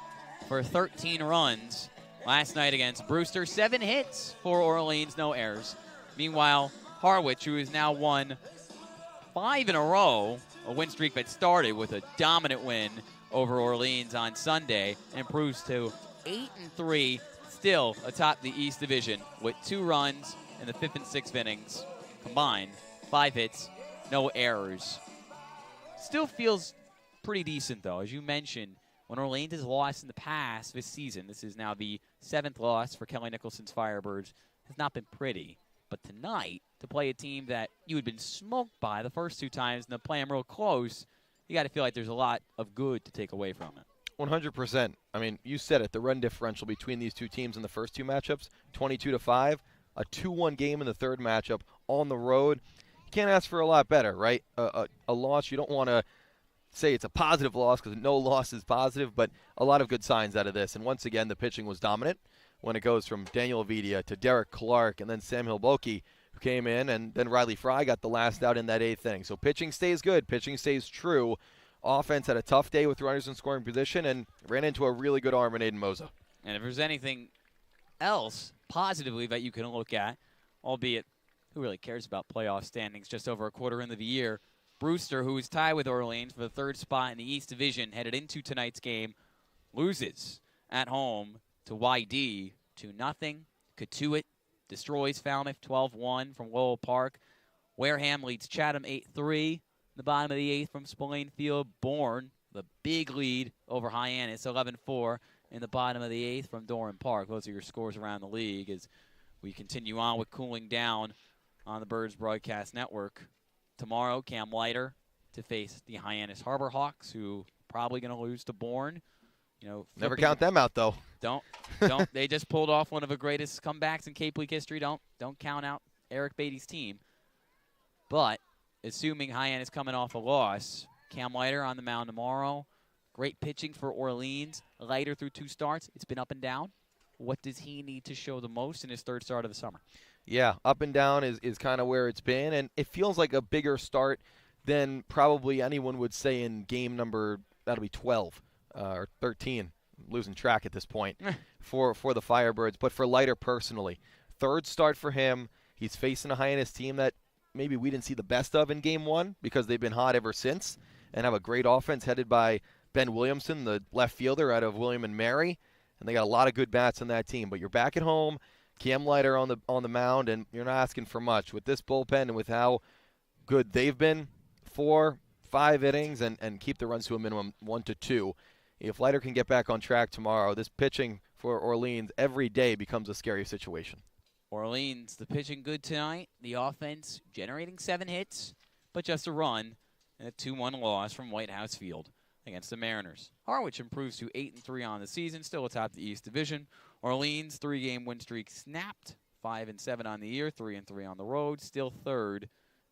for 13 runs last night against Brewster. 7 hits for Orleans, no errors. Meanwhile, Harwich, who has now won 5 in a row, a win streak that started with a dominant win over Orleans on Sunday, improves to 8-3, still atop the East Division with 2 runs in the 5th and 6th innings combined, 5 hits, no errors. Still feels pretty decent, though. As you mentioned, when Orleans has lost in the past this season, this is now the 7th loss for Kelly Nicholson's Firebirds, has not been pretty. But tonight, to play a team that you had been smoked by the first 2 times and to play them real close, you got to feel like there's a lot of good to take away from it. 100%. I mean, you said it. The run differential between these 2 teams in the first 2 matchups, 22-5. A 2-1 game in the 3rd matchup on the road. You can't ask for a lot better, right? A loss, you don't want to say it's a positive loss because no loss is positive, but a lot of good signs out of this. And once again, the pitching was dominant when it goes from Daniel Avidia to Derek Clark and then Sam Hilboki, who came in, and then Riley Fry got the last out in that 8th inning. So pitching stays good. Pitching stays true. Offense had a tough day with runners in scoring position and ran into a really good arm in Aiden Moza. And if there's anything else positively that you can look at, albeit who really cares about playoff standings just over a quarter into the year, Brewster, who is tied with Orleans for the 3rd spot in the East Division, headed into tonight's game, loses at home to YD 2-0. Katuitt destroys Falmouth 12-1 from Lowell Park. Wareham leads Chatham 8-3. The bottom of the 8th from Spillane Field. Bourne, the big lead over Hyannis, 11-4 in the bottom of the 8th from Doran Park. Those are your scores around the league as we continue on with cooling down on the Birds Broadcast Network. Tomorrow, Cam Leiter to face the Hyannis Harbor Hawks, who probably going to lose to Bourne. You know, never count them out, though. Don't. They just pulled off one of the greatest comebacks in Cape League history. Don't count out Eric Beatty's team. But assuming Hyannis coming off a loss, Cam Leiter on the mound tomorrow. Great pitching for Orleans. Leiter through 2 starts. It's been up and down. What does he need to show the most in his 3rd start of the summer? Yeah, up and down is kind of where it's been, and it feels like a bigger start than probably anyone would say in game number, that'll be 12 or 13. I'm losing track at this point for the Firebirds. But for Leiter personally, 3rd start for him. He's facing a Hyannis team that maybe we didn't see the best of in game 1 because they've been hot ever since and have a great offense headed by Ben Williamson, the left fielder out of William and Mary. And they got a lot of good bats on that team. But you're back at home, Cam Leiter on the mound, and you're not asking for much. With this bullpen and with how good they've been, 4-5 innings, and keep the runs to a minimum 1-2. If Leiter can get back on track tomorrow, this pitching for Orleans every day becomes a scary situation. Orleans, the pitching good tonight. The offense generating 7 hits, but just a run, and a 2-1 loss from Whitehouse Field against the Mariners. Harwich improves to 8-3 on the season, still atop the East Division. Orleans, 3-game win streak snapped, 5-7 on the year, 3-3 on the road, still 3rd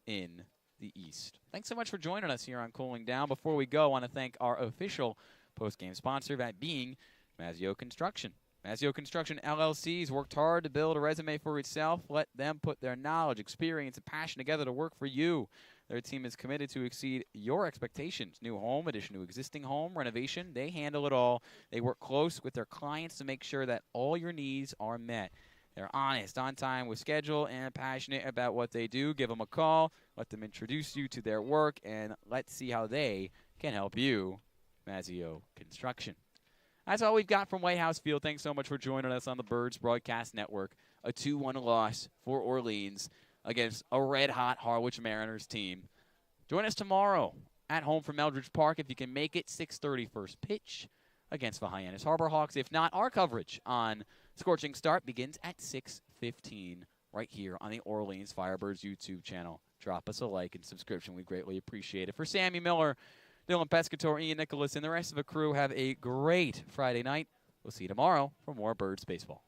in the East. Thanks so much for joining us here on Cooling Down. Before we go, I want to thank our official post-game sponsor, that being Mazzio Construction. Mazzio Construction LLC has worked hard to build a resume for itself. Let them put their knowledge, experience, and passion together to work for you. Their team is committed to exceed your expectations. New home, addition to existing home, renovation, they handle it all. They work close with their clients to make sure that all your needs are met. They're honest, on time with schedule, and passionate about what they do. Give them a call. Let them introduce you to their work, and let's see how they can help you. Mazzio Construction. That's all we've got from Whitehouse Field. Thanks so much for joining us on the Birds Broadcast Network. A 2-1 loss for Orleans against a red-hot Harwich Mariners team. Join us tomorrow at home from Eldridge Park if you can make it. 6:30 first pitch against the Hyannis Harbor Hawks. If not, our coverage on Scorching Start begins at 6:15 right here on the Orleans Firebirds YouTube channel. Drop us a like and subscription. We greatly appreciate it. For Sammy Miller, Dylan Pescatore, Ian Nicholas, and the rest of the crew, have a great Friday night. We'll see you tomorrow for more Birds Baseball.